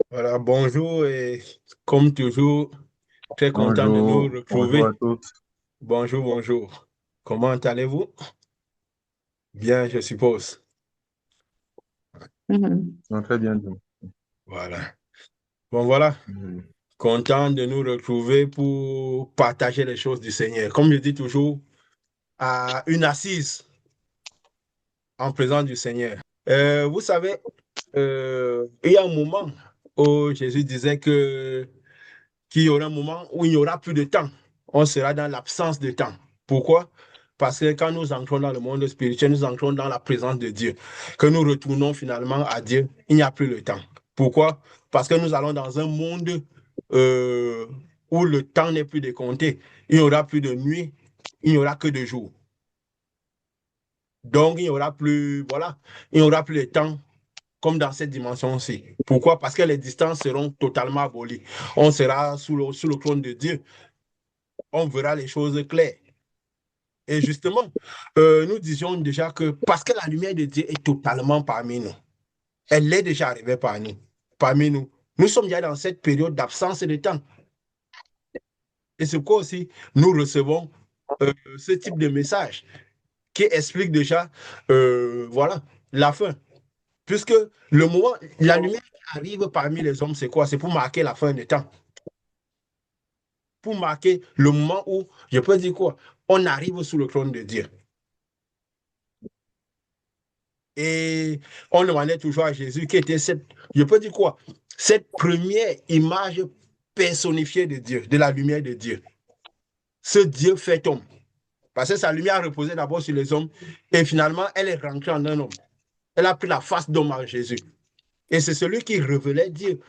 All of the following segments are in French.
Voilà, bonjour et comme toujours, très content de nous Bonjour retrouver. à tous. Bonjour, bonjour. Comment allez-vous? Bien, je suppose. Non, très bien. Voilà. Bon, voilà, Mhm. content de nous retrouver pour partager les choses du Seigneur. Comme je dis toujours, à une assise en présence du Seigneur. Vous savez, il y a un moment où Jésus disait que qu'il y aura un moment où il n'y aura plus de temps. On sera dans l'absence de temps. Pourquoi? Parce que quand nous entrons dans le monde spirituel, nous entrons dans la présence de Dieu. Que nous retournons finalement à Dieu, il n'y a plus le temps. Pourquoi? Parce que nous allons dans un monde euh, où le temps n'est plus décompté. Il n'y aura plus de nuit, il n'y aura que de jour. Donc, il n'y aura plus, voilà, il n'y aura plus de temps comme dans cette dimension-ci. Pourquoi? Parce que les distances seront totalement abolies. On sera sous le trône de Dieu. On verra les choses claires. Et justement, nous disions déjà que parce que la lumière de Dieu est totalement parmi nous, elle est déjà arrivée parmi nous. Nous sommes déjà dans cette période d'absence de temps. Et c'est quoi aussi, nous recevons ce type de message qui explique déjà, voilà, la fin. Puisque le moment, la lumière qui arrive parmi les hommes, c'est quoi? C'est pour marquer la fin du temps. Pour marquer le moment où, je peux dire quoi? On arrive sous le trône de Dieu. Et on demandait toujours à Jésus qui était cette, je peux dire quoi, cette première image personnifiée de Dieu, de la lumière de Dieu. Ce Dieu fait homme. Parce que sa lumière reposait d'abord sur les hommes et finalement elle est rentrée en un homme. Elle a pris la face d'homme en Jésus. Et c'est celui qui révélait Dieu.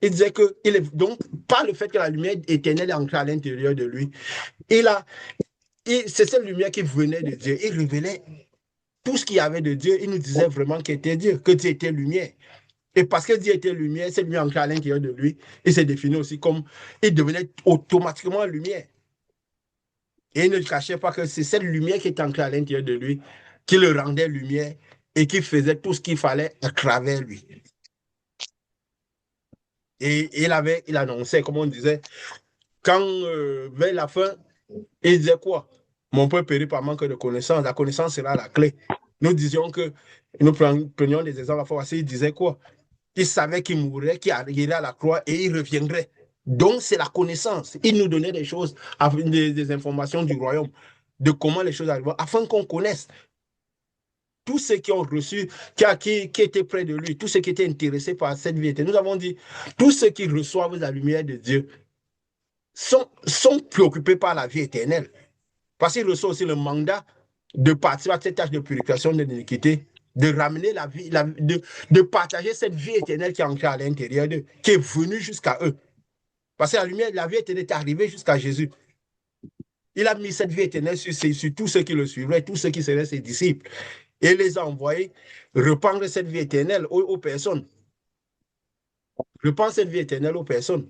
Il disait que, il est, donc, par le fait que la lumière éternelle est entrée à l'intérieur de lui, il a, c'est cette lumière qui venait de Dieu. Il révélait tout ce qu'il y avait de Dieu. Il nous disait vraiment qu'il était Dieu, que Dieu était lumière. Et parce que Dieu était lumière, cette lumière ancrée à l'intérieur de lui, il s'est défini aussi comme, il devenait automatiquement lumière. Et il ne cachait pas que c'est cette lumière qui était ancrée à l'intérieur de lui qui le rendait lumière et qui faisait tout ce qu'il fallait à travers lui. Et il annonçait, comme on disait, quand vers la fin, il disait quoi? Mon peuple périt par manque de connaissance. La connaissance sera la clé. Nous disions que, nous prenions des exemples à fois. Il disait quoi? Il savait qu'il mourrait, qu'il irait à la croix et il reviendrait. Donc, c'est la connaissance. Il nous donnait des choses, des informations du royaume, de comment les choses arrivent, afin qu'on connaisse tous ceux qui ont reçu, qui étaient près de lui, tous ceux qui étaient intéressés par cette vie éternelle. Nous avons dit, tous ceux qui reçoivent la lumière de Dieu sont préoccupés par la vie éternelle. Parce qu'ils reçoivent aussi le mandat de participer à cette tâche de purification de l'iniquité, de ramener la vie, de partager cette vie éternelle qui est ancrée à l'intérieur d'eux, qui est venue jusqu'à eux. Parce que la lumière, la vie éternelle est arrivée jusqu'à Jésus. Il a mis cette vie éternelle sur tous ceux qui le suivraient, tous ceux qui seraient ses disciples. Et il les a envoyés répandre cette vie éternelle aux personnes. Répandre cette vie éternelle aux personnes.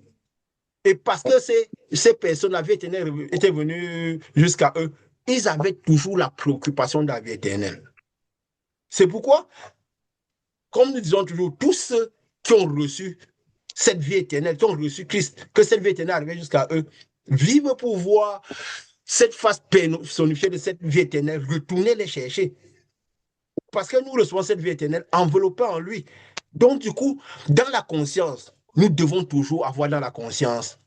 Et parce que ces personnes, la vie éternelle était venue jusqu'à eux, ils avaient toujours la préoccupation de la vie éternelle. C'est pourquoi, comme nous disons toujours, tous ceux qui ont reçu cette vie éternelle, qui ont reçu Christ, que cette vie éternelle arrivait jusqu'à eux, vivent pour voir cette face personnifiée de cette vie éternelle, retourner les chercher. Parce que nous recevons cette vie éternelle enveloppée en lui. Donc, du coup, dans la conscience, nous devons toujours avoir dans la conscience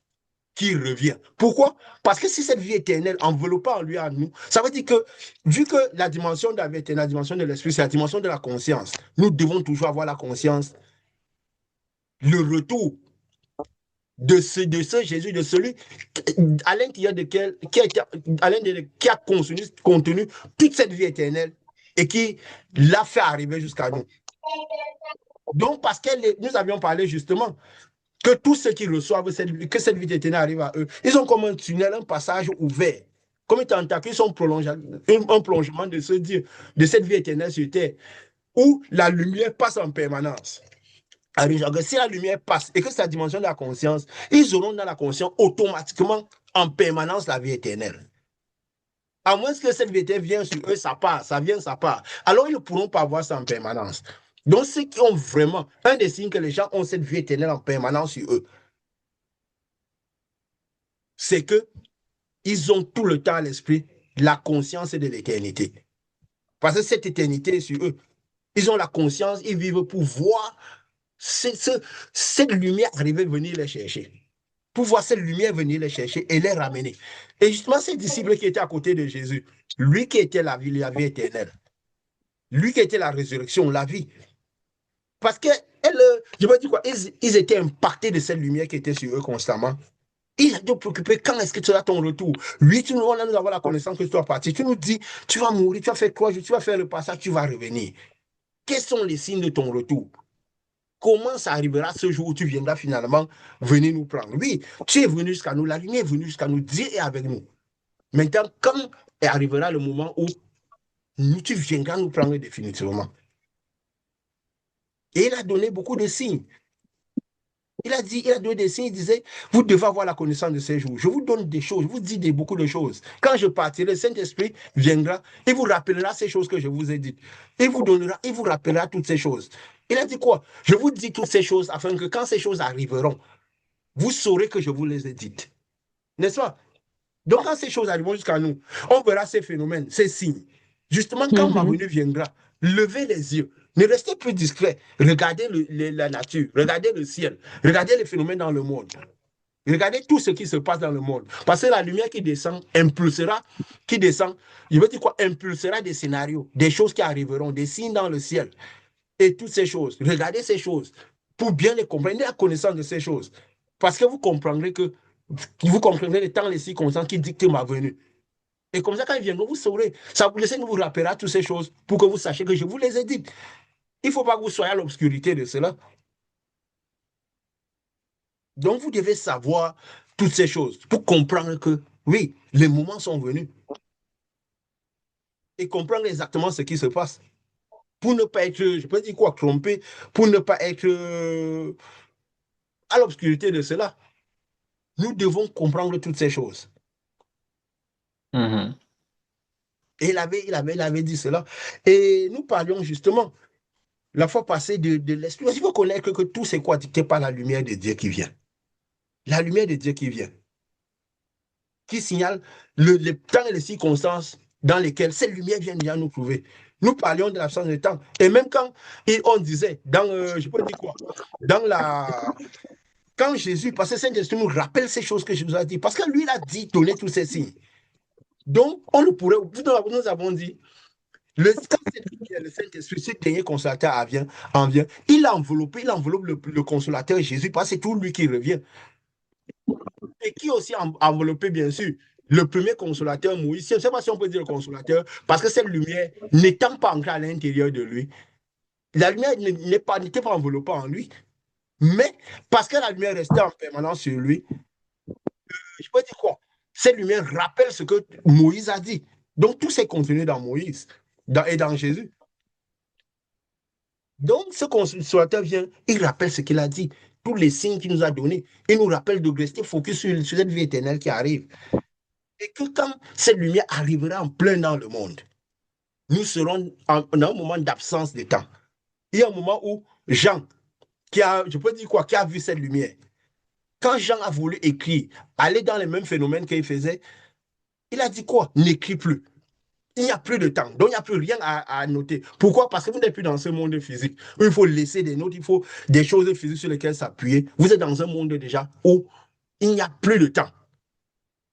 qui revient. Pourquoi? Parce que si cette vie éternelle enveloppée en lui, en nous, ça veut dire que, vu que la dimension de la vie éternelle, la dimension de l'esprit, c'est la dimension de la conscience, nous devons toujours avoir la conscience, le retour de ce Jésus, de celui à l'intérieur de qui a contenu toute cette vie éternelle et qui l'a fait arriver jusqu'à nous. Donc, parce que nous avions parlé justement que tous ceux qui reçoivent que cette vie éternelle arrive à eux, ils ont comme un tunnel, un passage ouvert. Comme étant ils sont un prolongement de ce Dieu, de cette vie éternelle sur terre, où la lumière passe en permanence. Alors, si la lumière passe et que c'est la dimension de la conscience, ils auront dans la conscience automatiquement en permanence la vie éternelle. À moins que cette vie éternelle vienne sur eux, ça part, ça vient, ça part. Alors, ils ne pourront pas avoir ça en permanence. Donc, ceux qui ont vraiment, un des signes que les gens ont cette vie éternelle en permanence sur eux, c'est que ils ont tout le temps à l'esprit la conscience de l'éternité. Parce que cette éternité est sur eux. Ils ont la conscience, ils vivent pour voir cette lumière arriver venir les chercher. Pour voir cette lumière venir les chercher et les ramener. Et justement, ces disciples qui étaient à côté de Jésus, lui qui était la vie éternelle, lui qui était la résurrection, la vie. Parce que, je veux dire quoi, ils étaient impactés de cette lumière qui était sur eux constamment. Il a dû préoccuper quand est-ce que tu as ton retour. Lui, nous avons la connaissance que tu dois partir. Tu nous dis, tu vas mourir, tu vas faire 3 jours, tu vas faire le passage, tu vas revenir. Quels sont les signes de ton retour? Comment ça arrivera ce jour où tu viendras finalement venir nous prendre? Oui, tu es venu jusqu'à nous, la lumière est venue jusqu'à nous, Dieu est avec nous. Maintenant, quand arrivera le moment où tu viendras nous prendre définitivement? Et il a donné beaucoup de signes. Il a donné des signes, il disait, vous devez avoir la connaissance de ces jours. Je vous donne des choses, je vous dis beaucoup de choses. Quand je partirai, le Saint-Esprit viendra, il vous rappellera ces choses que je vous ai dites. Il vous donnera, il vous rappellera toutes ces choses. Il a dit quoi? Je vous dis toutes ces choses afin que quand ces choses arriveront, vous saurez que je vous les ai dites. N'est-ce pas? Donc quand ces choses arriveront jusqu'à nous, on verra ces phénomènes, ces signes. Justement, quand ma venue viendra, levez les yeux. Ne restez plus discret. Regardez la nature, regardez le ciel, regardez les phénomènes dans le monde. Regardez tout ce qui se passe dans le monde. Parce que la lumière qui descend impulsera, qui descend, je veux dire quoi, impulsera des scénarios, des choses qui arriveront, des signes dans le ciel. Et toutes ces choses. Regardez ces choses pour bien les comprendre, la connaissance de ces choses. Parce que vous comprendrez les temps, les circonstances qui dictent ma venue. Et comme ça, quand ils viendront, vous saurez. Ça vous laisse vous rappellera toutes ces choses pour que vous sachiez que je vous les ai dites. Il ne faut pas que vous soyez à l'obscurité de cela. Donc, vous devez savoir toutes ces choses pour comprendre que, oui, les moments sont venus. Et comprendre exactement ce qui se passe. Pour ne pas être, je peux dire quoi, trompé, pour ne pas être à l'obscurité de cela. Nous devons comprendre toutes ces choses. Mhm. Et il avait dit cela. Et nous parlions justement la fois passée de l'esprit. Il faut connaître que tout c'est quoi dicté par la lumière de Dieu qui vient. La lumière de Dieu qui vient, qui signale le temps et les circonstances dans lesquelles cette lumière vient déjà nous trouver. Nous parlions de l'absence de temps. Et même quand on disait, je peux dire quoi, dans la, quand Jésus, parce que Saint-Esprit nous rappelle ces choses que Jésus a dit, parce que lui, il a dit, donner tous ces signes. Donc, on ne pourrait, nous avons dit, quand le Saint-Esprit, ce dernier consolateur en vient, il enveloppe le consolateur Jésus, parce que c'est tout lui qui revient. Et qui aussi enveloppé, bien sûr, le premier consolateur Moïse. Je ne sais pas si on peut dire le consolateur, parce que cette lumière n'étant pas ancrée à l'intérieur de lui, la lumière n'était pas enveloppée en lui, mais parce que la lumière restait en permanence sur lui, je peux dire quoi? Cette lumière rappelle ce que Moïse a dit. Donc, tout s'est contenu dans Moïse et dans Jésus. Donc, ce consolateur vient, il rappelle ce qu'il a dit, tous les signes qu'il nous a donnés. Il nous rappelle de rester focus sur cette vie éternelle qui arrive. Et que quand cette lumière arrivera en plein dans le monde, nous serons dans un moment d'absence de temps. Il y a un moment où Jean, je peux dire quoi, qui a vu cette lumière, quand Jean a voulu écrire, aller dans les mêmes phénomènes qu'il faisait, il a dit quoi? N'écris plus. Il n'y a plus de temps, donc il n'y a plus rien à noter. Pourquoi? Parce que vous n'êtes plus dans ce monde physique où il faut laisser des notes, il faut des choses physiques sur lesquelles s'appuyer. Vous êtes dans un monde déjà où il n'y a plus de temps.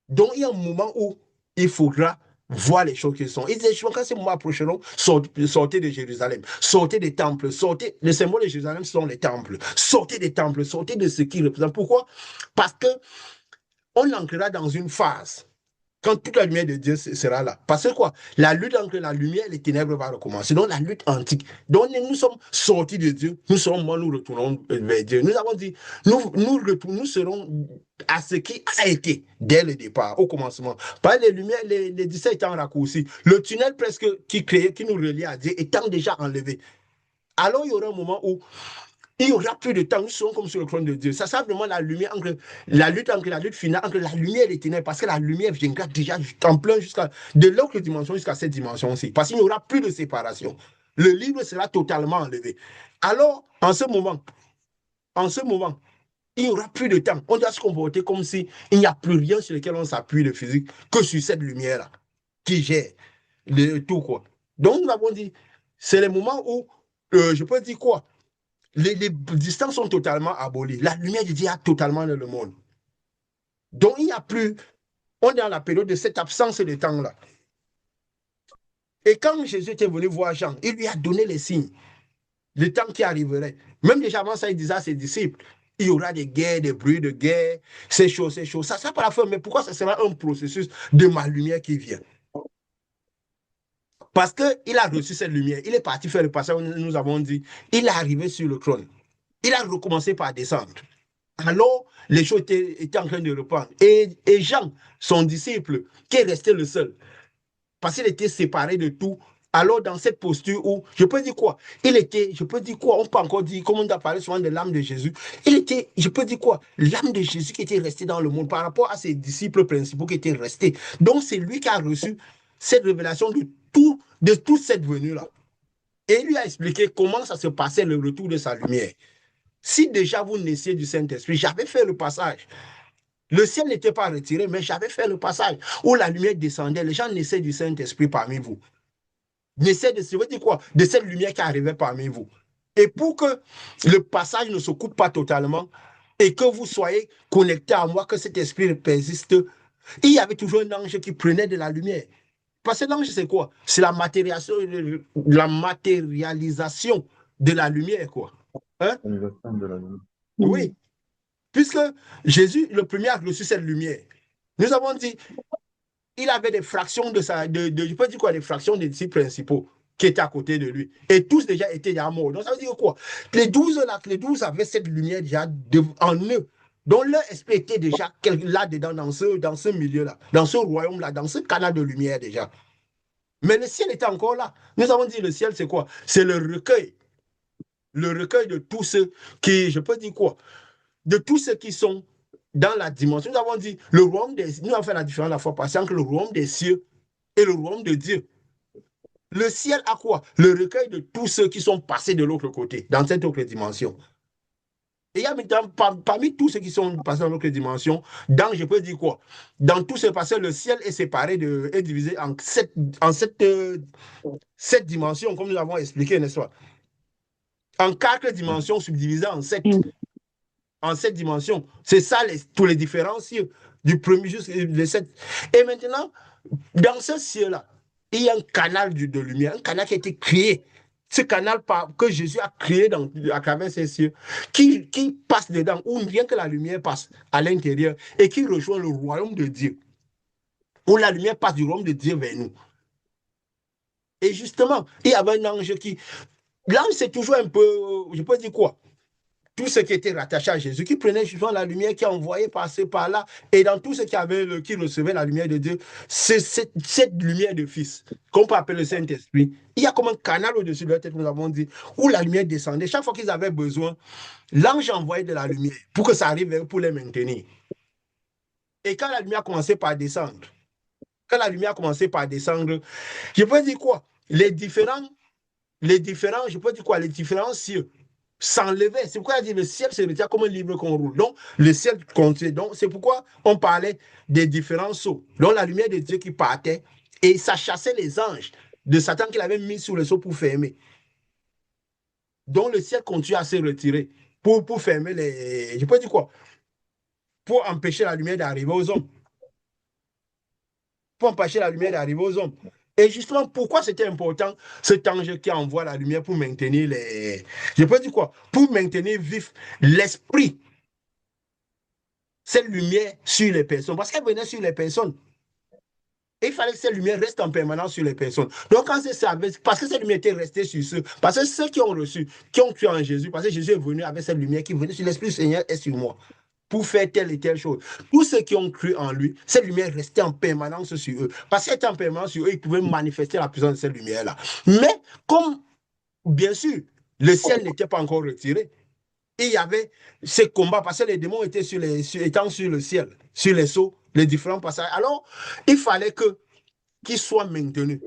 Donc il y a un moment où il faudra voir les choses qui sont. Il disait, quand ces moments approcheront, sortez de Jérusalem, sortez des temples, sortez. Le symbole de Jérusalem sont les temples. Sortez des temples, sortez de ce qui représente. Pourquoi? Parce que on entrera dans une phase quand toute la lumière de Dieu sera là. Parce que quoi? La lutte entre la lumière et les ténèbres va recommencer. Donc la lutte antique. Donc nous sommes sortis de Dieu. Nous serons morts, nous retournons vers Dieu. Nous avons dit, nous serons à ce qui a été dès le départ, au commencement. Par les lumières, les 17 étant raccourcis. Le tunnel presque qui nous relie à Dieu étant déjà enlevé. Alors il y aura un moment où il n'y aura plus de temps, nous serons comme sur le trône de Dieu. Ça sera vraiment la lutte finale, entre la lumière et les ténèbres, parce que la lumière viendra déjà en plein de l'autre dimension jusqu'à cette dimension-ci. Parce qu'il n'y aura plus de séparation. Le livre sera totalement enlevé. Alors, en ce moment, il n'y aura plus de temps. On doit se comporter comme si il n'y a plus rien sur lequel on s'appuie de physique que sur cette lumière-là qui gère tout, quoi. Donc, nous avons dit, c'est le moment où, je peux dire quoi? Les distances sont totalement abolies. La lumière de Dieu a totalement dans le monde. Donc, il n'y a plus, on est dans la période de cette absence de temps-là. Et quand Jésus était venu voir Jean, il lui a donné les signes, le temps qui arriverait. Même déjà avant ça, il disait à ses disciples, il y aura des guerres, des bruits de guerre, c'est chaud, c'est chaud. Ça sera pas la fin, mais pourquoi ça sera un processus de ma lumière qui vient? Parce qu'il a reçu cette lumière, il est parti faire le passage où nous avons dit, il est arrivé sur le trône. Il a recommencé par descendre. Alors, les choses étaient en train de reprendre. Et Jean, son disciple, qui est resté le seul, parce qu'il était séparé de tout. Alors, dans cette posture où, je peux dire quoi? Il était, je peux dire quoi? On peut encore dire, comme on a parlé souvent de l'âme de Jésus, il était, je peux dire quoi? L'âme de Jésus qui était restée dans le monde par rapport à ses disciples principaux qui étaient restés. Donc, c'est lui qui a reçu cette révélation de toute cette venue-là. Et il lui a expliqué comment ça se passait le retour de sa lumière. Si déjà vous naissiez du Saint-Esprit, j'avais fait le passage. Le ciel n'était pas retiré, mais j'avais fait le passage où la lumière descendait. Les gens naissaient du Saint-Esprit parmi vous. Naissaient de, je veux dire quoi? De cette lumière qui arrivait parmi vous. Et pour que le passage ne se coupe pas totalement et que vous soyez connectés à moi, que cet esprit persiste, il y avait toujours un ange qui prenait de la lumière. Parce que l'ange, c'est quoi? C'est la matérialisation de la lumière, quoi. Hein? Oui. Puisque Jésus, le premier, a reçu cette lumière. Nous avons dit, il avait des fractions je peux dire quoi, des fractions des disciples principaux qui étaient à côté de lui. Et tous déjà étaient déjà morts. Donc ça veut dire quoi? Les 12 avaient cette lumière déjà en eux. Donc leur esprit était déjà là-dedans, dans ce milieu-là, dans ce royaume-là, dans ce canal de lumière déjà. Mais le ciel était encore là. Nous avons dit, le ciel, c'est quoi? C'est le recueil. Le recueil de tous ceux qui, je peux dire quoi? De tous ceux qui sont dans la dimension. Nous avons dit, le royaume des... Nous avons fait la différence la fois passée entre le royaume des cieux et le royaume de Dieu. Le ciel a quoi? Le recueil de tous ceux qui sont passés de l'autre côté, dans cette autre dimension. Et il y a maintenant, parmi tous ceux qui sont passés dans l'autre dimension, dans, je peux dire quoi? Dans tout ce passé, le ciel est séparé, est divisé en sept dimensions, comme nous l'avons expliqué, n'est-ce pas? En 4 dimensions subdivisées en 7 dimensions. C'est ça tous les différents cieux, du premier jusqu'au 7. Et maintenant, dans ce ciel-là, il y a un canal de lumière, un canal qui a été créé. Ce canal que Jésus a créé à travers ces cieux, qui passe dedans, où rien que la lumière passe à l'intérieur et qui rejoint le royaume de Dieu, où la lumière passe du royaume de Dieu vers nous. Et justement, il y avait un ange qui... L'ange, c'est toujours un peu, je peux dire quoi? Tout ce qui était rattaché à Jésus, qui prenait justement la lumière, qui envoyait passer par là, et dans tout ce qui recevait la lumière de Dieu, c'est cette lumière de Fils, qu'on peut appeler le Saint-Esprit. Il y a comme un canal au-dessus de leur tête, nous avons dit, où la lumière descendait. Chaque fois qu'ils avaient besoin, l'ange envoyait de la lumière pour que ça arrive pour les maintenir. Et quand la lumière commençait par descendre, je peux dire quoi? Je peux dire quoi? Les différents cieux s'enlever. C'est pourquoi il a dit le ciel se retient comme un livre qu'on roule. Donc, le ciel continue. Donc, c'est pourquoi on parlait des différents sceaux. Donc, la lumière de Dieu qui partait et ça chassait les anges de Satan qu'il avait mis sous le sceau pour fermer. Donc, le ciel continue à se retirer pour fermer les. Je peux dire quoi? Pour empêcher la lumière d'arriver aux hommes. Pour empêcher la lumière d'arriver aux hommes. Et justement, pourquoi c'était important, cet ange qui envoie la lumière pour maintenir les... Je peux dire quoi? Pour maintenir vif l'esprit, cette lumière sur les personnes. Parce qu'elle venait sur les personnes. Et il fallait que cette lumière reste en permanence sur les personnes. Donc, quand c'est ça, parce que cette lumière était restée sur ceux, parce que ceux qui ont reçu, qui ont cru en Jésus, parce que Jésus est venu avec cette lumière qui venait sur l'Esprit du Seigneur est sur moi pour faire telle et telle chose. Tous ceux qui ont cru en lui, cette lumière restait en permanence sur eux. Parce qu'elle était en permanence sur eux, ils pouvaient manifester la puissance de cette lumière-là. Mais, comme, bien sûr, le ciel n'était pas encore retiré, il y avait ces combats, parce que les démons étaient étant sur le ciel, sur les sceaux, les différents passages. Alors, il fallait qu'ils soient maintenus.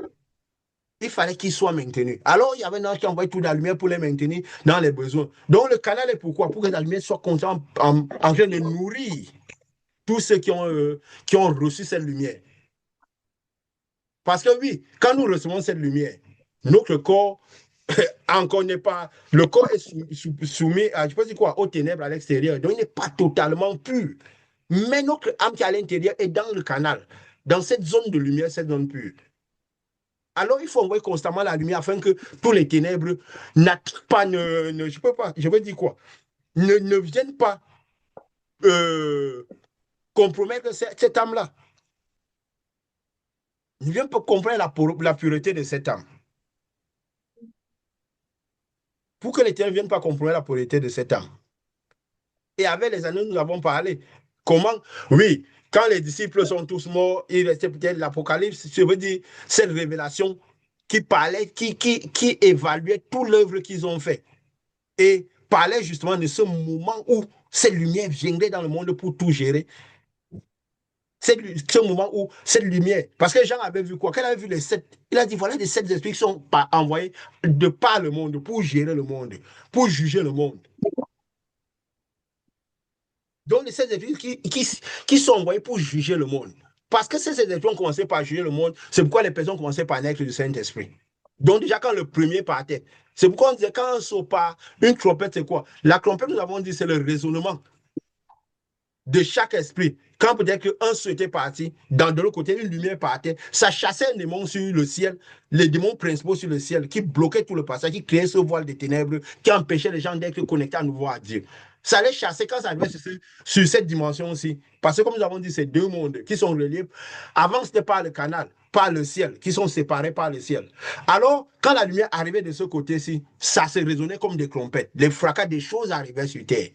Il fallait qu'ils soient maintenus. Alors, il y avait un ange qui envoyait toute la lumière pour les maintenir dans les besoins. Donc, le canal est pourquoi? Pour que la lumière soit constante en train de nourrir tous ceux qui ont reçu cette lumière. Parce que oui, quand nous recevons cette lumière, notre corps encore n'est pas. Le corps est soumis à, je peux dire quoi, aux ténèbres à l'extérieur. Donc, il n'est pas totalement pur. Mais notre âme qui est à l'intérieur est dans le canal, dans cette zone de lumière, cette zone pure. Alors, il faut envoyer constamment la lumière afin que tous les ténèbres n'attirent pas, je peux pas, je veux dire quoi, ne viennent pas euh, compromettre cette âme-là. Ne viennent pas comprendre la pureté de cette âme. Pour que les ténèbres ne viennent pas compromettre la pureté de cette âme. Et avec les années, nous avons parlé. Comment? Oui, quand les disciples sont tous morts, il restait peut-être l'Apocalypse, je veux dire, cette révélation qui parlait, qui évaluait toute l'œuvre qu'ils ont fait. Et parlait justement de ce moment où cette lumière viendrait dans le monde pour tout gérer. Ce moment où cette lumière, parce que Jean avait vu quoi? Quand il avait vu les sept, il a dit voilà les sept esprits qui sont envoyés de par le monde pour gérer le monde, pour juger le monde. Donc, ces esprits qui sont envoyés pour juger le monde. Parce que ces esprits ont commencé par juger le monde, c'est pourquoi les personnes ont commencé par naître du Saint-Esprit. Donc, déjà, quand le premier partait, c'est pourquoi on disait quand on saute pas, une trompette, c'est quoi? La trompette, nous avons dit, c'est le raisonnement de chaque esprit. Quand peut-être qu'un seul était parti, dans de l'autre côté, une lumière partait, ça chassait un démon sur le ciel, les démons principaux sur le ciel, qui bloquaient tout le passage, qui créaient ce voile des ténèbres, qui empêchaient les gens d'être connectés à nouveau à Dieu. Ça allait chasser quand ça arrivait sur cette dimension aussi. Parce que comme nous avons dit, c'est deux mondes qui sont reliés. Avant, c'était par le canal, par le ciel, qui sont séparés par le ciel. Alors, quand la lumière arrivait de ce côté-ci, ça se résonnait comme des trompettes. Les fracas des choses arrivaient sur terre.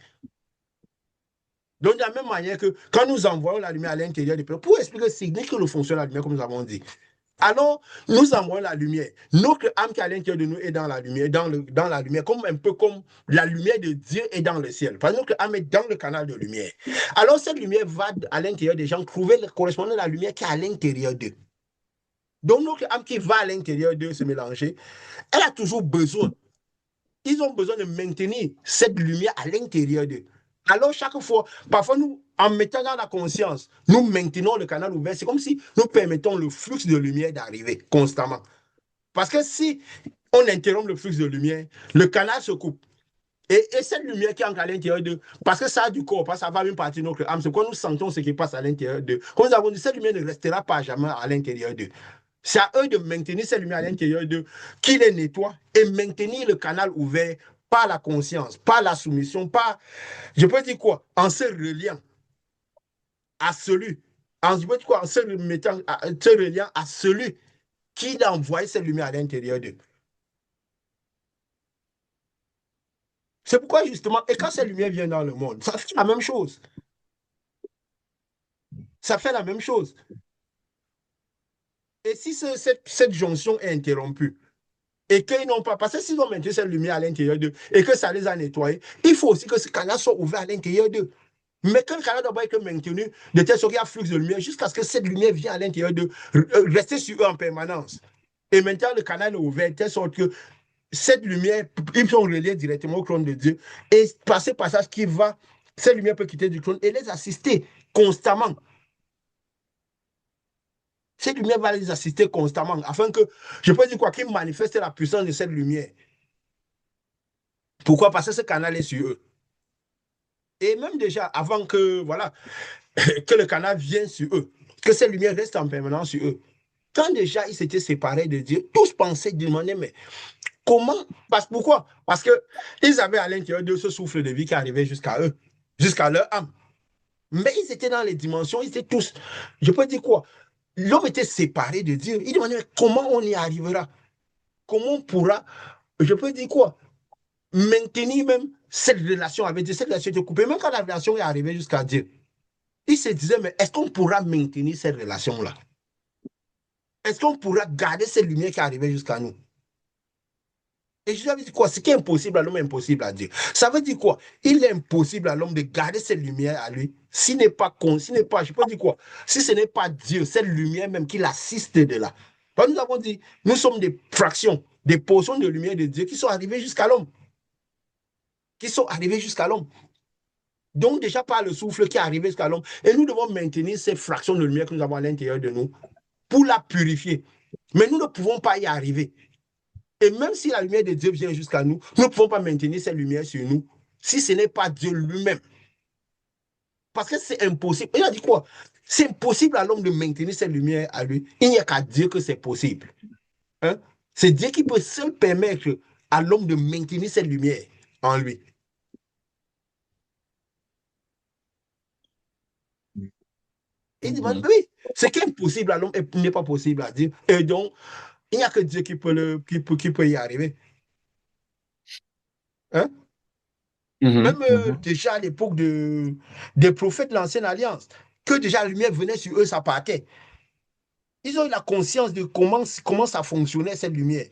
Donc, de la même manière que quand nous envoyons la lumière à l'intérieur du peuple, pour expliquer le signe que le fonctionne la lumière, comme nous avons dit, alors nous envoyons la lumière. Notre âme qui est à l'intérieur de nous est dans la lumière, dans la lumière, comme un peu comme la lumière de Dieu est dans le ciel. Parce que notre âme est dans le canal de lumière. Alors, cette lumière va à l'intérieur des gens trouver le correspondant à la lumière qui est à l'intérieur d'eux. Donc, notre âme qui va à l'intérieur d'eux se mélanger, elle a toujours besoin. Ils ont besoin de maintenir cette lumière à l'intérieur d'eux. Alors, chaque fois, parfois, nous, en mettant dans la conscience, nous maintenons le canal ouvert. C'est comme si nous permettons le flux de lumière d'arriver constamment. Parce que si on interrompt le flux de lumière, le canal se coupe. Et cette lumière qui entre à l'intérieur d'eux, parce que ça a du corps, parce que ça va une partie de notre âme, c'est quand nous sentons ce qui passe à l'intérieur d'eux. Comme nous avons dit, cette lumière ne restera pas jamais à l'intérieur d'eux. C'est à eux de maintenir cette lumière à l'intérieur d'eux, qui les nettoie et maintenir le canal ouvert par la conscience, par la soumission, par, je peux dire quoi, en se reliant à celui, je peux dire quoi, en se mettant, se reliant à celui qui a envoyé cette lumière à l'intérieur d'eux. C'est pourquoi justement, et quand cette lumière vient dans le monde, ça fait la même chose. Ça fait la même chose. Et si cette jonction est interrompue, et qu'ils n'ont pas, parce que s'ils ont maintenu cette lumière à l'intérieur d'eux, et que ça les a nettoyés, il faut aussi que ce canal soit ouvert à l'intérieur d'eux. Mais que le canal doit être maintenu de telle sorte qu'il y a un flux de lumière jusqu'à ce que cette lumière vienne à l'intérieur d'eux, rester sur eux en permanence. Et maintenant, le canal est ouvert de telle sorte que cette lumière, ils sont reliés directement au trône de Dieu. Et par ce passage qui va, cette lumière peut quitter du trône et les assister constamment. Cette lumière va les assister constamment afin que, je peux dire quoi, qu'ils manifestent la puissance de cette lumière. Pourquoi? Parce que ce canal est sur eux. Et même déjà, avant que, voilà, que le canal vienne sur eux, que cette lumière reste en permanence sur eux. Quand déjà ils s'étaient séparés de Dieu, tous pensaient, demander, mais comment? Pourquoi? Parce qu'ils avaient à l'intérieur de ce souffle de vie qui arrivait jusqu'à eux, jusqu'à leur âme. Mais ils étaient dans les dimensions, ils étaient tous, je peux dire quoi? L'homme était séparé de Dieu. Il demandait, mais comment on y arrivera? Comment on pourra, je peux dire quoi? Maintenir même cette relation avec Dieu, cette relation était coupée, même quand la relation est arrivée jusqu'à Dieu. Il se disait, mais est-ce qu'on pourra maintenir cette relation-là? Est-ce qu'on pourra garder cette lumière qui est arrivée jusqu'à nous? Et je lui dit quoi? Ce qui est impossible à l'homme est impossible à Dieu. Ça veut dire quoi? Il est impossible à l'homme de garder cette lumière à lui s'il n'est pas, je peux dire quoi? Si ce n'est pas Dieu, cette lumière même qui l'assiste de là. Nous avons dit, nous sommes des fractions, des portions de lumière de Dieu qui sont arrivées jusqu'à l'homme. Qui sont arrivées jusqu'à l'homme. Donc, déjà par le souffle qui est arrivé jusqu'à l'homme. Et nous devons maintenir ces fractions de lumière que nous avons à l'intérieur de nous pour la purifier. Mais nous ne pouvons pas y arriver. Et même si la lumière de Dieu vient jusqu'à nous, nous ne pouvons pas maintenir cette lumière sur nous si ce n'est pas Dieu lui-même. Parce que c'est impossible. Il a dit quoi? C'est impossible à l'homme de maintenir cette lumière à lui. Il n'y a qu'à Dieu que c'est possible. Hein? C'est Dieu qui peut seul permettre à l'homme de maintenir cette lumière en lui. Il dit, oui, ce qui est impossible à l'homme n'est pas possible à Dieu. Et donc, il n'y a que Dieu qui peut y arriver. Hein? Même déjà à l'époque des prophètes de l'Ancienne Alliance, que déjà la lumière venait sur eux, ça partait. Ils ont eu la conscience de comment ça fonctionnait, cette lumière.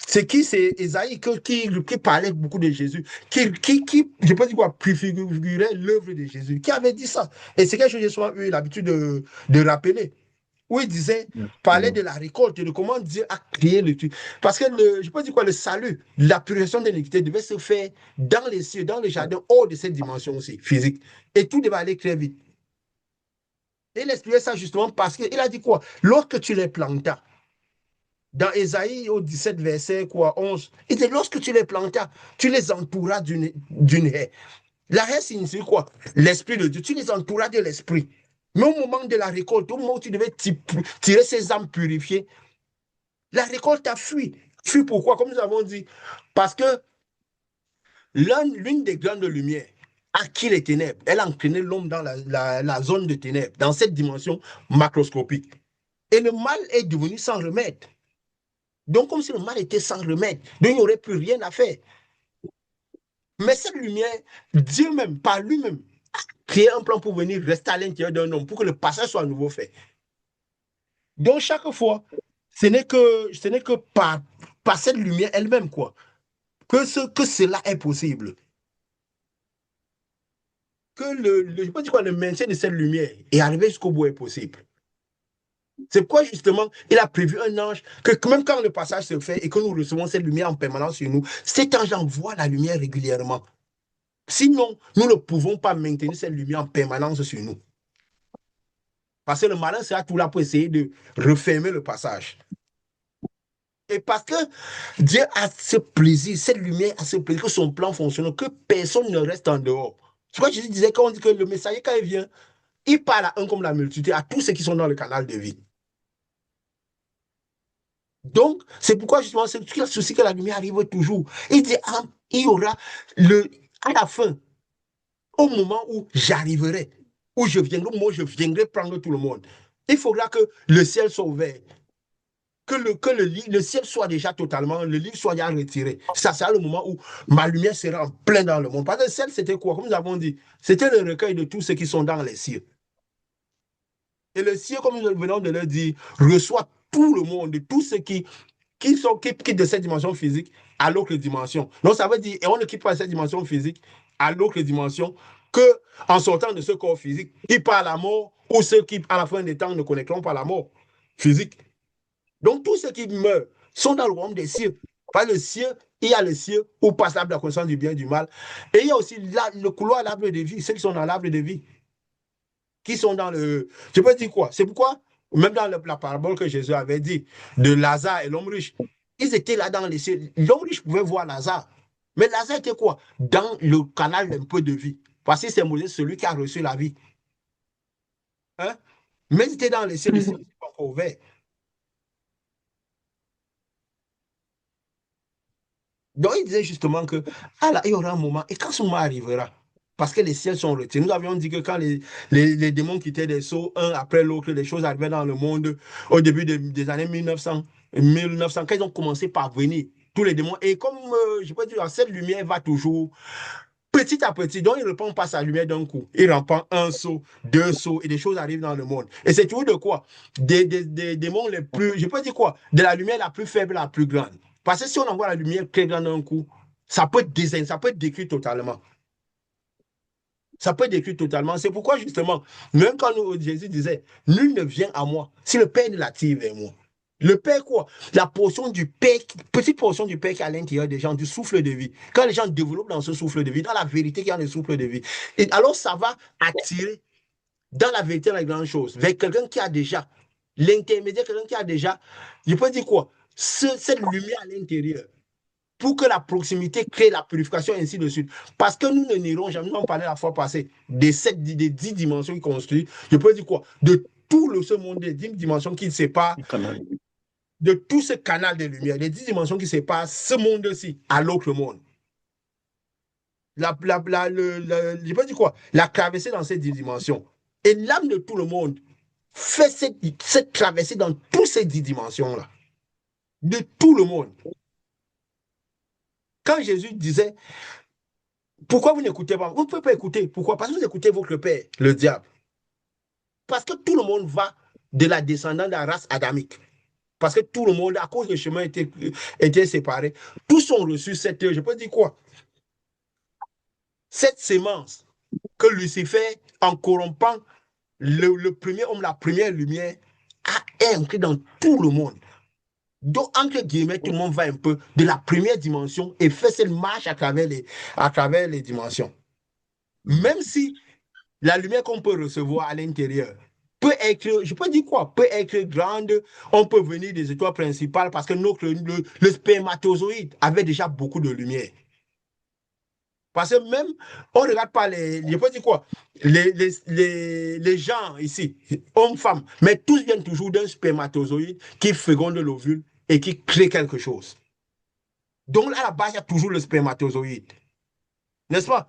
C'est Ésaïe qui parlait beaucoup de Jésus, je ne sais pas dire quoi, préfigurait l'œuvre de Jésus, qui avait dit ça. Et c'est quelque chose que j'ai souvent eu l'habitude de rappeler, où il disait, parlait de la récolte, de comment Dieu a créé le truc. Parce que, je ne sais pas dire quoi, le salut, la purification de l'iniquité devait se faire dans les cieux, dans le jardin, hors de cette dimension aussi, physique. Et tout devait aller très vite. Et il expliquait ça justement parce qu'il a dit quoi? Lorsque tu les plantas, dans Ésaïe au 17 verset quoi, 11, il dit lorsque tu les plantas, tu les entouras d'une haie. La haie signifie quoi? L'esprit de Dieu. Tu les entouras de l'esprit. Mais au moment de la récolte, au moment où tu devais tirer ces âmes purifiées, la récolte a fui. Fui pourquoi? Comme nous avons dit, parce que l'une des grandes lumières a qui les ténèbres. Elle a entraîné l'homme dans la zone de ténèbres, dans cette dimension macroscopique. Et le mal est devenu sans remède. Donc, comme si le mal était sans remède, donc il n'y aurait plus rien à faire. Mais cette lumière, Dieu même, par lui-même, a créé un plan pour venir rester à l'intérieur d'un homme, pour que le passage soit à nouveau fait. Donc, chaque fois, ce n'est que par cette lumière elle-même, quoi, que cela est possible. Que je sais pas dire quoi, le maintien de cette lumière et arriver jusqu'au bout est possible. C'est pourquoi justement, il a prévu un ange que même quand le passage se fait et que nous recevons cette lumière en permanence sur nous, cet ange envoie la lumière régulièrement. Sinon, nous ne pouvons pas maintenir cette lumière en permanence sur nous. Parce que le malin sera tout là pour essayer de refermer le passage. Et parce que Dieu a ce plaisir, cette lumière a ce plaisir, que son plan fonctionne, que personne ne reste en dehors. Tu vois, Jésus disait, quand on dit que le messager, quand il vient, il parle à un comme la multitude, à tous ceux qui sont dans le canal de vie. Donc, c'est pourquoi justement, c'est tout le souci que la lumière arrive toujours. Il dit, ah, il y aura à la fin, au moment où j'arriverai, où je viendrai, au moment où je viendrai prendre tout le monde, il faudra que le ciel soit ouvert, que le ciel soit déjà totalement, le livre soit déjà retiré. Ça sera le moment où ma lumière sera en plein dans le monde. Parce que le ciel, c'était quoi? Comme nous avons dit, c'était le recueil de tous ceux qui sont dans les cieux. Et le ciel, comme nous venons de le dire, reçoit tout le monde, tous ceux qui quittent de cette dimension physique à l'autre dimension. Donc ça veut dire, et on ne quitte pas cette dimension physique à l'autre dimension que en sortant de ce corps physique, qui part à la mort, ou ceux qui, à la fin des temps, ne connaîtront pas la mort physique. Donc tous ceux qui meurent sont dans le royaume des cieux. Par le ciel, il y a le ciel où passe l'arbre de la connaissance du bien et du mal. Et il y a aussi le couloir, l'arbre de vie, ceux qui sont dans l'arbre de vie, qui sont dans le... Je peux dire quoi? C'est pourquoi, même dans la parabole que Jésus avait dit, de Lazare et l'homme riche, ils étaient là dans les cieux. L'homme riche pouvait voir Lazare. Mais Lazare était quoi? Dans le canal un peu de vie. Parce que c'est celui qui a reçu la vie. Hein? Mais ils étaient dans les cieux n'étaient pas encore ouverts. Donc, il disait justement que, ah là, il y aura un moment, et quand ce moment arrivera, parce que les ciels sont retirés. Nous avions dit que quand les démons quittaient des sceaux, un après l'autre, les choses arrivaient dans le monde au début des années 1900, quand ils ont commencé par venir, tous les démons. Et comme, je peux dire, cette lumière va toujours petit à petit. Donc, il ne répand pas sa lumière d'un coup. Il répand un saut, deux sauts, et des choses arrivent dans le monde. Et c'est toujours de quoi? Des démons les plus, je peux dire quoi? De la lumière la plus faible à la plus grande. Parce que si on envoie la lumière très grande d'un coup, ça peut être détruit totalement. Ça peut être détruit totalement. C'est pourquoi, justement, même quand Jésus disait, nul ne vient à moi si le Père ne l'attire vers moi. Le Père quoi? La portion du Père, petite portion du Père qui est à l'intérieur des gens, du souffle de vie. Quand les gens développent dans ce souffle de vie, dans la vérité qui est dans le souffle de vie, et alors ça va attirer dans la vérité la grande chose, vers quelqu'un qui a déjà l'intermédiaire, quelqu'un qui a déjà, je peux dire quoi? Cette lumière à l'intérieur pour que la proximité crée la purification, ainsi de suite. Parce que nous ne n'irons jamais, nous en parlait la fois passée, des 10 dimensions qui construisent, je peux dire quoi? De tout ce monde des 10 dimensions qui séparent, de tout ce canal de lumière, les 10 dimensions qui séparent ce monde-ci à l'autre monde. Je peux dire quoi? La traversée dans ces 10 dimensions. Et l'âme de tout le monde fait cette traversée dans toutes ces 10 dimensions-là. De tout le monde. Quand Jésus disait, pourquoi vous n'écoutez pas? Vous ne pouvez pas écouter. Pourquoi? Parce que vous écoutez votre père, le diable. Parce que tout le monde va de la descendance de la race adamique. Parce que tout le monde, à cause du chemin était séparé, tous ont reçu cette, je peux dire quoi? Cette sémence que Lucifer, en corrompant le premier homme, la première lumière, a inclus dans tout le monde. Donc, entre guillemets, tout le monde va un peu de la première dimension et fait cette marche à travers les dimensions. Même si la lumière qu'on peut recevoir à l'intérieur peut être, je peux dire quoi, peut être grande, on peut venir des étoiles principales parce que le spermatozoïde avait déjà beaucoup de lumière. Parce que même, on ne regarde pas je peux dire quoi, les gens ici, hommes, femmes, mais tous viennent toujours d'un spermatozoïde qui féconde l'ovule et qui crée quelque chose. Donc, à la base, il y a toujours le spermatozoïde. N'est-ce pas?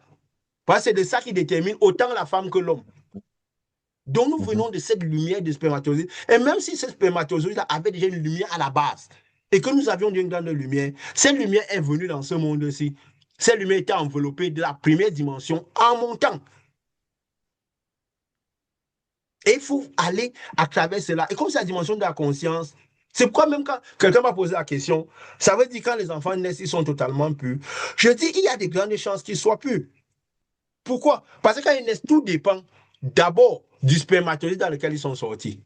Parce que c'est de ça qui détermine autant la femme que l'homme. Donc, nous venons de cette lumière de spermatozoïde. Et même si ce spermatozoïde avait déjà une lumière à la base, et que nous avions une grande lumière, cette lumière est venue dans ce monde-ci. Cette lumière était enveloppée de la première dimension en montant. Et il faut aller à travers cela. Et comme c'est la dimension de la conscience, c'est pourquoi même quand quelqu'un m'a posé la question, ça veut dire quand les enfants naissent, ils sont totalement purs. Je dis, il y a de grandes chances qu'ils soient purs. Pourquoi? Parce que quand ils naissent, tout dépend d'abord du spermatozoïde dans lequel ils sont sortis.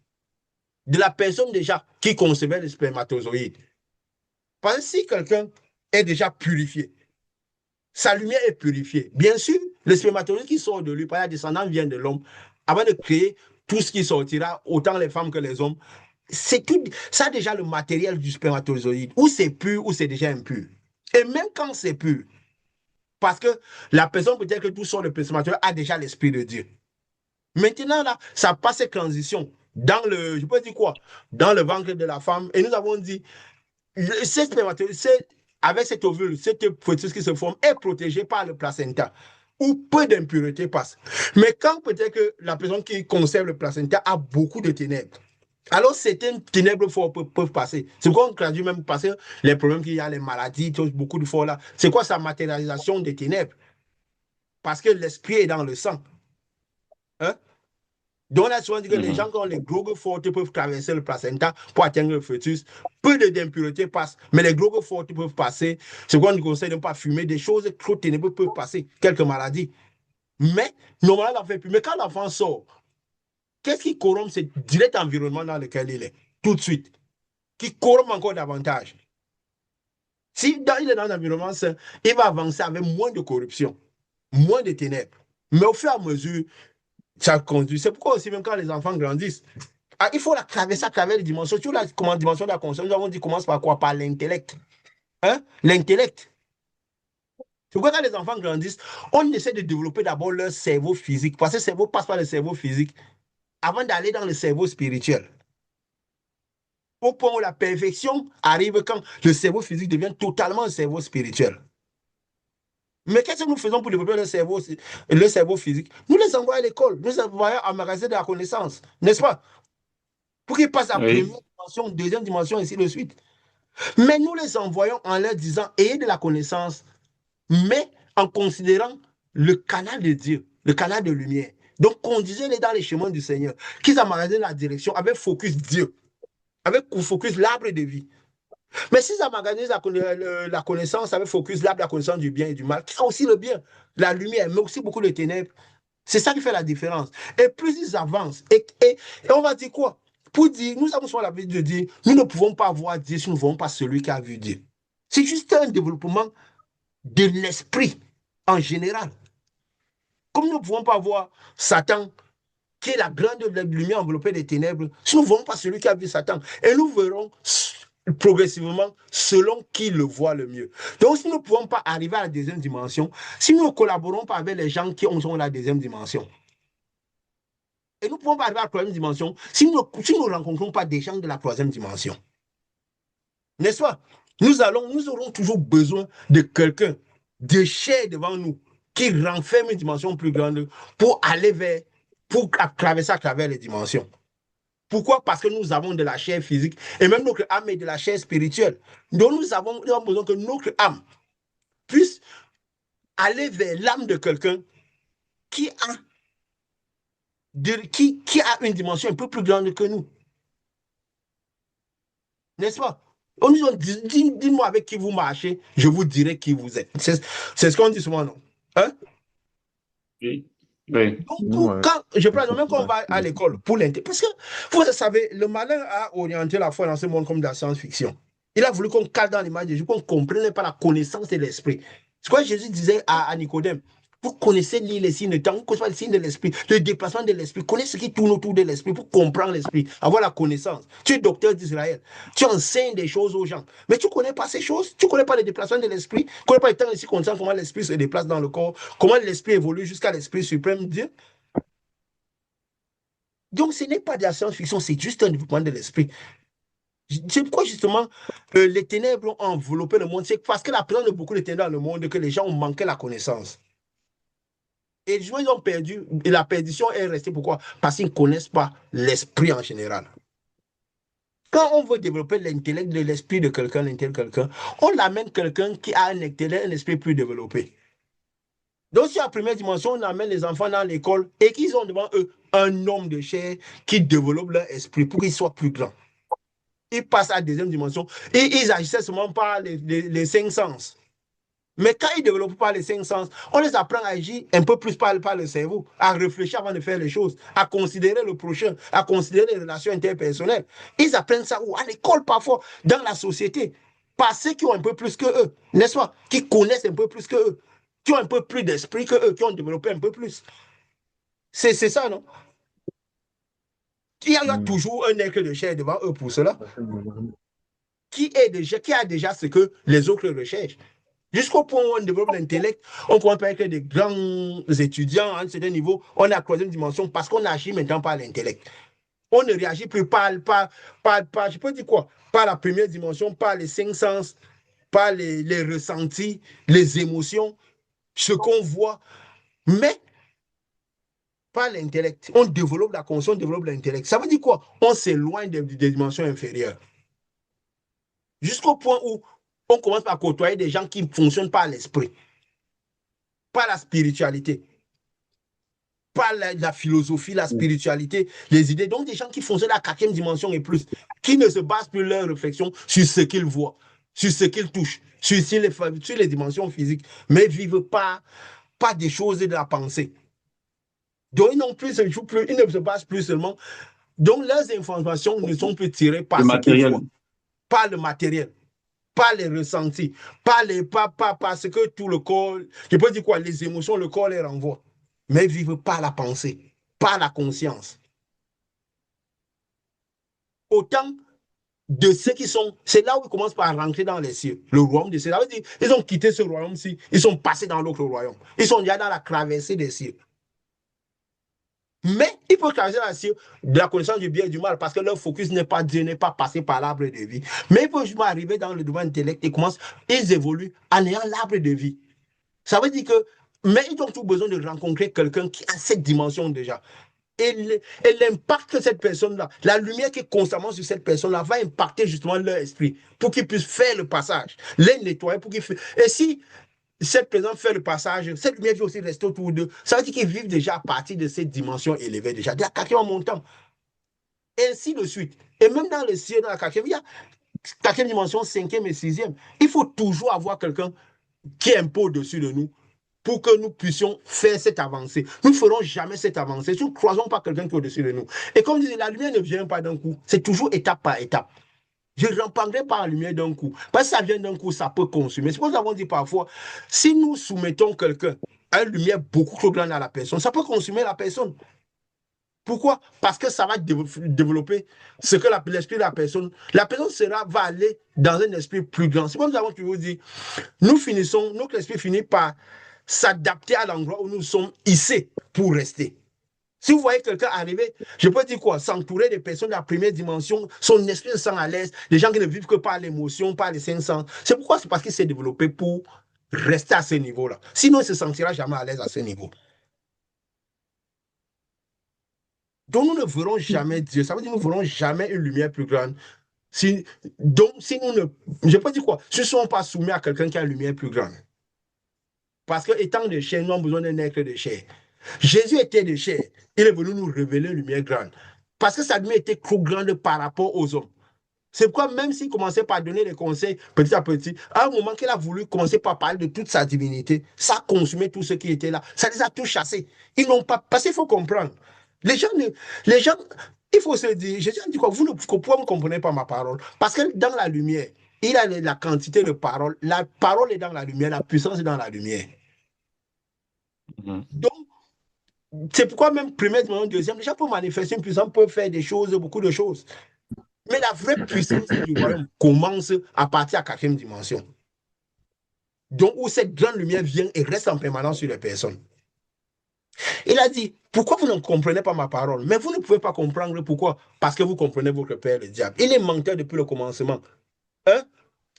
De la personne déjà qui concevait le spermatozoïde. Parce que si quelqu'un est déjà purifié, sa lumière est purifiée. Bien sûr, le spermatozoïde qui sort de lui, par la descendance vient de l'homme, avant de créer tout ce qui sortira, autant les femmes que les hommes, c'est tout, ça a déjà le matériel du spermatozoïde, ou c'est pur, ou c'est déjà impur. Et même quand c'est pur, parce que la personne peut-être que tout sort de spermatozoïde a déjà l'esprit de Dieu. Maintenant, là, ça passe cette transition dans le, je peux dire quoi, dans le ventre de la femme, et nous avons dit, ce spermatozoïde, avec cet ovule, cette fœtus qui se forme est protégé par le placenta, où peu d'impuretés passent. Mais quand peut-être que la personne qui conserve le placenta a beaucoup de ténèbres, alors certaines ténèbres fortes peuvent passer. C'est pourquoi on traduit même passer les problèmes qu'il y a, les maladies, beaucoup de fois là. C'est quoi sa matérialisation des ténèbres? Parce que l'esprit est dans le sang. Hein? Donc, on a souvent dit que les gens qui ont les drogues fortes peuvent traverser le placenta pour atteindre le fœtus. Peu d'impuretés passent, mais les drogues fortes peuvent passer. C'est quoi on nous conseille de ne pas fumer. Des choses trop ténébreuses peuvent passer, quelques maladies. Mais, normalement, on fait plus. Mais quand l'enfant sort, qu'est-ce qui corrompt? C'est direct environnement dans lequel il est, tout de suite, qui corrompt encore davantage. Si il est dans un environnement sain, il va avancer avec moins de corruption, moins de ténèbres. Mais au fur et à mesure, ça conduit. C'est pourquoi aussi, même quand les enfants grandissent, il faut la traverser à travers les dimensions. Sur la dimension de la conscience, nous avons dit commence par quoi? Par l'intellect. Hein? L'intellect. C'est pourquoi quand les enfants grandissent, on essaie de développer d'abord leur cerveau physique, parce que le cerveau passe par le cerveau physique avant d'aller dans le cerveau spirituel. Au point où la perfection arrive quand le cerveau physique devient totalement un cerveau spirituel. Mais qu'est-ce que nous faisons pour développer le cerveau physique? Nous les envoyons à l'école, nous les envoyons à magasin de la connaissance, n'est-ce pas? Pour qu'ils passent à la première dimension, deuxième dimension, ainsi de suite. Mais nous les envoyons en leur disant, ayez de la connaissance, mais en considérant le canal de Dieu, le canal de lumière. Donc, conduisez-les dans les chemins du Seigneur, qu'ils emmagasinent la direction avec focus Dieu, avec focus l'arbre de vie. Mais s'ils emmagasinent la connaissance avec focus l'arbre, la connaissance du bien et du mal, qui a aussi le bien, la lumière, mais aussi beaucoup de ténèbres, c'est ça qui fait la différence. Et plus ils avancent, et on va dire quoi? pour dire, nous avons souvent l'habitude de dire, nous ne pouvons pas voir Dieu si nous ne voyons pas celui qui a vu Dieu. C'est juste un développement de l'esprit en général. Comme nous ne pouvons pas voir Satan, qui est la grande lumière enveloppée des ténèbres, si nous ne voyons pas celui qui a vu Satan, et nous verrons progressivement selon qui le voit le mieux. Donc, si nous ne pouvons pas arriver à la deuxième dimension, si nous ne collaborons pas avec les gens qui ont la deuxième dimension, et nous ne pouvons pas arriver à la troisième dimension si nous ne rencontrons pas des gens de la troisième dimension. N'est-ce pas? Nous aurons toujours besoin de quelqu'un de chair devant nous qui renferme une dimension plus grande pour aller vers, pour traverser à travers les dimensions. Pourquoi? Parce que nous avons de la chair physique et même notre âme est de la chair spirituelle. Donc nous avons besoin que notre âme puisse aller vers l'âme de quelqu'un qui a une dimension un peu plus grande que nous. N'est-ce pas? On nous dit, dis-moi avec qui vous marchez, je vous dirai qui vous êtes. C'est ce qu'on dit souvent, non? Hein? Oui. Oui. Donc, quand je prends, même quand on va à l'école, pour parce que, vous savez, le malin a orienté la foi dans ce monde comme de la science-fiction. Il a voulu qu'on cale dans l'image de Dieu, qu'on ne comprenne pas la connaissance de l'esprit. C'est quoi Jésus disait à Nicodème? Vous connaissez les signes de temps, vous connaissez les signes de l'esprit, le déplacement de l'esprit, connaissez ce qui tourne autour de l'esprit pour comprendre l'esprit, avoir la connaissance. Tu es docteur d'Israël, tu enseignes des choses aux gens, mais tu ne connais pas ces choses, tu ne connais pas les déplacements de l'esprit, tu ne connais pas les temps et circonstances, comment l'esprit se déplace dans le corps, comment l'esprit évolue jusqu'à l'esprit suprême Dieu. Donc ce n'est pas de la science-fiction, c'est juste un développement de l'esprit. C'est pourquoi justement les ténèbres ont enveloppé le monde, c'est parce que la présence de beaucoup de ténèbres dans le monde que les gens ont manqué la connaissance. Et les gens ils ont perdu, et la perdition est restée pourquoi? Parce qu'ils ne connaissent pas l'esprit en général. Quand on veut développer l'intellect de l'esprit de quelqu'un, l'intellect de quelqu'un, on amène quelqu'un qui a un intellect, un esprit plus développé. Donc, sur la première dimension, on amène les enfants dans l'école et qu'ils ont devant eux un homme de chair qui développe leur esprit pour qu'ils soient plus grands. Ils passent à la deuxième dimension et ils agissaient seulement par les cinq sens. Mais quand ils ne développent pas les cinq sens, on les apprend à agir un peu plus par le cerveau, à réfléchir avant de faire les choses, à considérer le prochain, à considérer les relations interpersonnelles. Ils apprennent ça où? À l'école parfois, dans la société, par ceux qui ont un peu plus que eux, n'est-ce pas? Qui connaissent un peu plus que eux, qui ont un peu plus d'esprit que eux, qui ont développé un peu plus. C'est ça, non? Il y a toujours un être de chair devant eux pour cela, qui a déjà ce que les autres recherchent. Jusqu'au point où on développe l'intellect, on commence par être des grands étudiants à un certain niveau, on est à la troisième dimension parce qu'on agit maintenant par l'intellect. On ne réagit plus par, je peux dire quoi, par la première dimension, par les cinq sens, par les ressentis, les émotions, ce qu'on voit, mais pas l'intellect. On développe la conscience, on développe l'intellect. Ça veut dire quoi? On s'éloigne des dimensions inférieures. Jusqu'au point où on commence par côtoyer des gens qui fonctionnent par l'esprit, pas la spiritualité, pas la philosophie, la spiritualité, les idées. Donc, des gens qui fonctionnent à la quatrième dimension et plus, qui ne se basent plus leur réflexion sur ce qu'ils voient, sur ce qu'ils touchent, sur les dimensions physiques, mais vivent pas des choses de la pensée. Donc, ils ne se basent plus seulement. Donc, leurs informations ne sont plus tirées par ce qu'ils voient, par le matériel, pas les ressentis, pas parce que tout le corps, je peux dire quoi, les émotions, le corps les renvoie, mais vivent par la pensée, par la conscience. Autant de ceux qui sont, c'est là où ils commencent par rentrer dans les cieux, le royaume des cieux. Ça veut dire, ils ont quitté ce royaume-ci, ils sont passés dans l'autre royaume. Ils sont déjà dans la traversée des cieux. Mais ils peuvent traverser la cieux de la connaissance du bien et du mal parce que leur focus n'est pas Dieu, n'est pas passé par l'arbre de vie. Mais ils peuvent justement arriver dans le domaine intellect et ils évoluent en ayant l'arbre de vie. Ça veut dire que, mais ils ont tout besoin de rencontrer quelqu'un qui a cette dimension déjà. Et l'impact que cette personne-là, la lumière qui est constamment sur cette personne-là va impacter justement leur esprit pour qu'ils puissent faire le passage, les nettoyer pour qu'ils fassent. Et si cette personne fait le passage, cette lumière va aussi rester autour d'eux, ça veut dire qu'ils vivent déjà à partir de cette dimension élevée déjà, de la quatrième montant. Et ainsi de suite. Et même dans le ciel, dans la quatrième, il y a dimension, cinquième et sixième. Il faut toujours avoir quelqu'un qui est un peu au-dessus de nous pour que nous puissions faire cette avancée. Nous ne ferons jamais cette avancée si nous ne croisons pas quelqu'un qui est au-dessus de nous. Et comme je disais, la lumière ne vient pas d'un coup, c'est toujours étape par étape. Je ne reprendrai pas la lumière d'un coup. Parce que ça vient d'un coup, ça peut consumer. C'est pour ça que nous avons dit parfois, si nous soumettons quelqu'un à une lumière beaucoup trop grande à la personne, ça peut consumer la personne. Pourquoi? Parce que ça va développer ce que l'esprit de la personne va aller dans un esprit plus grand. C'est comme nous avons toujours dit, notre esprit finit par s'adapter à l'endroit où nous sommes hissés pour rester. Si vous voyez quelqu'un arriver, je peux dire quoi? S'entourer des personnes de la première dimension, son esprit se sent à l'aise, des gens qui ne vivent que par l'émotion, par les cinq sens. C'est pourquoi? C'est parce qu'il s'est développé pour rester à ce niveau-là. Sinon, il ne se sentira jamais à l'aise à ce niveau. Donc, nous ne verrons jamais Dieu. Ça veut dire que nous ne verrons jamais une lumière plus grande. Donc, si nous ne. Je peux dire quoi? Si nous ne sommes pas soumis à quelqu'un qui a une lumière plus grande. Parce que, étant de chair, nous avons besoin d'un être de chair. Jésus était de chair. Il est venu nous révéler une lumière grande. Parce que sa lumière était trop grande par rapport aux hommes. C'est pourquoi, même s'il commençait par donner des conseils petit à petit, à un moment qu'il a voulu commencer par parler de toute sa divinité, ça a consumé tout ce qui était là. Ça les a tous chassés. Ils n'ont pas. Parce qu'il faut comprendre. Les gens, il faut se dire, Jésus a dit quoi? Pourquoi vous ne comprenez pas ma parole? Parce que dans la lumière, il a la quantité de parole. La parole est dans la lumière, la puissance est dans la lumière. Donc, c'est pourquoi même première dimension, deuxième, les gens peuvent manifester une puissance, peuvent faire des choses, beaucoup de choses. Mais la vraie puissance du royaume commence à partir de la quatrième dimension. Donc, où cette grande lumière vient et reste en permanence sur les personnes. Il a dit, pourquoi vous ne comprenez pas ma parole? Mais vous ne pouvez pas comprendre pourquoi? Parce que vous comprenez votre père, le diable. Il est menteur depuis le commencement. Hein?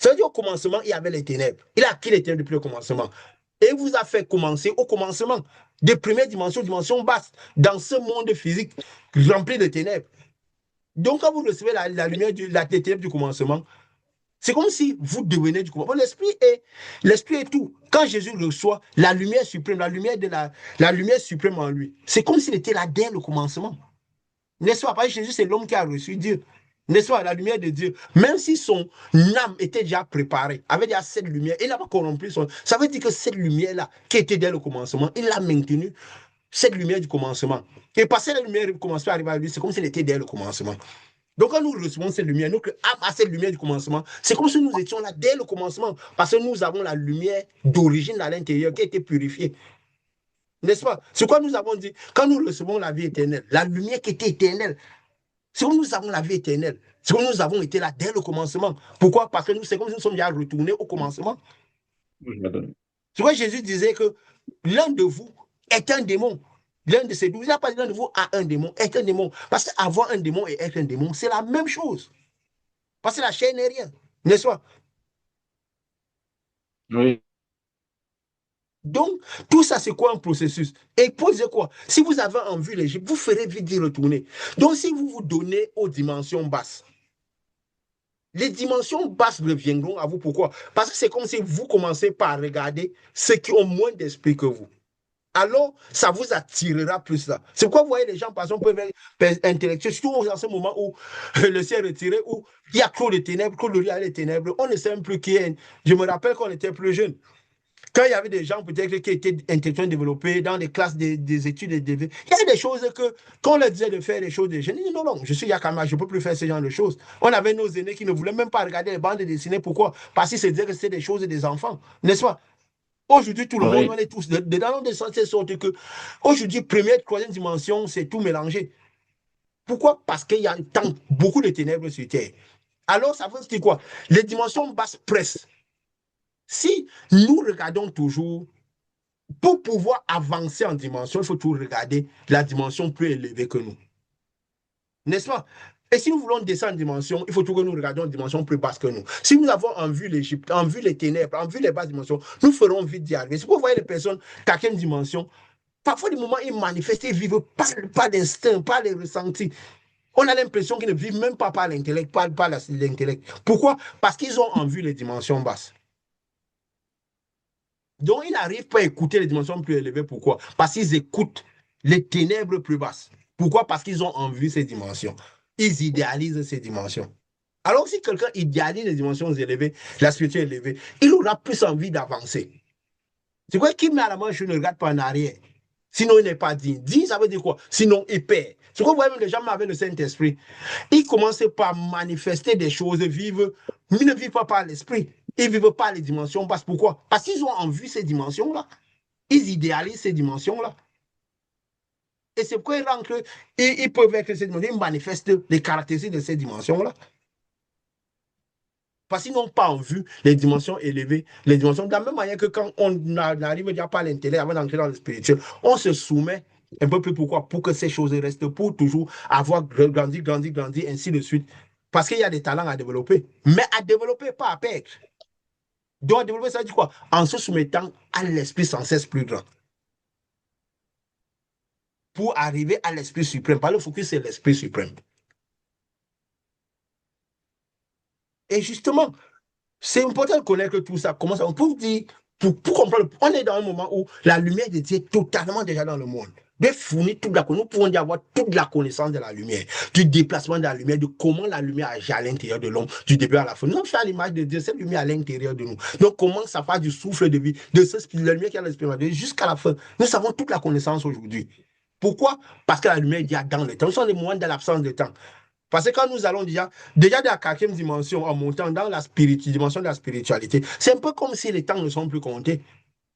Ça veut dire au commencement, il y avait les ténèbres. Il a acquis les ténèbres depuis le commencement. Et il vous a fait commencer au commencement, de première dimension, dimension basse, dans ce monde physique rempli de ténèbres. Donc, quand vous recevez la lumière des ténèbres du commencement, c'est comme si vous devenez du commencement. L'esprit est tout. Quand Jésus reçoit la lumière suprême, la lumière suprême en lui, c'est comme s'il était là dès le commencement. N'est-ce pas? Parce que Jésus, c'est l'homme qui a reçu Dieu. N'est-ce pas? La lumière de Dieu. Même si son âme était déjà préparée, avait déjà cette lumière, il n'a pas corrompu son. Ça veut dire que cette lumière-là, qui était dès le commencement, il l'a maintenue, cette lumière du commencement. Et parce que la lumière du commencement arrive à lui, c'est comme s'il était dès le commencement. Donc, quand nous recevons cette lumière, notre âme a cette lumière du commencement, c'est comme si nous étions là dès le commencement, parce que nous avons la lumière d'origine à l'intérieur qui a été purifiée. N'est-ce pas? C'est quoi nous avons dit? Quand nous recevons la vie éternelle, la lumière qui était éternelle, c'est comme nous avons la vie éternelle. C'est comme nous avons été là dès le commencement. Pourquoi? Parce que c'est comme si nous sommes déjà retournés au commencement. C'est pourquoi Jésus disait que l'un de vous est un démon. L'un de ces 12, il n'a pas dit l'un de vous a un démon, est un démon. Parce qu'avoir un démon et être un démon, c'est la même chose. Parce que la chair n'est rien, n'est-ce pas? Oui. Donc, tout ça, c'est quoi un processus? Et posez quoi? Si vous avez en vue l'Égypte, vous ferez vite d'y retourner. Donc, si vous vous donnez aux dimensions basses, les dimensions basses reviendront à vous. Pourquoi? Parce que c'est comme si vous commencez par regarder ceux qui ont moins d'esprit que vous. Alors, ça vous attirera plus là. C'est pourquoi vous voyez les gens, par exemple, peuvent être intellectuels, surtout dans ce moment où le ciel est retiré, où il y a trop de ténèbres, trop de liens les ténèbres. On ne sait même plus qui est. Je me rappelle quand on était plus jeune. Quand il y avait des gens peut-être qui étaient intellectuellement développés dans les classes des études, il y a des choses que, quand on leur disait de faire des choses des jeunes, ils disaient non, non, je suis Yakama, je ne peux plus faire ce genre de choses. On avait nos aînés qui ne voulaient même pas regarder les bandes dessinées. Pourquoi? Parce qu'ils se disaient que c'était des choses des enfants, n'est-ce pas? Aujourd'hui, tout le monde, Oui. on est tous dedans de sorte que aujourd'hui, première, troisième dimension, c'est tout mélangé. Pourquoi? Parce qu'il y a beaucoup de ténèbres sur Terre. Alors, ça veut dire quoi? Les dimensions basses pressent. Si nous regardons toujours, pour pouvoir avancer en dimension, il faut toujours regarder la dimension plus élevée que nous. N'est-ce pas? Et si nous voulons descendre en dimension, il faut toujours que nous regardions une dimension plus basse que nous. Si nous avons en vue l'Égypte, en vue les ténèbres, en vue les basses dimensions, nous ferons vite d'y arriver. C'est pour vous voyez les personnes, quatrième dimension, parfois des moments, ils manifestent, ils vivent pas d'instinct, pas les ressentis. On a l'impression qu'ils ne vivent même pas par l'intellect, pas l'intellect. Pourquoi? Parce qu'ils ont en vue les dimensions basses. Donc, ils n'arrivent pas à écouter les dimensions plus élevées. Pourquoi? Parce qu'ils écoutent les ténèbres plus basses. Pourquoi? Parce qu'ils ont en vue ces dimensions. Ils idéalisent ces dimensions. Alors, si quelqu'un idéalise les dimensions élevées, la spiritualité élevée, il aura plus envie d'avancer. C'est quoi qui met à la main, je ne regarde pas en arrière. Sinon, il n'est pas digne. Digne, ça veut dire quoi? Sinon, il perd. C'est quoi, vous voyez, les gens avec le Saint-Esprit, ils commencent par manifester des choses, vivent. Ils ne vivent pas par l'esprit. Ils ne vivent pas les dimensions basses. Pourquoi? Parce qu'ils ont en vue ces dimensions-là. Ils idéalisent ces dimensions-là. Et c'est pourquoi ils peuvent être ces dimensions, ils manifestent les caractéristiques de ces dimensions-là. Parce qu'ils n'ont pas en vue les dimensions élevées, les dimensions de la même manière que quand on n'arrive déjà pas à l'intellect avant d'entrer dans le spirituel, on se soumet un peu plus. Pourquoi? Pour que ces choses restent pour toujours, avoir grandi, grandi, grandi, ainsi de suite. Parce qu'il y a des talents à développer, mais à développer, pas à perdre. Donc, à développer, ça veut dire quoi? En se soumettant à l'esprit sans cesse plus grand. Pour arriver à l'esprit suprême. Parce que le focus, c'est l'esprit suprême. Et justement, c'est important de connaître tout ça. Comment ça? On peut dire, pour comprendre, on est dans un moment où la lumière de Dieu est totalement déjà dans le monde. De fournir toute la connaissance. Nous pouvons y avoir toute la connaissance de la lumière, du déplacement de la lumière, de comment la lumière agit à l'intérieur de l'homme, du début à la fin. Nous sommes fait à l'image de Dieu, cette lumière à l'intérieur de nous. Donc, comment ça passe du souffle de vie, de la lumière qui a l'esprit de Dieu jusqu'à la fin. Nous savons toute la connaissance aujourd'hui. Pourquoi? Parce que la lumière est déjà dans le temps. Nous sommes les moments de l'absence de temps. Parce que quand nous allons déjà dans la quatrième dimension, en montant dans la dimension de la spiritualité, c'est un peu comme si les temps ne sont plus comptés.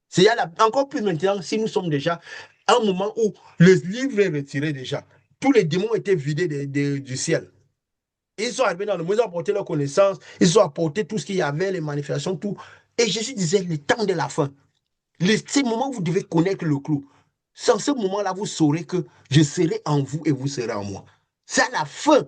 C'est encore plus maintenant si nous sommes déjà à un moment où le livre est retiré déjà. Tous les démons étaient vidés du ciel. Ils sont arrivés dans le monde, ils ont apporté leur connaissance, ils ont apporté tout ce qu'il y avait, les manifestations, tout. Et Jésus disait, le temps de la fin. C'est le moment où vous devez connaître le clou. C'est en ce moment-là, vous saurez que je serai en vous et vous serez en moi. C'est à la fin.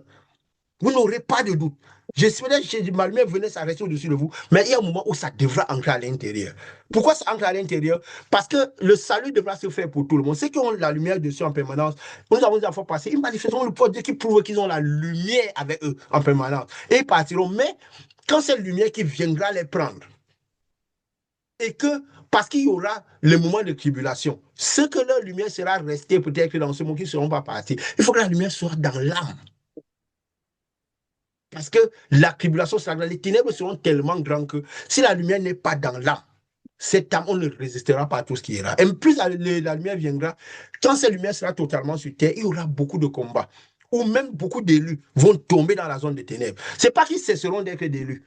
Vous n'aurez pas de doute. J'espérais que ma lumière venait s'arrêter au-dessus de vous, mais il y a un moment où ça devra ancrer à l'intérieur. Pourquoi ça ancre à l'intérieur? Parce que le salut devra se faire pour tout le monde. Ceux qui ont la lumière dessus en permanence, nous avons déjà fois passé une manifestation, le Dieu qui prouve qu'ils ont la lumière avec eux en permanence. Et ils partiront. Mais quand c'est la lumière qui viendra les prendre, et que, parce qu'il y aura le moment de tribulation, ce que leur lumière sera restée peut-être dans ce monde qui ne seront pas partis, il faut que la lumière soit dans l'âme. Parce que la tribulation sera grande, les ténèbres seront tellement grandes que si la lumière n'est pas dans l'âme, cette âme, on ne résistera pas à tout ce qui ira. Et plus la lumière viendra, quand cette lumière sera totalement sur terre, il y aura beaucoup de combats. Ou même beaucoup d'élus vont tomber dans la zone des ténèbres. Ce n'est pas qu'ils cesseront d'être d'élus,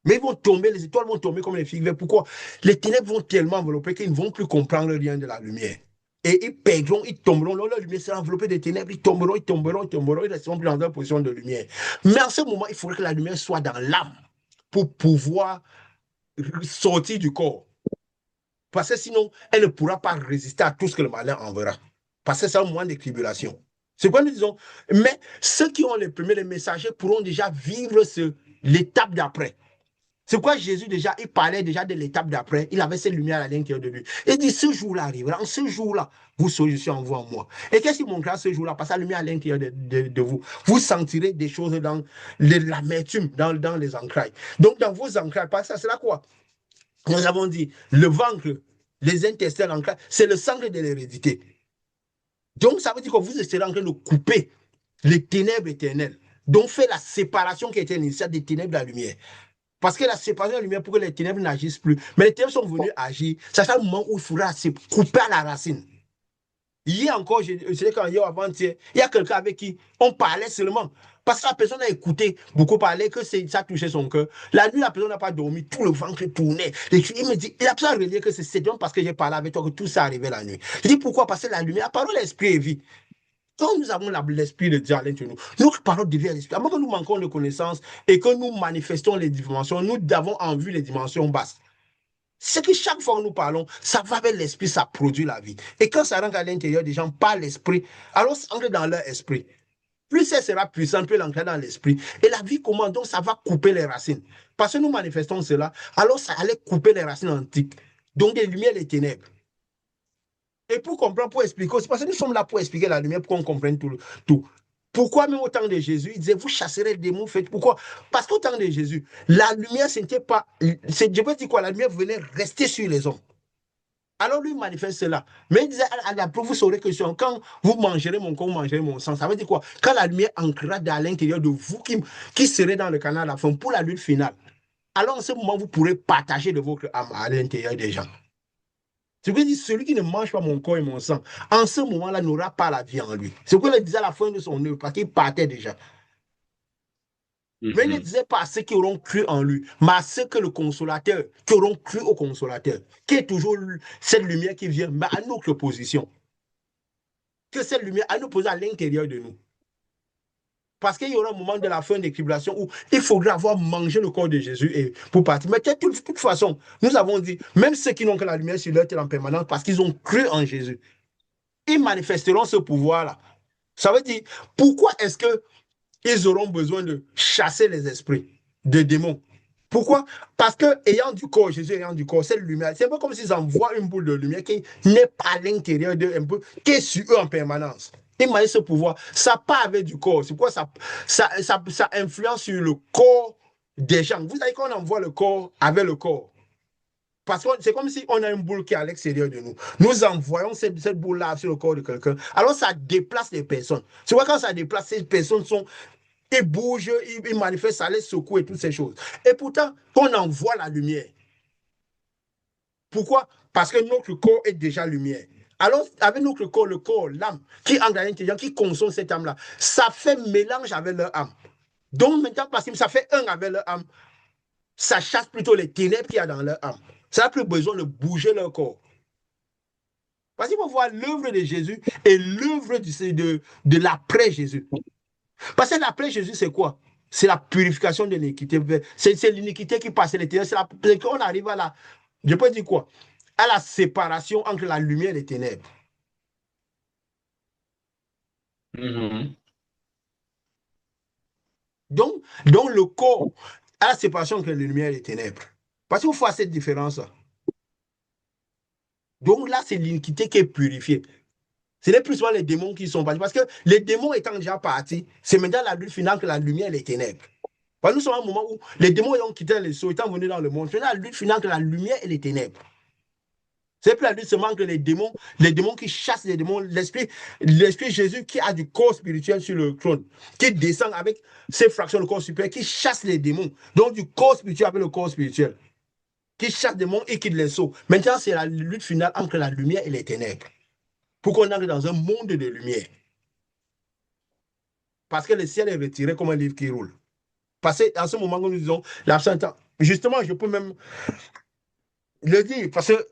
mais ils vont tomber, les étoiles vont tomber comme les figues. Pourquoi? Les ténèbres vont tellement envelopper qu'ils ne vont plus comprendre rien de la lumière. Et ils perdront, ils tomberont, leur lumière sera enveloppée des ténèbres, ils tomberont, ils tomberont, ils tomberont, ils resteront plus dans leur position de lumière. Mais en ce moment, il faudrait que la lumière soit dans l'âme pour pouvoir sortir du corps. Parce que sinon, elle ne pourra pas résister à tout ce que le malin enverra. Parce que c'est un moment de tribulation. C'est quoi nous disons? Mais ceux qui ont les premiers, les messagers pourront déjà vivre l'étape d'après. C'est quoi Jésus déjà, il parlait déjà de l'étape d'après, il avait cette lumière à l'intérieur de lui. Il dit, ce jour-là arrivera, en ce jour-là, vous saurez, je suis en vous, en moi. Et qu'est-ce qu'il montrera ce jour-là? Parce que la lumière à l'intérieur de vous. Vous sentirez des choses dans l'amertume, dans les entrailles. Donc, dans vos entrailles, parce que ça sera quoi? Nous avons dit, le ventre, les intestins, l'entraille, c'est le centre de l'hérédité. Donc, ça veut dire que vous serez en train de couper les ténèbres éternelles. Donc, faire la séparation qui était initiale des ténèbres de la lumière. Parce que la séparation de la lumière pour que les ténèbres n'agissent plus. Mais les ténèbres sont venues agir. Ça sera le moment où il faudra se couper à la racine. Hier encore, c'est quand hier avant-hier, il y a quelqu'un avec qui on parlait seulement. Parce que la personne a écouté beaucoup parler, que ça touchait son cœur. La nuit, la personne n'a pas dormi, tout le ventre tournait. Il me dit, il a besoin de relier que c'est donc parce que j'ai parlé avec toi que tout ça arrivait la nuit. Je dis pourquoi? Parce que la lumière, la parole, l'esprit est vie. Quand nous avons l'esprit de Dieu à l'intérieur de nous, notre parole devient l'esprit. À moins que nous manquons de connaissances et que nous manifestons les dimensions, nous avons en vue les dimensions basses. C'est que chaque fois que nous parlons, ça va avec l'esprit, ça produit la vie. Et quand ça rentre à l'intérieur des gens par l'esprit, alors ça entre dans leur esprit. Plus ça sera puissant, plus l'entrer dans l'esprit. Et la vie, comment? Donc, ça va couper les racines. Parce que nous manifestons cela, alors ça allait couper les racines antiques. Donc, des lumières, les ténèbres. Et pour comprendre, pour expliquer aussi, parce que nous sommes là pour expliquer la lumière, pour qu'on comprenne tout. Pourquoi même au temps de Jésus, il disait, vous chasserez les démons, faites. Pourquoi? Parce qu'au temps de Jésus, la lumière, ce n'était pas. Je peux dire quoi? La lumière venait rester sur les hommes. Alors lui, il manifeste cela. Mais il disait, à la preuve, vous saurez que quand vous mangerez mon corps, vous mangerez mon sang. Ça veut dire quoi? Quand la lumière ancrera à l'intérieur de vous, qui serez dans le canal à la fin, pour la lutte finale. Alors en ce moment, vous pourrez partager de votre âme à l'intérieur des gens. C'est pourquoi il dit, celui qui ne mange pas mon corps et mon sang, en ce moment-là, n'aura pas la vie en lui. C'est pourquoi il disait à la fin de son œuvre, parce qu'il partait déjà. Mais il ne disait pas à ceux qui auront cru en lui, mais à ceux que le consolateur, qui auront cru au consolateur, qui est toujours cette lumière qui vient, mais à notre position. Que cette lumière à nous poser à l'intérieur de nous. Parce qu'il y aura un moment de la fin des tribulations où il faudra avoir mangé le corps de Jésus et pour partir. Mais de toute façon, nous avons dit, même ceux qui n'ont que la lumière sur leur tête en permanence, parce qu'ils ont cru en Jésus, ils manifesteront ce pouvoir-là. Ça veut dire, pourquoi est-ce qu'ils auront besoin de chasser les esprits de démons? Pourquoi? Parce que ayant du corps, Jésus ayant du corps, cette lumière, c'est un peu comme s'ils envoient une boule de lumière qui n'est pas à l'intérieur d'eux, un peu, qui est sur eux en permanence. Imaginez ce pouvoir. Ça part avec du corps. C'est pourquoi ça influence sur le corps des gens. Vous savez qu'on envoie le corps avec le corps. Parce que c'est comme si on a une boule qui est à l'extérieur de nous. Nous envoyons cette boule-là sur le corps de quelqu'un. Alors ça déplace les personnes. C'est pourquoi quand ça déplace, ces personnes ils bougent, ils manifestent, ça les secoue et toutes ces choses. Et pourtant, on envoie la lumière. Pourquoi? Parce que notre corps est déjà lumière. Alors, avec notre corps, le corps, l'âme, qui entre à l'intérieur, qui consomme cette âme-là, ça fait mélange avec leur âme. Donc, maintenant, parce que ça fait un avec leur âme, ça chasse plutôt les ténèbres qu'il y a dans leur âme. Ça n'a plus besoin de bouger leur corps. Parce qu'il faut voir l'œuvre de Jésus et l'œuvre de l'après-Jésus. Parce que l'après-Jésus, c'est quoi? C'est la purification de l'iniquité. C'est l'iniquité qui passe les ténèbres. C'est qu'on arrive à la, je peux dire quoi? À la séparation entre la lumière et les ténèbres. Donc, le corps a la séparation entre la lumière et les ténèbres. Parce qu'il faut faire cette différence-là. Donc là, c'est l'iniquité qui est purifiée. Ce n'est plus souvent les démons qui sont partis. Parce que les démons étant déjà partis, c'est maintenant la lutte finale que la lumière et les ténèbres. Parce que nous sommes à un moment où les démons ont quitté les sceaux, étant venus dans le monde. C'est la lutte finale que la lumière et les ténèbres. C'est plus la lutte seulement que les démons qui chassent les démons, l'esprit Jésus qui a du corps spirituel sur le trône, qui descend avec ses fractions de corps supérieur, qui chasse les démons. Donc du corps spirituel avec le corps spirituel, qui chasse les démons et qui les sauve. Maintenant, c'est la lutte finale entre la lumière et les ténèbres. Pour qu'on entre dans un monde de lumière. Parce que le ciel est retiré comme un livre qui roule. Parce que en ce moment que nous disons l'absence, justement, je peux même le dire, parce que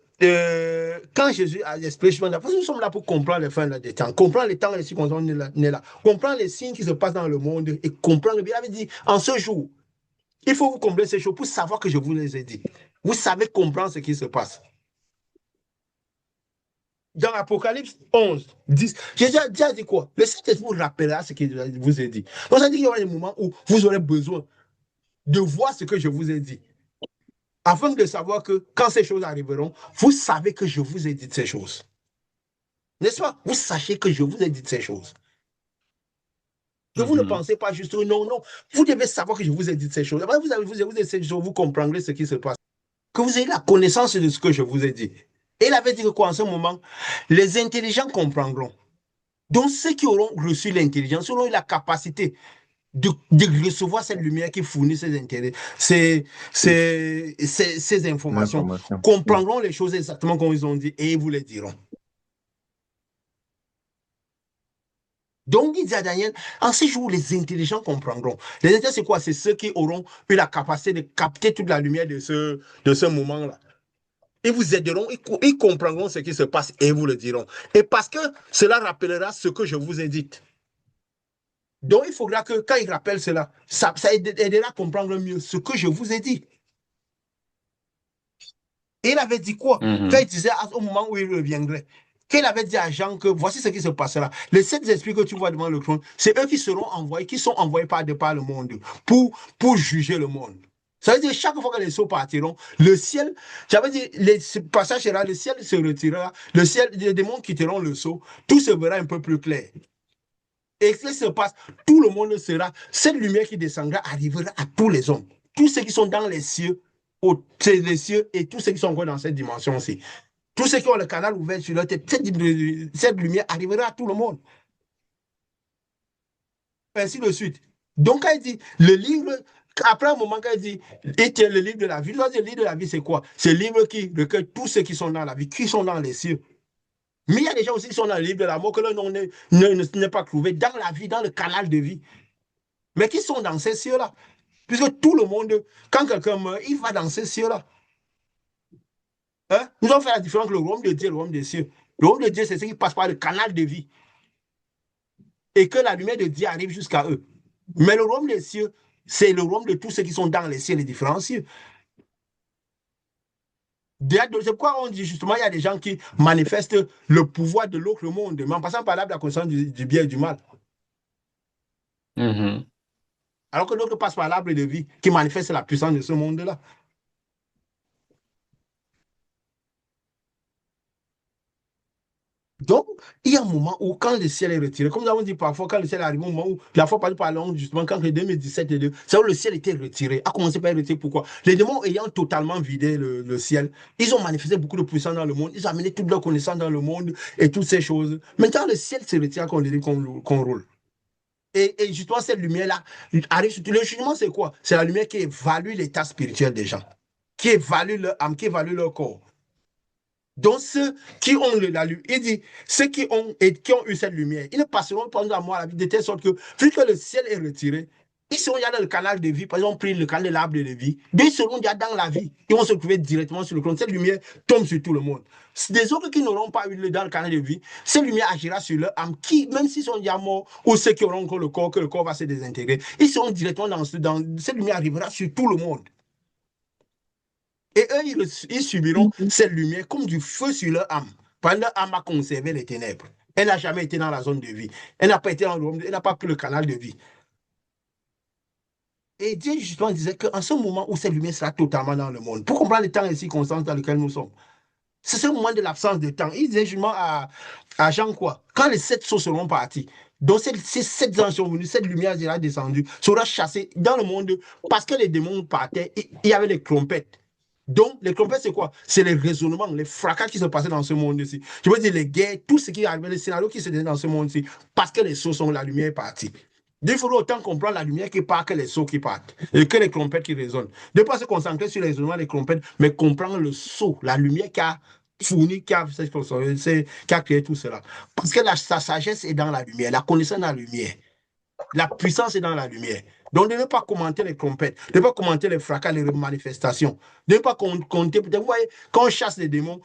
quand Jésus a expliqué, parce que nous sommes là pour comprendre les fins des temps, comprendre les temps et les circonstances là, comprendre les signes qui se passent dans le monde et comprendre. Il avait dit, en ce jour, il faut vous comprendre ces choses pour savoir que je vous les ai dit. Vous savez comprendre ce qui se passe. Dans Apocalypse 11, 10, Jésus a déjà dit quoi? Le Saint-Esprit vous rappellera ce qu'il vous a dit. Donc, ça dit qu'il y aura des moments où vous aurez besoin de voir ce que je vous ai dit. Afin de savoir que quand ces choses arriveront, vous savez que je vous ai dit ces choses. N'est-ce pas? Vous sachez que je vous ai dit ces choses. Que vous ne pensez pas juste, non, non. Vous devez savoir que je vous ai dit ces choses. Après, vous avez ces choses, vous comprendrez ce qui se passe. Que vous ayez la connaissance de ce que je vous ai dit. Et il avait dit que quoi en ce moment? Les intelligents comprendront. Donc, ceux qui auront reçu l'intelligence, auront eu la capacité de recevoir cette lumière qui fournit ces informations, comprendront les choses exactement comme ils ont dit et ils vous les diront. Donc, il dit à Daniel, en ces jours, les intelligents comprendront. Les intelligents, c'est quoi? C'est ceux qui auront eu la capacité de capter toute la lumière de ce moment-là. Ils vous aideront, ils comprendront ce qui se passe et vous le diront. Et parce que cela rappellera ce que je vous ai dit. Donc, il faudra que quand il rappelle cela, ça aidera à comprendre mieux ce que je vous ai dit. Et il avait dit quoi? Quand il disait au moment où il reviendrait, qu'il avait dit à Jean que voici ce qui se passera. Les 7 esprits que tu vois devant le trône, c'est eux qui seront envoyés, qui sont envoyés par le monde pour juger le monde. Ça veut dire chaque fois que les sceaux partiront, le ciel, j'avais dit, ce passage là, le ciel se retirera, les démons quitteront le sceau, tout se verra un peu plus clair. Et ce qui se passe, tout le monde sera, cette lumière qui descendra arrivera à tous les hommes, tous ceux qui sont dans les cieux, les cieux et tous ceux qui sont encore dans cette dimension aussi. Tous ceux qui ont le canal ouvert sur leur tête, cette lumière arrivera à tout le monde. Ainsi de suite. Donc, quand il dit, le livre, Après un moment, quand il dit, il tient le livre de la vie, le livre de la vie, c'est quoi? C'est le livre qui recueille tous ceux qui sont dans la vie, qui sont dans les cieux. Mais il y a des gens aussi qui sont dans le livre de la mort, que leur nom n'est pas trouvé dans la vie, dans le canal de vie. Mais qui sont dans ces cieux-là. Puisque tout le monde, quand quelqu'un meurt, il va dans ces cieux-là. Hein? Nous avons fait la différence entre le royaume de Dieu et le royaume des cieux. Le royaume de Dieu, c'est ce qui passe par le canal de vie. Et que la lumière de Dieu arrive jusqu'à eux. Mais le royaume des cieux, c'est le royaume de tous ceux qui sont dans les cieux, les différents cieux. C'est pourquoi on dit justement il y a des gens qui manifestent le pouvoir de l'autre monde, mais en passant par là la connaissance du bien et du mal. Mhm. Alors que l'autre passe par l'arbre de vie qui manifeste la puissance de ce monde-là. Donc, il y a un moment où, quand le ciel est retiré, comme nous avons dit parfois, quand le ciel arrive, au moment où, la fois passée par l'onde, justement, quand en 2017, c'est où le ciel était retiré. A commencé par être retiré. Pourquoi? Les démons ayant totalement vidé le ciel, ils ont manifesté beaucoup de puissance dans le monde, ils ont amené toute leur connaissance dans le monde et toutes ces choses. Maintenant, le ciel se retire qu'on roule. Et justement, cette lumière-là arrive sur tout. Le jugement, c'est quoi? C'est la lumière qui évalue l'état spirituel des gens, qui évalue leur âme, qui évalue leur corps. Donc, ceux qui ont la lumière, il dit, ceux qui ont eu cette lumière, ils ne passeront pas à moi la vie de telle sorte que, vu que le ciel est retiré, ils seront déjà dans le canal de vie, par exemple, pris le canal de l'arbre de vie, ils seront déjà dans la vie, ils vont se trouver directement sur le trône. Cette lumière tombe sur tout le monde. Des autres qui n'auront pas eu dans le canal de vie, cette lumière agira sur leur âme, qui, même s'ils sont déjà morts, ou ceux qui auront encore le corps, que le corps va se désintégrer, ils seront directement cette lumière arrivera sur tout le monde. Et eux, ils subiront cette lumière comme du feu sur leur âme. Parce que leur âme a conservé les ténèbres. Elle n'a jamais été dans la zone de vie. Elle n'a pas été dans le royaume, elle n'a pas pris le canal de vie. Et Dieu, justement, disait qu'en ce moment où cette lumière sera totalement dans le monde, pour comprendre les temps et les circonstances dans lesquelles nous sommes, c'est ce moment de l'absence de temps. Il disait justement à Jean quoi? Quand les 7 sceaux seront partis, donc ces 7 ans sont venus, cette lumière sera descendue, sera chassée dans le monde parce que les démons partaient, il y avait les trompettes. Donc, les trompettes, c'est quoi? C'est les raisonnements, les fracas qui se passaient dans ce monde-ci. Je veux dire, les guerres, tout ce qui arrivait, les scénarios qui se passaient dans ce monde-ci, parce que les sceaux sont, la lumière est partie. Il faudrait autant comprendre la lumière qui part que les sceaux qui partent, et que les trompettes qui résonnent. Ne pas se concentrer sur les raisonnements des trompettes, mais comprendre le sceau, la lumière qui a fourni, qui a créé tout cela. Parce que sa sagesse est dans la lumière, la connaissance est dans la lumière. La puissance est dans la lumière. Donc, de ne pas commenter les trompettes, de ne pas commenter les fracas, les manifestations, de ne pas compter. Vous voyez, quand on chasse les démons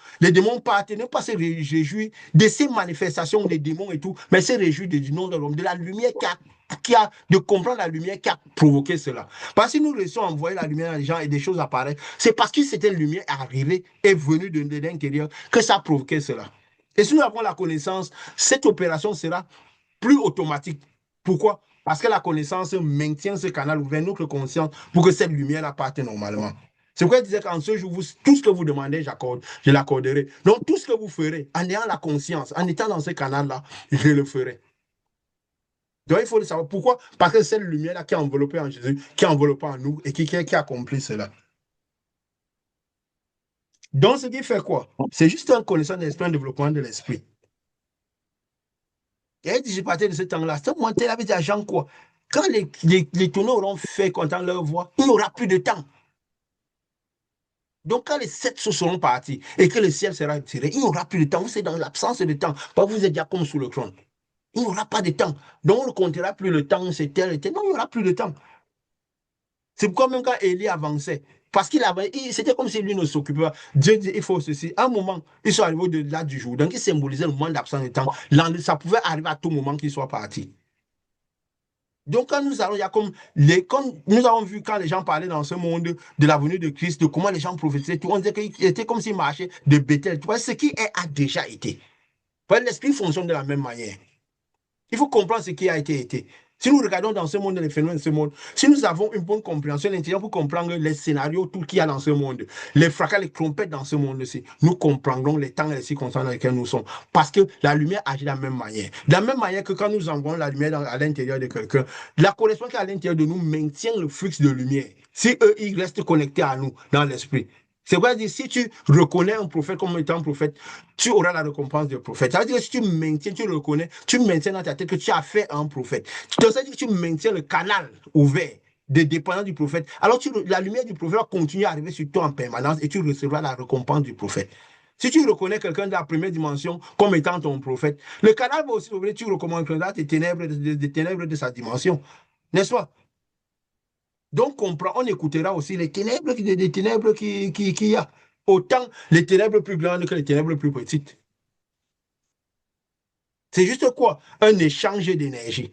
partent, ne pas se réjouir de ces manifestations des démons et tout, mais se réjouir du nom de l'homme, de la lumière de comprendre la lumière qui a provoqué cela. Parce que si nous réussissons à envoyer la lumière à les gens et des choses apparaissent, c'est parce que cette lumière arrivée, est venue de l'intérieur, que ça a provoqué cela. Et si nous avons la connaissance, cette opération sera plus automatique. Pourquoi? Parce que la connaissance maintient ce canal ouvert, notre conscience, pour que cette lumière parte normalement. C'est pourquoi il disait qu'en ce jour, tout ce que vous demandez, je l'accorderai. Donc, tout ce que vous ferez, en ayant la conscience, en étant dans ce canal-là, je le ferai. Donc, il faut le savoir. Pourquoi? Parce que c'est cette lumière-là qui est enveloppée en Jésus, qui est enveloppée en nous et qui accomplit cela. Donc, ce qui fait quoi? C'est juste une connaissance de l'esprit, un développement de l'esprit. Et elle dit, j'ai parti de ce temps-là. Ce moment, elle avait dit à Jean quoi? Quand les tonneaux auront fait entendre leur voix, il n'y aura plus de temps. Donc, quand les 7 sceaux seront partis et que le ciel sera retiré, il n'y aura plus de temps. Vous êtes dans l'absence de temps. Parce que vous êtes déjà comme sous le trône. Il n'y aura pas de temps. Donc, on ne comptera plus le temps, c'est tel et tel. Non, il n'y aura plus de temps. C'est pourquoi même quand Élie avançait, parce c'était comme si lui ne s'occupait pas. Dieu dit, il faut ceci. À un moment, ils sont arrivés au-delà du jour. Donc, il symbolisait le moment d'absence de temps. Ça pouvait arriver à tout moment qu'il soit parti. Donc, quand nous allons, il y a comme nous avons vu quand les gens parlaient dans ce monde de la venue de Christ, de comment les gens prophétisaient, tout, on disait qu'il était comme s'ils marchaient de Bethel. Tu vois, ce qui a déjà été. L'esprit fonctionne de la même manière. Il faut comprendre ce qui a été. Si nous regardons dans ce monde, les phénomènes de ce monde, si nous avons une bonne compréhension l'intérieur pour comprendre les scénarios, tout qu'il y a dans ce monde, les fracas, les trompettes dans ce monde-ci, nous comprendrons les temps et les circonstances dans lesquelles nous sommes. Parce que la lumière agit de la même manière. De la même manière que quand nous envoyons la lumière à l'intérieur de quelqu'un, la correspondance qui est à l'intérieur de nous maintient le flux de lumière. Si eux, ils restent connectés à nous dans l'esprit. C'est vrai dire, si tu reconnais un prophète comme étant un prophète, tu auras la récompense du prophète. Ça veut dire que si tu maintiens, tu reconnais, tu maintiens dans ta tête que tu as fait un prophète. Ça veut dire que tu maintiens le canal ouvert de dépendance du prophète, alors la lumière du prophète va continuer à arriver sur toi en permanence et tu recevras la récompense du prophète. Si tu reconnais quelqu'un de la première dimension comme étant ton prophète, le canal va aussi ouvrir, tu recommanderas des ténèbres, des ténèbres de sa dimension. N'est-ce pas? Donc, on écoutera aussi les ténèbres, des ténèbres qu'il y a. Autant les ténèbres plus grandes que les ténèbres plus petites. C'est juste quoi? Un échange d'énergie.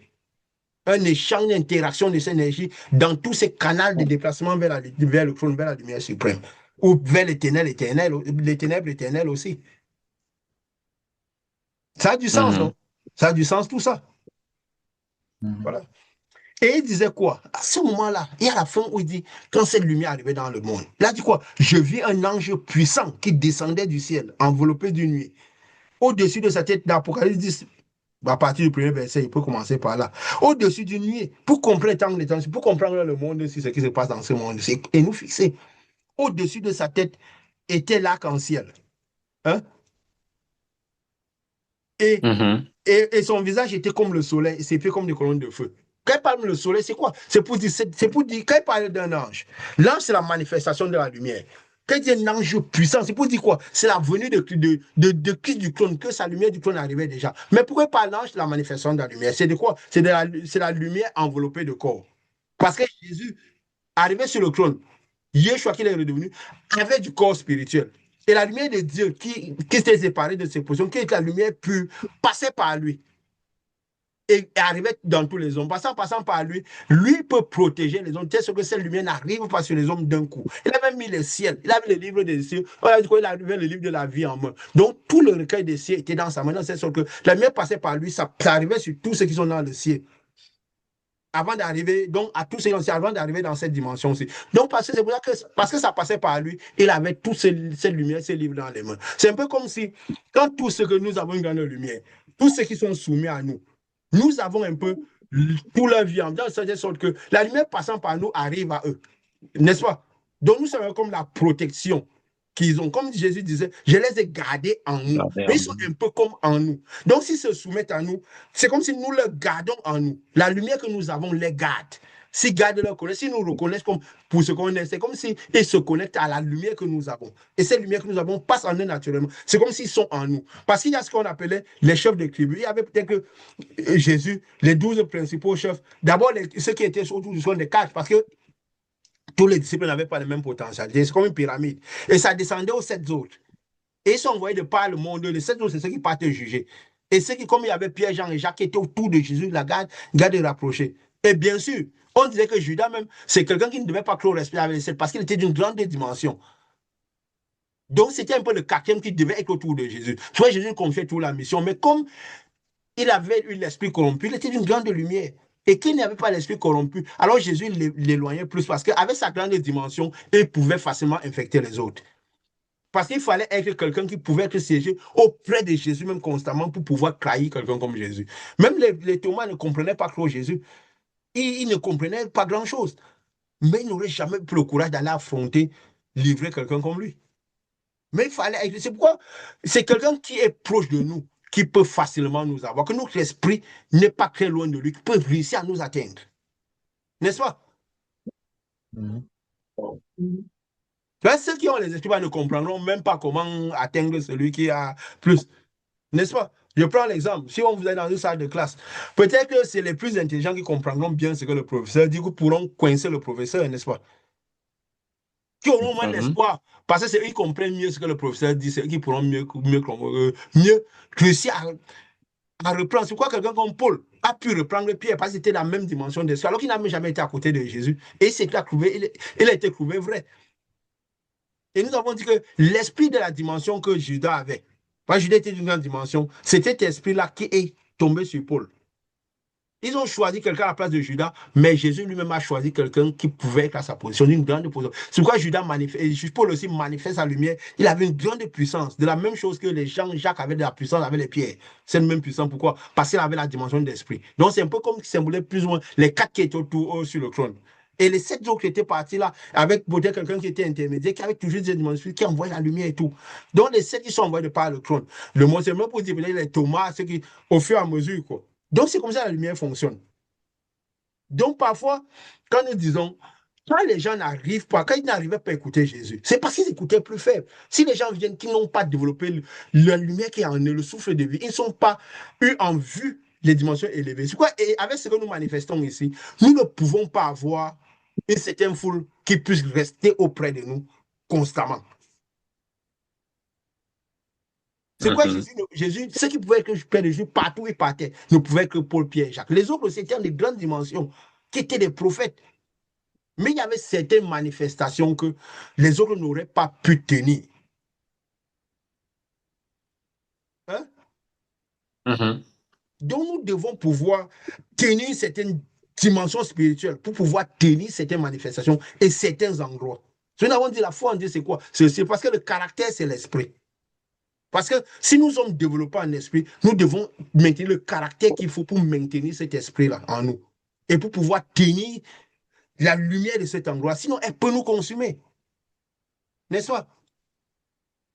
Un échange d'interaction de cette énergie dans tous ces canaux de déplacement vers le trône, vers la lumière suprême. Ou vers les ténèbres éternelles aussi. Ça a du sens, non? Ça a du sens, tout ça. Voilà. Et il disait quoi? À ce moment-là, il y a la fin où il dit, quand cette lumière arrivait dans le monde, il a dit quoi? Je vis un ange puissant qui descendait du ciel, enveloppé d'une nuée. Au-dessus de sa tête, dans Apocalypse 10, à partir du premier verset, il peut commencer par là. Au-dessus d'une nuée, pour comprendre les temps, pour comprendre le monde, ce qui se passe dans ce monde, et nous fixer. Au-dessus de sa tête était l'arc-en-ciel. Hein? Et, et son visage était comme le soleil, et ses pieds comme des colonnes de feu. Quand il parle le soleil, c'est quoi? C'est pour dire, quand il parle d'un ange, l'ange, c'est la manifestation de la lumière. Quand il dit un ange puissant, c'est pour dire quoi? C'est la venue de Christ du trône, que sa lumière du trône arrivait déjà. Mais pourquoi il parle l'ange, la manifestation de la lumière? C'est de quoi? C'est la lumière enveloppée de corps. Parce que Jésus, arrivé sur le trône, Yeshua qu'il est redevenu, avait du corps spirituel. Et la lumière de Dieu qui s'était séparée de ses positions, qui est la lumière pure, passait par lui et arrivait dans tous les hommes. Passant par lui, lui peut protéger les hommes, tel que cette lumière n'arrive pas sur les hommes d'un coup. Il avait mis les ciels, il avait le livre des cieux, il avait le livre de la vie en main. Donc tout le recueil des cieux était dans sa main, c'est sûr que la lumière passait par lui, ça arrivait sur tous ceux qui sont dans le ciel. Avant d'arriver, donc à tous ces avant d'arriver dans cette dimension-ci. Donc, c'est pour ça que, parce que ça passait par lui, il avait toute cette lumière, ces livres dans les mains. C'est un peu comme si, quand tout ce que nous avons une grande lumière, tous ceux qui sont soumis à nous, nous avons un peu tout leur vie en de sorte que la lumière passant par nous arrive à eux. N'est-ce pas? Donc, nous sommes comme la protection qu'ils ont. Comme Jésus disait, je les ai gardés en nous. Mais ils sont un peu comme en nous. Donc, s'ils se soumettent à nous, c'est comme si nous les gardons en nous. La lumière que nous avons les garde. S'ils gardent leur connaissance, s'ils nous reconnaissent comme pour ce qu'on est, c'est comme s'ils se connectent à la lumière que nous avons. Et cette lumière que nous avons passe en eux naturellement. C'est comme s'ils sont en nous. Parce qu'il y a ce qu'on appelait les chefs de tribu. Il y avait peut-être que Jésus, les 12 principaux chefs, d'abord ceux qui étaient autour du trône des quatre, parce que tous les disciples n'avaient pas le même potentiel. C'est comme une pyramide. Et ça descendait aux 7 autres. Et ils sont envoyés de par le monde. Les 7 autres, c'est ceux qui partent juger. Et ceux qui, comme il y avait Pierre, Jean et Jacques qui étaient autour de Jésus, la garde de rapprocher. Et bien sûr, on disait que Judas même, c'est quelqu'un qui ne devait pas trop respirer avec les 7 parce qu'il était d'une grande dimension. Donc, c'était un peu le quatrième qui devait être autour de Jésus. Soit Jésus confiait toute la mission, mais comme il avait eu l'esprit corrompu, il était d'une grande lumière. Et qu'il n'y avait pas l'esprit corrompu, alors Jésus l'éloignait plus parce qu'avec sa grande dimension, il pouvait facilement infecter les autres. Parce qu'il fallait être quelqu'un qui pouvait être siégé auprès de Jésus même constamment pour pouvoir trahir quelqu'un comme Jésus. Même les Thomas ne comprenaient pas trop Jésus. Ils ne comprenaient pas grand-chose. Mais ils n'auraient jamais pris le courage d'aller affronter, livrer quelqu'un comme lui. Mais il fallait être... C'est pourquoi c'est quelqu'un qui est proche de nous, qui peut facilement nous avoir, que notre esprit n'est pas très loin de lui, qui peut réussir à nous atteindre. N'est-ce pas? Ceux qui ont les esprits ne comprendront même pas comment atteindre celui qui a plus. N'est-ce pas? Je prends l'exemple. Si on vous est dans une salle de classe, peut-être que c'est les plus intelligents qui comprendront bien ce que le professeur dit, qui pourront coincer le professeur, n'est-ce pas? Qui auront moins d'espoir. Parce qu'ils comprennent mieux ce que le professeur dit, c'est eux qui pourront mieux réussir à reprendre. C'est quoi quelqu'un comme Paul a pu reprendre Pierre parce qu'il était dans la même dimension d'esprit, alors qu'il n'a jamais été à côté de Jésus. Et il a été trouvé vrai. Et nous avons dit que l'esprit de la dimension que Judas avait, parce que Judas était d'une grande dimension, c'était cet esprit-là qui est tombé sur Paul. Ils ont choisi quelqu'un à la place de Judas, mais Jésus lui-même a choisi quelqu'un qui pouvait être à sa position, une grande position. C'est pourquoi Judas manifeste, et Paul aussi manifeste sa lumière. Il avait une grande puissance, de la même chose que les gens, Jacques avait de la puissance avec les pierres. C'est une même puissance. Pourquoi? Parce qu'il avait la dimension d'esprit. Donc c'est un peu comme qui symbolise plus ou moins les 4 qui étaient autour sur le trône. Et les 7 autres qui étaient partis là, avec peut-être quelqu'un qui était intermédiaire, qui avait toujours des dimensions, qui envoyait la lumière et tout. Donc les 7 qui sont envoyés de par le trône. Le mot, c'est même pour dire les Thomas, ceux qui, au fur et à mesure, quoi. Donc c'est comme ça que la lumière fonctionne. Donc, parfois, quand nous disons, quand les gens n'arrivent pas, quand ils n'arrivaient pas à écouter Jésus, c'est parce qu'ils écoutaient plus faible. Si les gens viennent qui n'ont pas développé la lumière qui est en eux, le souffle de vie, ils ne sont pas eu en vue les dimensions élevées. C'est quoi? Et avec ce que nous manifestons ici, nous ne pouvons pas avoir une certaine foule qui puisse rester auprès de nous constamment. C'est quoi Jésus, ce qui pouvait être Père de Jésus partout et par terre, ne pouvait que Paul, Pierre et Jacques. Les autres, c'était des grandes dimensions, qui étaient des prophètes. Mais il y avait certaines manifestations que les autres n'auraient pas pu tenir. Hein? Donc nous devons pouvoir tenir certaines dimensions spirituelles pour pouvoir tenir certaines manifestations et certains endroits. Ce que nous avons dit, la foi en Dieu, c'est quoi? C'est parce que le caractère, c'est l'esprit. Parce que si nous sommes développés en esprit, nous devons maintenir le caractère qu'il faut pour maintenir cet esprit-là en nous. Et pour pouvoir tenir la lumière de cet endroit. Sinon, elle peut nous consumer. N'est-ce pas?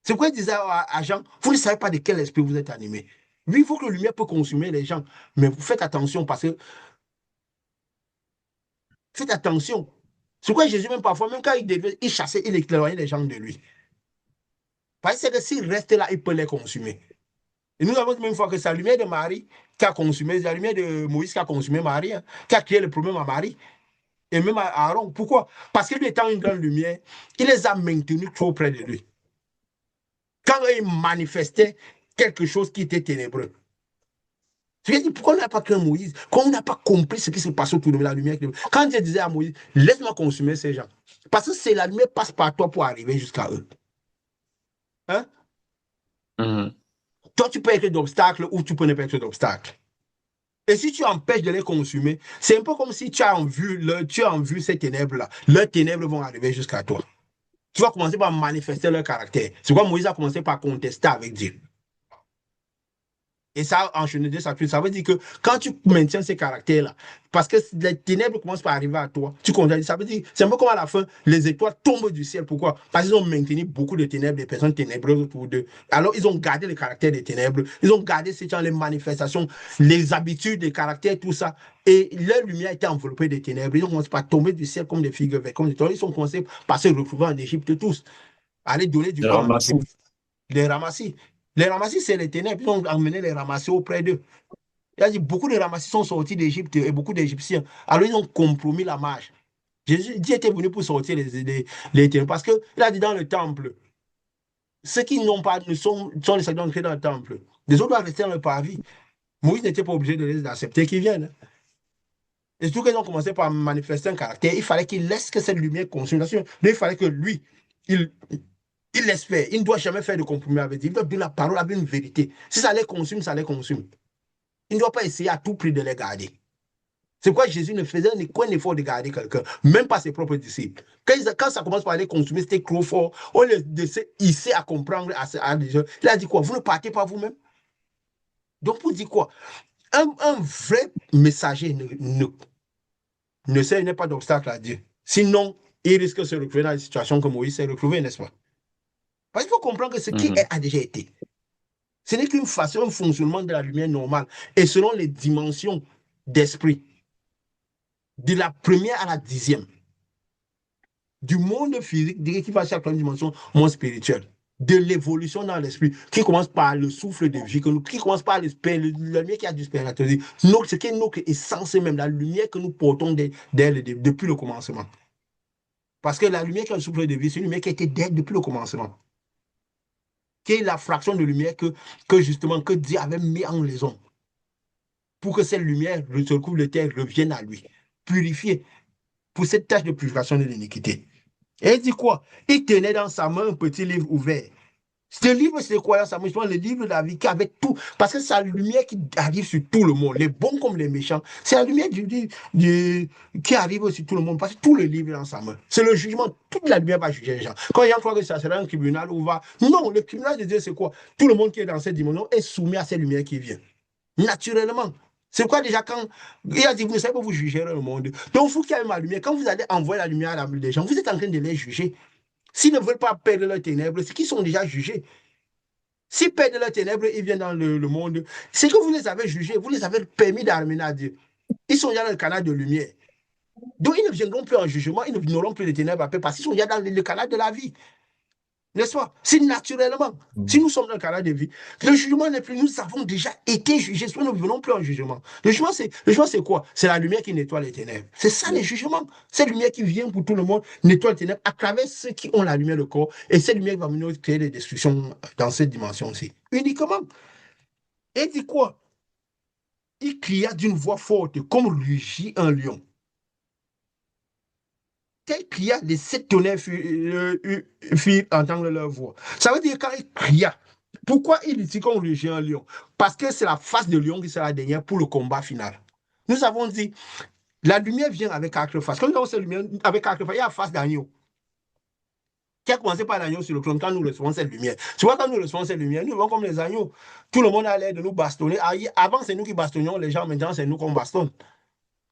C'est quoi il disait à Jean? Vous ne savez pas de quel esprit vous êtes animé. Oui, il faut que la lumière peut consumer les gens. Mais vous faites attention parce que faites attention. C'est quoi Jésus, même parfois, même quand il chassait, il éloignait les gens de lui. Parce que s'il reste là, il peut les consumer. Et nous avons même fois que c'est la lumière de Marie qui a consumé, la lumière de Moïse qui a consumé Marie, hein, qui a créé le problème à Marie et même à Aaron. Pourquoi? Parce que lui étant une grande lumière, il les a maintenus trop près de lui. Quand il manifestait quelque chose qui était ténébreux. Tu lui dis, pourquoi on n'a pas cru Moïse? Quand on n'a pas compris ce qui se passe autour de la lumière. Quand Dieu disait à Moïse, laisse-moi consumer ces gens. Parce que c'est la lumière passe par toi pour arriver jusqu'à eux. Hein? Toi, tu peux être d'obstacle ou tu peux ne pas être d'obstacle. Et si tu empêches de les consumer, c'est un peu comme si tu as en vue ces ténèbres-là. Leurs ténèbres vont arriver jusqu'à toi. Tu vas commencer par manifester leur caractère. C'est pourquoi Moïse a commencé par contester avec Dieu. Et ça a enchaîné de ça. Ça veut dire que quand tu maintiens ces caractères-là, parce que les ténèbres commencent par arriver à toi, tu continues. Ça veut dire, c'est un peu comme à la fin, les étoiles tombent du ciel. Pourquoi? Parce qu'ils ont maintenu beaucoup de ténèbres, des personnes ténébreuses autour d'eux. Alors, ils ont gardé le caractère des ténèbres. Ils ont gardé ces gens, les manifestations, les habitudes, les caractères, tout ça. Et leur lumière était enveloppée des ténèbres. Ils ont commencé par tomber du ciel comme des figues vertes. Ils ont commencé par se retrouver en Égypte tous. Aller donner du pain en Égypte. Les ramassis. Les ramassis, c'est les ténèbres. Ils ont emmené les ramassis auprès d'eux. Il a dit beaucoup de ramassis sont sortis d'Égypte et beaucoup d'Égyptiens. Alors, ils ont compromis la marche. Dieu était venu pour sortir les ténèbres. Parce qu'il a dit dans le temple, ceux qui n'ont pas, sont les seuls entrés dans le temple. Les autres doivent rester dans le parvis. Moïse n'était pas obligé de les accepter qu'ils viennent. Et surtout qu'ils ont commencé par manifester un caractère, il fallait qu'il laisse que cette lumière consume. Il fallait que lui, il laisse faire. Il ne doit jamais faire de compromis avec Dieu. Il doit dire la parole avec une vérité. Si ça les consume, ça les consume. Il ne doit pas essayer à tout prix de les garder. C'est pourquoi Jésus ne faisait aucun effort de garder quelqu'un, même pas ses propres disciples. Quand ça commence par les consommer, c'était trop fort. On les hisser à comprendre à des gens. Il a dit quoi? Vous ne partez pas vous-même? Donc, pour dire quoi? Un vrai messager n'est pas d'obstacle à Dieu. Sinon, il risque de se retrouver dans la situation que Moïse s'est retrouvé, n'est-ce pas? Parce qu'il faut comprendre que ce qui est a déjà été. Ce n'est qu'une façon, un fonctionnement de la lumière normale. Et selon les dimensions d'esprit, de la première à la 10e, du monde physique, qui va à chaque dimension, monde spirituel, de l'évolution dans l'esprit, qui commence par le souffle de vie, qui commence par la lumière qui a du spermatozoïde, ce qui est notre essence même, la lumière que nous portons depuis le commencement. Parce que la lumière qui a le souffle de vie, c'est une lumière qui a été depuis le commencement. Qui est la fraction de lumière que Dieu avait mis en les hommes. Pour que cette lumière, se recouvre de terre, revienne à lui. Purifié. Pour cette tâche de purification de l'iniquité. Et il dit quoi? Il tenait dans sa main un petit livre ouvert. Ce livre, c'est quoi dans sa main? Le livre de la vie qui avait tout. Parce que c'est la lumière qui arrive sur tout le monde, les bons comme les méchants. C'est la lumière qui arrive sur tout le monde. Parce que tout le livre est dans sa main. C'est le jugement. Toute la lumière va juger les gens. Quand il y a croit que ça sera un tribunal où va. Non, le tribunal de Dieu, c'est quoi? Tout le monde qui est dans cette dimension est soumis à cette lumière qui vient. Naturellement. C'est quoi déjà quand il a dit, vous ne savez pas, vous jugerez le monde. Donc, vous qui avez ma lumière, quand vous allez envoyer la lumière à la vie des gens, vous êtes en train de les juger. S'ils ne veulent pas perdre leurs ténèbres, c'est qu'ils sont déjà jugés. S'ils perdent leurs ténèbres, ils viennent dans le monde. C'est que vous les avez jugés, vous les avez permis d'amener à Dieu. Ils sont déjà dans le canal de lumière. Donc, ils ne viendront plus en jugement, ils n'auront plus les ténèbres après parce qu'ils sont déjà dans le canal de la vie. N'est-ce pas? Si naturellement, si nous sommes dans le canal de vie, le jugement n'est plus, nous avons déjà été jugés, soit nous ne venons plus en jugement. Le jugement, c'est quoi? C'est la lumière qui nettoie les ténèbres. C'est ça le jugement. Cette lumière qui vient pour tout le monde nettoie les ténèbres à travers ceux qui ont la lumière de corps. Et cette lumière va venir créer des destructions dans cette dimension aussi. Uniquement. Et il dit quoi? Il cria d'une voix forte, comme rugit un lion. Tel cria, les 7 tonnerres firent entendre leur voix. Ça veut dire quand il cria, pourquoi il dit qu'on rugit un lion? Parce que c'est la face de lion qui sera dernière pour le combat final. Nous avons dit, la lumière vient avec 4 faces. Quand nous avons cette lumière avec 4 faces, il y a la face d'agneau qui a commencé par l'agneau sur le trône quand nous recevons cette lumière. Tu vois, quand nous recevons cette lumière, nous vivons comme les agneaux. Tout le monde a l'air de nous bastonner. Avant, c'est nous qui bastonnions les gens, maintenant, c'est nous qu'on bastonne.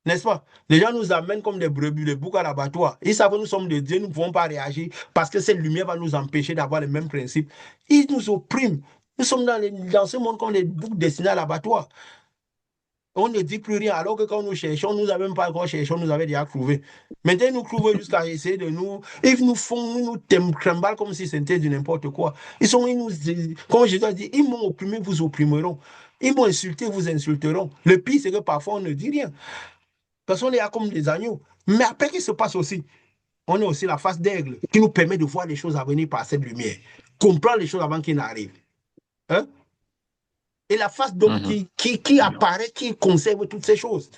N'est-ce pas? Les gens nous amènent comme des brebis, des boucs à l'abattoir. Ils savent que nous sommes de Dieu, nous ne pouvons pas réagir parce que cette lumière va nous empêcher d'avoir les mêmes principes. Ils nous oppriment. Nous sommes dans ce monde comme des boucs destinés à l'abattoir. On ne dit plus rien, alors que quand nous cherchons, nous n'avons même pas encore cherché, on nous avait déjà trouvé. Maintenant, ils nous trouvent jusqu'à essayer de nous. Ils nous font, ils nous trimballent comme si c'était du n'importe quoi. Comme Jésus a dit, ils m'ont opprimé, vous opprimeront. Ils m'ont insulté, vous insulteront. Le pire, c'est que parfois, on ne dit rien. Parce qu'on est là comme des agneaux. Mais après, qu'est-ce qui se passe aussi? On a aussi la face d'aigle qui nous permet de voir les choses à venir par cette lumière. Comprendre les choses avant qu'ils n'arrivent. Hein? Et la face d'homme qui apparaît, qui conserve toutes ces choses.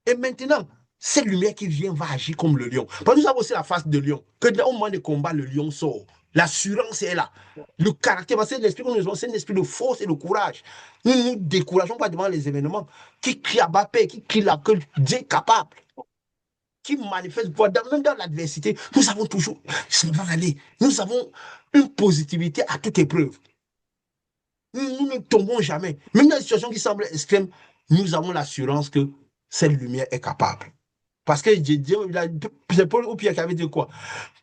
Et maintenant, cette lumière qui vient va agir comme le lion. Parce que nous avons aussi la face de lion. Que au moment de combat, le lion sort. L'assurance est là. Le caractère, c'est l'esprit que nous avons, c'est un esprit de force et de courage. Nous ne nous décourageons pas devant les événements qui crient à bas paix, qui crient là que Dieu est capable, qui manifeste, même dans l'adversité, nous avons toujours, ça va aller. Nous avons une positivité à toute épreuve. Nous ne tombons jamais. Même dans les situations qui semblent extrêmes, nous avons l'assurance que cette lumière est capable. Parce que Dieu, c'est Paul ou Pierre qui avait dit quoi?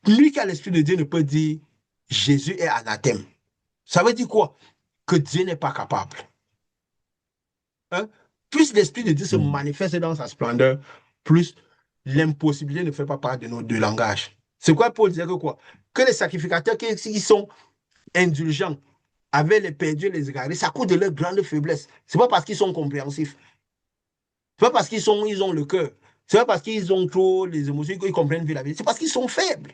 Lui qui a l'esprit de Dieu ne peut dire Jésus est anathème. Ça veut dire quoi? Que Dieu n'est pas capable. Hein? Plus l'esprit de Dieu se manifeste dans sa splendeur, plus l'impossibilité ne fait pas part de nos deux langages. C'est quoi Paul disait que quoi? Que les sacrificateurs qui sont indulgents avec les perdus et les égarés, ça coûte de leur grande faiblesse. C'est pas parce qu'ils sont compréhensifs. C'est pas parce ils ont le cœur. C'est pas parce qu'ils ont trop les émotions qu'ils comprennent la vie. C'est parce qu'ils sont faibles.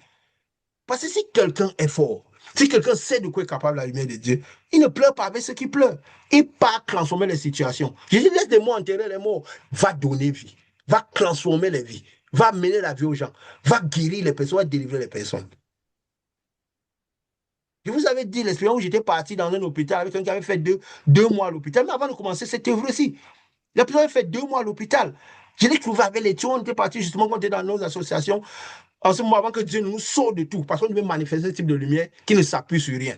Parce que si quelqu'un est fort, si quelqu'un sait de quoi est capable la lumière de Dieu, il ne pleure pas avec ceux qui pleurent. Il part transformer les situations. Jésus laisse des mots enterrer les morts, va donner vie, va transformer les vies, va mener la vie aux gens, va guérir les personnes, va délivrer les personnes. Je vous avais dit l'expérience où j'étais parti dans un hôpital avec un qui avait fait deux mois à l'hôpital. Mais avant de commencer cette œuvre-ci, la personne avait fait 2 mois à l'hôpital. Je l'ai trouvé avec les tueurs. On était parti justement quand on était dans nos associations. En ce moment, avant que Dieu nous sorte de tout, parce qu'on devait manifester ce type de lumière qui ne s'appuie sur rien.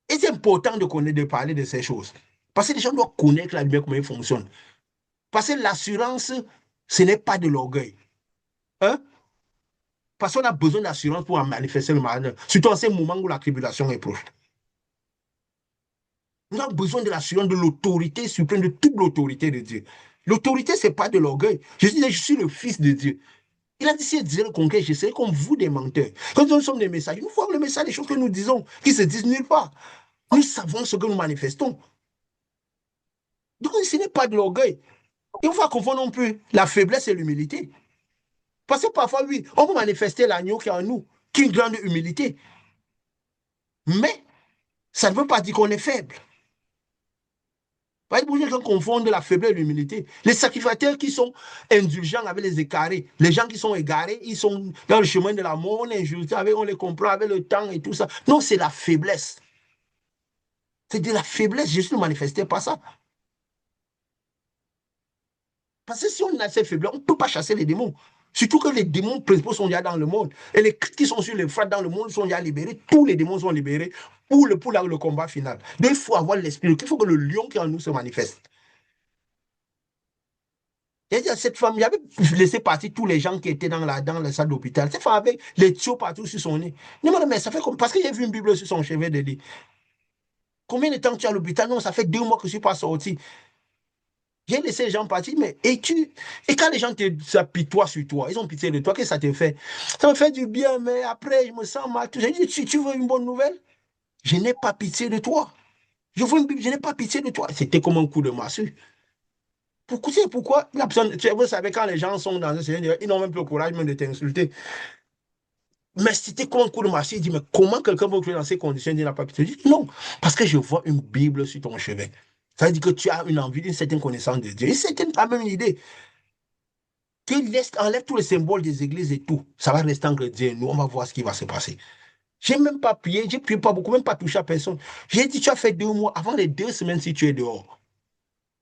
Et c'est important de connaître, de parler de ces choses. Parce que les gens doivent connaître la lumière, comment elle fonctionne. Parce que l'assurance, ce n'est pas de l'orgueil. Hein? Parce qu'on a besoin d'assurance pour manifester le malheur, surtout en ces moments où la tribulation est proche. Nous avons besoin de l'assurance de l'autorité suprême, de toute l'autorité de Dieu. L'autorité, ce n'est pas de l'orgueil. Jésus dit, je suis le Fils de Dieu. Il a dit, si Dieu le conquête, je serai comme vous des menteurs. Quand nous sommes des messages, nous voyons le message des choses que nous disons, qui se disent nulle part. Nous savons ce que nous manifestons. Donc, ce n'est pas de l'orgueil. Il ne faut pas confondre non plus la faiblesse et l'humilité. Parce que parfois, oui, on peut manifester l'agneau qui est en nous, qui est une grande humilité. Mais ça ne veut pas dire qu'on est faible. Beaucoup de gens confondent la faiblesse et l'humilité. Les sacrificateurs qui sont indulgents avec les égarés, les gens qui sont égarés, ils sont dans le chemin de la mort, on est injusté avec, on les comprend avec le temps et tout ça. Non, c'est la faiblesse. C'est de la faiblesse. Jésus ne manifestait pas ça. Parce que si on a ces faiblesses, on ne peut pas chasser les démons. Surtout que les démons principaux sont déjà dans le monde. Et les qui sont sur les frappes dans le monde sont déjà libérés. Tous les démons sont libérés pour le combat final. Donc il faut avoir l'esprit. Il faut que le lion qui est en nous se manifeste. Et cette femme, il avait laissé partir tous les gens qui étaient dans la salle d'hôpital. Cette femme avait les tuyaux partout sur son nez. Non, mais ça fait comme. Parce que j'ai vu une Bible sur son chevet de lit. Combien de temps tu es à l'hôpital? Non, ça fait 2 mois que je ne suis pas sorti. J'ai laissé les gens partir, mais et quand les gens s'apitoient sur toi, ils ont pitié de toi, qu'est-ce que ça te fait? Ça me fait du bien, mais après, je me sens mal. J'ai dit, tu veux une bonne nouvelle? Je n'ai pas pitié de toi. Je veux une Bible, je n'ai pas pitié de toi. C'était comme un coup de massue. Pourquoi la personne, vous savez, quand les gens sont dans un Seigneur, ils n'ont même plus le courage même de t'insulter. Mais c'était comme un coup de massue. Il dit, mais comment quelqu'un peut créer dans ces conditions? Il n'a pas pitié. Je dis, non, parce que je vois une Bible sur ton chevet. Ça veut dire que tu as une envie, une certaine connaissance de Dieu. Et c'est quand même une idée. Enlève tous les symboles des églises et tout. Ça va rester entre Dieu et nous. On va voir ce qui va se passer. J'ai même pas prié, j'ai prié pas beaucoup, même pas touché à personne. J'ai dit, tu as fait 2 mois, avant les 2 semaines si tu es dehors.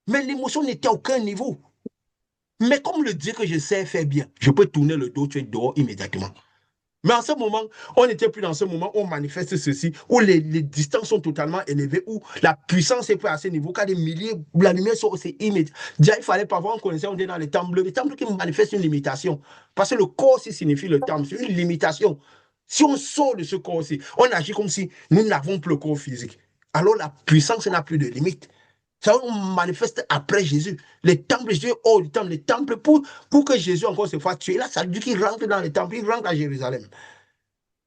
Mais l'émotion n'était à aucun niveau. Mais comme le Dieu que je sais faire bien, je peux tourner le dos, tu es dehors immédiatement. Mais en ce moment, on n'était plus dans ce moment où on manifeste ceci, où les distances sont totalement élevées, où la puissance est plus à ce niveau, quand des milliers, la lumière sort aussi immédiate. Déjà, il fallait pas voir, on connaissait, on est dans les temples qui manifestent une limitation. Parce que le corps aussi signifie le temple, c'est une limitation. Si on sort de ce corps-ci, on agit comme si nous n'avons plus le corps physique. Alors la puissance n'a plus de limite. Ça, on manifeste après Jésus. Les temples, Jésus est hors du temple. Les temples, pour que Jésus encore se fasse tuer, là, ça veut dire qu'il rentre dans les temples, il rentre à Jérusalem.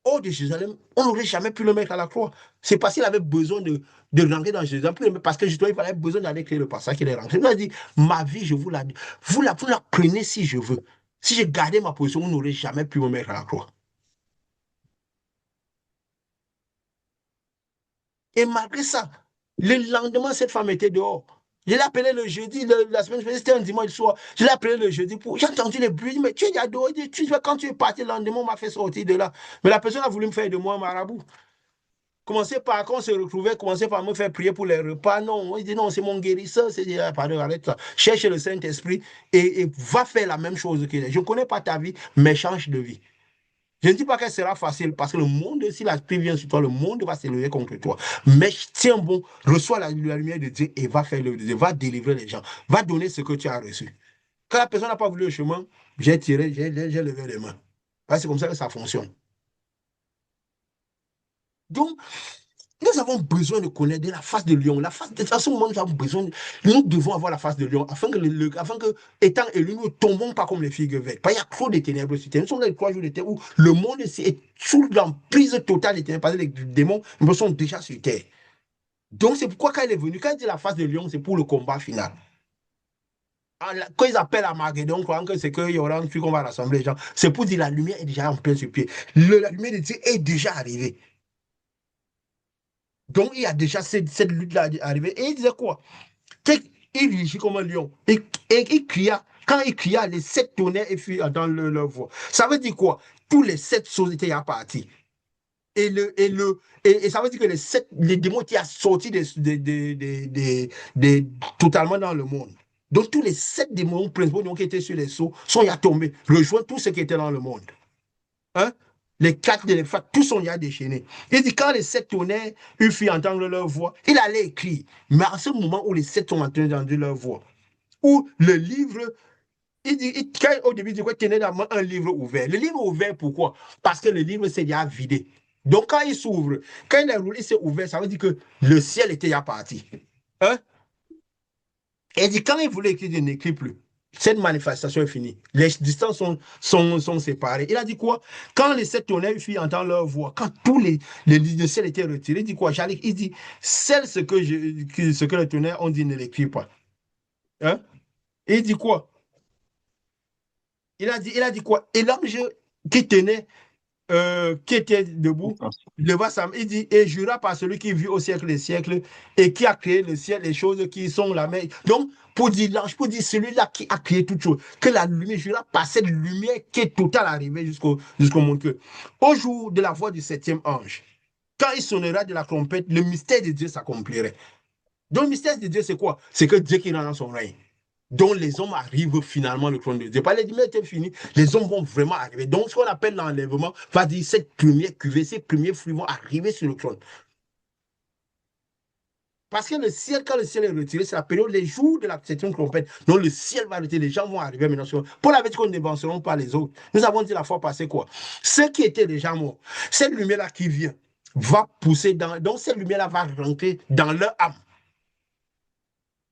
Hors de Jérusalem, on n'aurait jamais pu le mettre à la croix. C'est parce qu'il avait besoin de rentrer dans Jérusalem, parce que justement, il avait besoin d'aller créer le passage qu'il est rentré. Il a dit, ma vie, je vous la, vous la prenez si je veux. Si j'ai gardé ma position, vous n'aurez jamais pu me mettre à la croix. Et malgré ça, le lendemain, cette femme était dehors. Je l'ai appelé le jeudi, la semaine dernière, c'était un dimanche soir. Je l'ai appelé le jeudi pour. J'ai entendu les bruits, mais tu es déjà dehors. Quand tu es parti le lendemain, on m'a fait sortir de là. Mais la personne a voulu me faire de moi un marabout. Commencer par, quand on se retrouvait, commencer par me faire prier pour les repas. Non, il dit non, c'est mon guérisseur. C'est dit, pardon, arrête ça. Cherche le Saint-Esprit et va faire la même chose qu'il est. Je ne connais pas ta vie, mais change de vie. Je ne dis pas que ce sera facile parce que le monde, si l'esprit vient sur toi, le monde va s'élever contre toi. Mais tiens bon, reçois la lumière de Dieu et va faire le Dieu, va délivrer les gens, va donner ce que tu as reçu. Quand la personne n'a pas voulu le chemin, j'ai tiré, j'ai levé les mains. C'est comme ça que ça fonctionne. Donc, nous avons besoin de connaître de la face de lion. À ce moment, nous avons besoin, nous devons avoir la face de lion afin que, étant élus, nous ne tombons pas comme les figues vertes. Parce qu'il y a trop de ténèbres sur terre. Nous sommes dans les 3 jours de terre où le monde est sous l'emprise totale des ténèbres. Parce que les démons nous sont déjà sur terre. Donc, c'est pourquoi quand il est venu, quand il dit la face de lion, c'est pour le combat final. Quand ils appellent à Armageddon, croyant que c'est qu'il y aura un truc qu'on va rassembler les gens, c'est pour dire la lumière est déjà en plein sur pied. La lumière de Dieu est déjà arrivée. Donc, il y a déjà cette lutte-là arrivée. Et il disait quoi? Il rugit comme un lion. Et il cria. Quand il cria, les 7 tonnerres et furent dans leur voix. Ça veut dire quoi? Tous les 7 choses étaient à partir. Et ça veut dire que les démons étaient sortis totalement dans le monde. Donc, tous les 7 démons principaux qui étaient sur les sceaux sont y à tomber, rejoindre tous ceux qui étaient dans le monde. Hein? Les 4 éléphants, tous sont déjà déchaînés. Il dit, quand les 7 tonnerres eurent fait entendre leur voix, il allait écrire. Mais à ce moment où les 7 sont en train d'entendre leur voix, où le livre, au début, il dit qu'il tenait dans la main un livre ouvert. Le livre ouvert, pourquoi? Parce que le livre s'est déjà vidé. Donc, quand il s'ouvre, quand il est roulé, il s'est ouvert, ça veut dire que le ciel était déjà parti. Hein? Et il dit, quand il voulait écrire, il n'écrit plus. Cette manifestation est finie. Les distances sont séparées. Il a dit quoi? Quand les 7 tonnerres firent entendre leur voix, quand le ciel était retiré, il dit quoi? Il dit, celle ce que les tonnerres ont dit, ne l'écrit pas. Hein? Et il dit quoi? Il a dit quoi? Et l'ange qui était debout, leva sa main, il dit, et jura par celui qui vit au siècle des siècles et qui a créé le ciel, les choses qui sont la mer. Donc, pour dire l'ange, pour dire celui-là qui a créé toutes choses, que la lumière, jura par cette lumière qui est totale arrivée jusqu'au monde que, au jour de la voix du 7e ange, quand il sonnera de la trompette, le mystère de Dieu s'accomplirait. Donc, le mystère de Dieu, c'est quoi? C'est que Dieu qui rend dans son règne, dont les hommes arrivent finalement le trône de Dieu. Pas les dimanches étaient finis, les hommes vont vraiment arriver. Donc, ce qu'on appelle l'enlèvement va dire cette première cuvée, ces premiers fruits vont arriver sur le trône. Parce que le ciel, quand le ciel est retiré, c'est la période, les jours de la septième trompette. Donc, le ciel va retirer, les gens vont arriver maintenant. Paul avait dit qu'on ne dévanceront pas les autres. Nous avons dit la fois passée quoi? Ceux qui étaient déjà morts, cette lumière-là qui vient, va pousser dans. Donc, cette lumière-là va rentrer dans leur âme.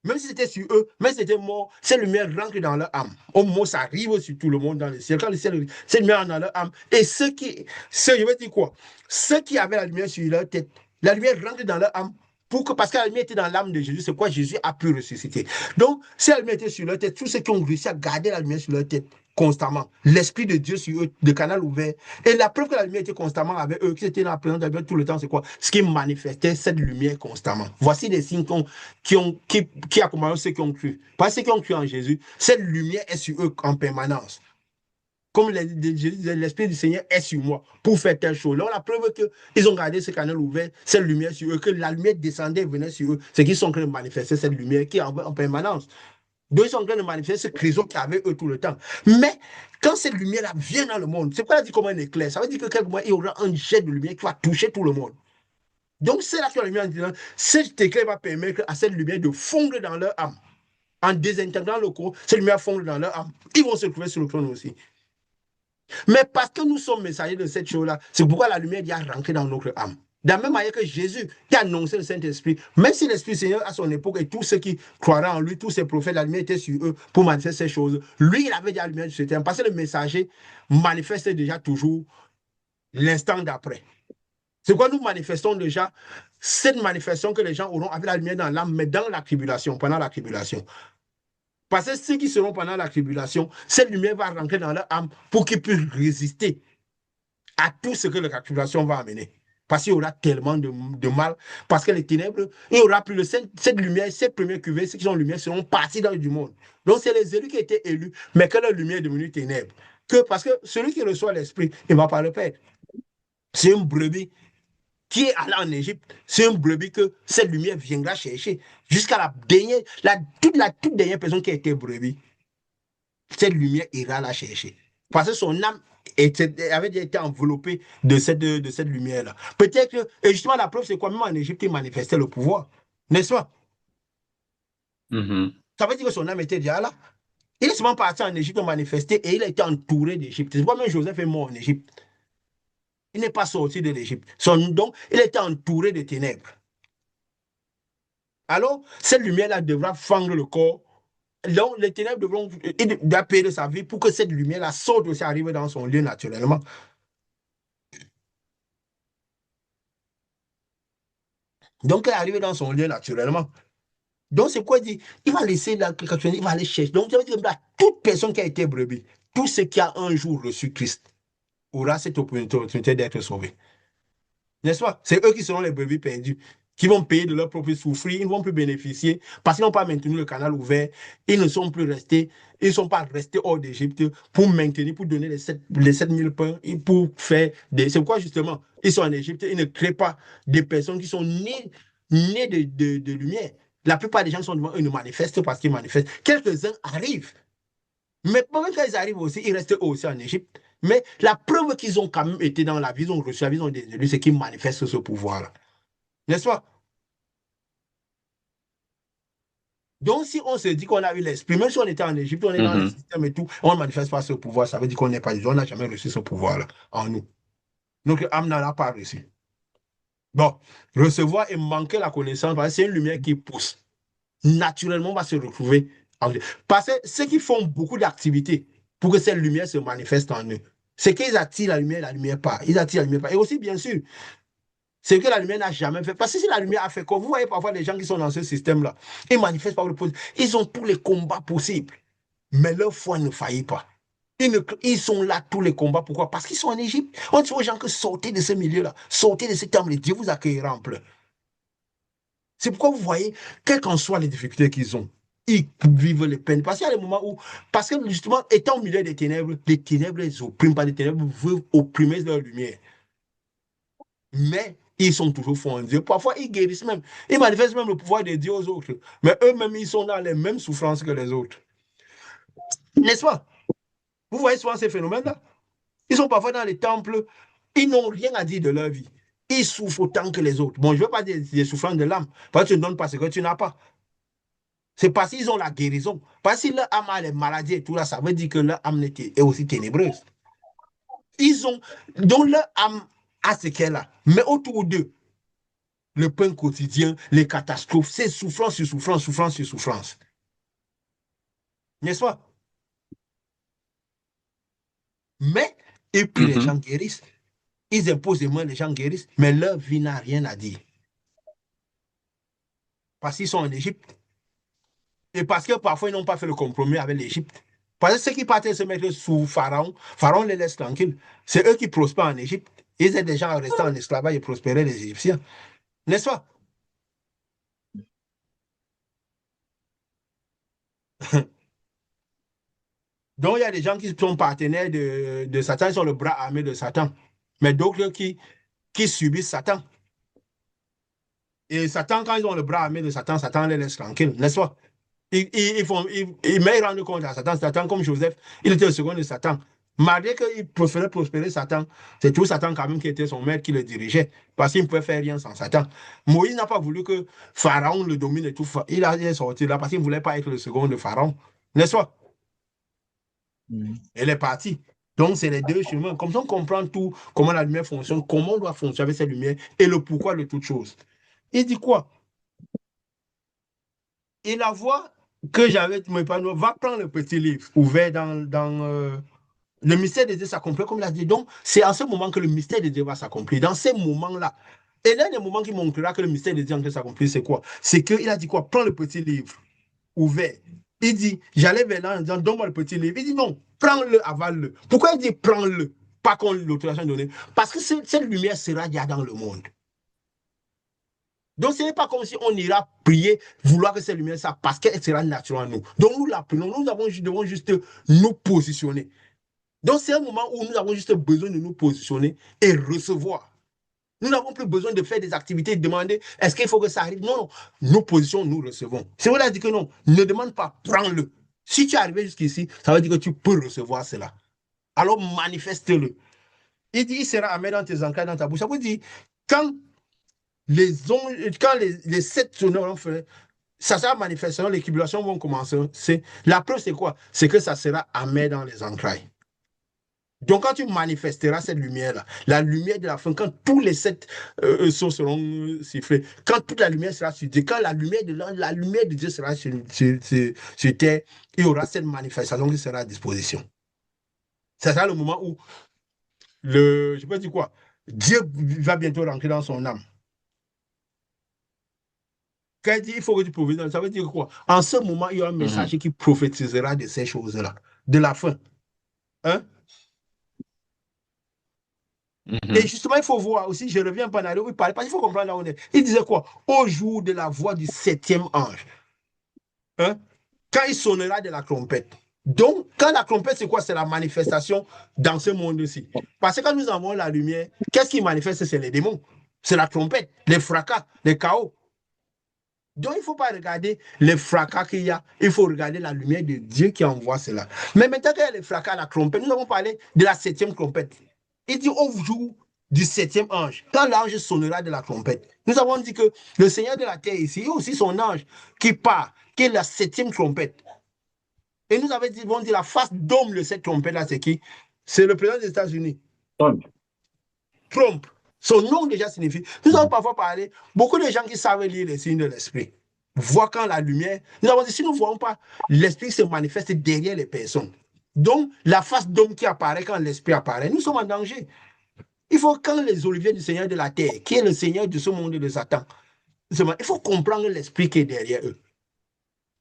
Même si c'était sur eux, même si c'était mort, cette lumière rentre dans leur âme. Au moment où ça arrive sur tout le monde dans le ciel. Quand le ciel, cette lumière rentre dans leur âme. Et je vais dire quoi? Ceux qui avaient la lumière sur leur tête, la lumière rentre dans leur âme. Parce que la lumière était dans l'âme de Jésus, c'est quoi Jésus a pu ressusciter. Donc, si la lumière était sur leur tête, tous ceux qui ont réussi à garder la lumière sur leur tête constamment, l'Esprit de Dieu sur eux, le canal ouvert, et la preuve que la lumière était constamment avec eux, qui étaient dans la présence de Dieu tout le temps, c'est quoi? Ce qui manifestait cette lumière constamment. Voici des signes qui accompagnent ceux qui ont cru. Pas ceux qui ont cru en Jésus, cette lumière est sur eux en permanence. Comme Jésus disait, l'Esprit du Seigneur est sur moi pour faire telle chose. Là, la preuve qu'ils ont gardé ce canal ouvert, cette lumière sur eux, que la lumière descendait et venait sur eux, c'est qu'ils sont en train de manifester cette lumière qui est en permanence. Donc, ils sont en train de manifester ce créneau qu'il y avait eux tout le temps. Mais quand cette lumière-là vient dans le monde, c'est pas dit comme un éclair. Ça veut dire que quelque moment, il y aura un jet de lumière qui va toucher tout le monde. Donc, c'est là que la lumière en disant, cet éclair va permettre à cette lumière de fondre dans leur âme. En désintégrant le corps, cette lumière fondre dans leur âme. Ils vont se trouver sur le trône aussi. Mais parce que nous sommes messagers de cette chose-là, c'est pourquoi la lumière vient rentrer dans notre âme. De la même manière que Jésus qui a annoncé le Saint-Esprit, même si l'Esprit Seigneur à son époque et tous ceux qui croiraient en lui, tous ses prophètes, la lumière était sur eux pour manifester ces choses. Lui, il avait déjà la lumière du terme parce que le messager manifeste déjà toujours l'instant d'après. C'est quoi nous manifestons déjà cette manifestation que les gens auront avec la lumière dans l'âme, mais dans la tribulation, pendant la tribulation. Parce que ceux qui seront pendant la tribulation, cette lumière va rentrer dans leur âme pour qu'ils puissent résister à tout ce que la tribulation va amener. Parce qu'il y aura tellement de mal. Parce que les ténèbres, il n'y aura plus de cette lumière, cette première cuvée, ceux qui sont lumière seront partis dans du monde. Donc, c'est les élus qui étaient élus, mais que leur lumière est devenue ténèbres. Parce que celui qui reçoit l'esprit, il ne va pas le perdre. C'est une brebis qui est allé en Égypte, c'est une brebis que cette lumière viendra chercher jusqu'à la dernière, toute dernière personne qui a été brebis. Cette lumière ira la chercher. Parce que son âme avait déjà été enveloppée de cette lumière-là. Peut-être que, et justement, la preuve, c'est quoi? Même en Égypte, il manifestait le pouvoir. N'est-ce pas? Mhm. Ça veut dire que son âme était déjà là. Il est souvent parti en Égypte manifester et il a été entouré d'Égypte. C'est pourquoi même Joseph est mort en Égypte. Il n'est pas sorti de l'Égypte. Donc, il était entouré de ténèbres. Alors, cette lumière-là devra fendre le corps. Donc, les ténèbres devront payer de sa vie pour que cette lumière-là sorte aussi, arrive dans son lieu naturellement. Donc, elle est arrivée dans son lieu naturellement. Donc, c'est quoi dire? Il va laisser la il va aller chercher. Donc, ça veut dire que toute personne qui a été brebis, tout ce qui a un jour reçu Christ, aura cette opportunité d'être sauvé. N'est-ce pas? C'est eux qui seront les brebis perdus, qui vont payer de leur propre souffrir, ils ne vont plus bénéficier parce qu'ils n'ont pas maintenu le canal ouvert, ils ne sont plus restés, ils ne sont pas restés hors d'Égypte pour maintenir, pour donner les 7000 pains, et pour faire des. C'est pourquoi justement, ils sont en Égypte, ils ne créent pas des personnes qui sont nées de lumière. La plupart des gens qui sont devant eux ne manifestent parce qu'ils manifestent. Quelques-uns arrivent. Mais quand ils arrivent aussi, ils restent aussi en Égypte. Mais la preuve qu'ils ont quand même été dans la vie, ils ont reçu la vie, ils ont des élus, c'est qu'ils manifestent ce pouvoir-là. N'est-ce pas? Donc, si on se dit qu'on a eu l'esprit, même si on était en Égypte, on est dans le Mhm. système et tout, on ne manifeste pas ce pouvoir, ça veut dire qu'on n'est pas, on n'a jamais reçu ce pouvoir-là en nous. Donc, âme n'en a pas reçu. Bon, recevoir et manquer la connaissance, c'est une lumière qui pousse. Naturellement, on va se retrouver. Parce que ceux qui font beaucoup d'activités pour que cette lumière se manifeste en eux, c'est qu'ils attirent la lumière part. Ils attirent la lumière part. Et aussi, bien sûr, c'est que la lumière n'a jamais fait. Parce que si la lumière a fait quoi, vous voyez parfois les gens qui sont dans ce système-là, ils manifestent par le positif. Ils ont tous les combats possibles, mais leur foi ne faillit pas. Ils sont là tous les combats. Pourquoi? Parce qu'ils sont en Égypte. On dit aux gens que sortez de ce milieu-là, sortez de ce terme, Dieu vous accueillera en plein. C'est pourquoi vous voyez, quelles qu'en soient les difficultés qu'ils ont, ils vivent les peines. Parce qu'il y a des moments où, parce que justement, étant au milieu des ténèbres, les ténèbres les oppriment, pas les ténèbres veulent opprimer leur lumière. Mais ils sont toujours forts en Dieu. Parfois, ils guérissent même. Ils manifestent même le pouvoir de Dieu aux autres. Mais eux-mêmes, ils sont dans les mêmes souffrances que les autres. N'est-ce pas? Vous voyez souvent ces phénomènes-là. Ils sont parfois dans les temples, ils n'ont rien à dire de leur vie. Ils souffrent autant que les autres. Bon, je ne veux pas dire des souffrances de l'âme, parce que tu ne donnes pas ce que tu n'as pas. C'est parce qu'ils ont la guérison. Parce que leur âme a les maladies et tout là, ça veut dire que leur âme est aussi ténébreuse. Ils ont, donc leur âme a ce qu'elle a. Mais autour d'eux, le pain quotidien, les catastrophes, c'est souffrance sur souffrance, souffrance sur souffrance. N'est-ce pas? Mais, et puis les gens guérissent. Ils imposent les mains, les gens guérissent, mais leur vie n'a rien à dire. Parce qu'ils sont en Égypte. Et parce que parfois, ils n'ont pas fait le compromis avec l'Égypte. Parce que ceux qui partaient se mettre sous Pharaon, Pharaon les laisse tranquilles. C'est eux qui prospèrent en Égypte. Ils aident des gens à rester en esclavage et prospérer les Égyptiens. N'est-ce pas? Donc, il y a des gens qui sont partenaires de Satan, ils sont le bras armé de Satan. Mais d'autres qui subissent Satan. Et Satan, quand ils ont le bras armé de Satan, Satan les laisse tranquilles, n'est-ce pas? Mais ils rendent compte à Satan. Satan, comme Joseph, il était le second de Satan. Malgré qu'il préférait prospérer Satan, c'est toujours Satan quand même qui était son maître, qui le dirigeait, parce qu'il ne pouvait faire rien sans Satan. Moïse n'a pas voulu que Pharaon le domine et tout. Il est sorti là parce qu'il ne voulait pas être le second de Pharaon, n'est-ce pas? Elle est partie. Donc, c'est les deux chemins. Comme ça, on comprend tout, comment la lumière fonctionne, comment on doit fonctionner avec cette lumière et le pourquoi de toute chose. Il dit quoi? Et la voix que j'avais, va prendre le petit livre ouvert dans le mystère de Dieu s'accomplit, comme il a dit. Donc, c'est en ce moment que le mystère de Dieu va s'accomplir. Dans ces moments-là. Et l'un des moments qui montrera que le mystère de Dieu en train de s'accomplir, c'est quoi? C'est qu'il a dit quoi? Prends le petit livre ouvert. Il dit, j'allais vers là en disant, donne-moi le petit livre. Il dit, non, prends-le, avale-le. Pourquoi il dit, prends-le? Pas qu'on l'autorisation donnée. Parce que cette lumière sera déjà dans le monde. Donc, ce n'est pas comme si on ira prier, vouloir que cette lumière ça, parce qu'elle sera naturelle en nous. Donc, nous la prenons, devons juste nous positionner. Donc, c'est un moment où nous avons juste besoin de nous positionner et recevoir. Nous n'avons plus besoin de faire des activités, de demander est-ce qu'il faut que ça arrive. Non, non, nous positionnons, nous recevons. C'est vrai, dit que non, ne demande pas, prends-le. Si tu es arrivé jusqu'ici, ça veut dire que tu peux recevoir cela. Alors manifeste-le. Il dit, il sera à mettre dans tes entrailles, dans ta bouche. Ça veut dire, quand les 7 sonneurs ont fait, ça sera manifestement, les tribulations vont commencer. La preuve, c'est quoi? C'est que ça sera à mettre dans les entrailles. Donc, quand tu manifesteras cette lumière-là, la lumière de la fin, quand tous les 7 sons seront sifflés, quand toute la lumière sera sur Dieu, quand la lumière de Dieu sera sur terre, il y aura cette manifestation qui sera à disposition. Ça sera le moment où je peux dire quoi? Dieu va bientôt rentrer dans son âme. Quand il dit il faut que tu prophétises, ça veut dire quoi? En ce moment, il y a un messager qui prophétisera de ces choses-là, de la fin. Hein? Et justement, il faut voir aussi, je reviens pas en arrière où il parlait, parce qu'il faut comprendre là où on est. Il disait quoi? Au jour de la voix du 7e ange. Hein? Quand il sonnera de la trompette. Donc, quand la trompette, c'est quoi? C'est la manifestation dans ce monde-ci. Parce que quand nous avons la lumière, qu'est-ce qui manifeste? C'est les démons. C'est la trompette, les fracas, les chaos. Donc, il ne faut pas regarder les fracas qu'il y a, il faut regarder la lumière de Dieu qui envoie cela. Mais maintenant qu'il y a les fracas, la trompette, nous avons parlé de la 7e trompette. Il dit au jour du 7e ange, quand l'ange sonnera de la trompette. Nous avons dit que le Seigneur de la terre ici, il y a aussi son ange qui part, qui est la 7e trompette. Et nous avons dit la face d'homme de cette trompette-là, c'est qui? C'est le président des États-Unis. Trump. Son nom déjà signifie. Nous avons parfois parlé, beaucoup de gens qui savent lire les signes de l'esprit voient quand la lumière. Nous avons dit, si nous ne voyons pas, l'esprit se manifeste derrière les personnes. Donc, la face d'homme qui apparaît quand l'esprit apparaît, nous sommes en danger. Il faut, quand les oliviers du Seigneur de la terre, qui est le Seigneur de ce monde de Satan, il faut comprendre l'esprit qui est derrière eux.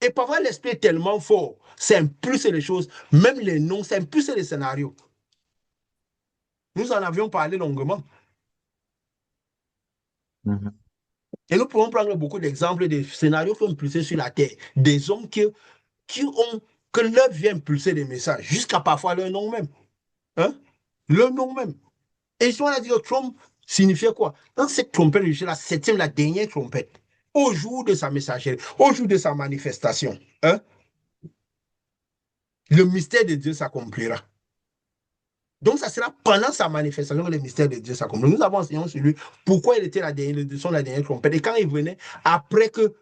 Et parfois, l'esprit est tellement fort, ça impulse les choses, même les noms, ça impulse les scénarios. Nous en avions parlé longuement. Et nous pouvons prendre beaucoup d'exemples de scénarios qui ont impulsé sur la terre, des hommes que leur vie a impulsé des messages, jusqu'à parfois leur nom même. Hein? Leur nom même. Et ils sont à dire que Trump signifiait quoi? Dans cette trompette, la 7e, la dernière trompette, au jour de sa messagerie, au jour de sa manifestation, hein? Le mystère de Dieu s'accomplira. Donc, ça sera pendant sa manifestation que le mystère de Dieu s'accomplira. Nous avons enseigné sur lui pourquoi il était la dernière trompette. Et quand il venait, après que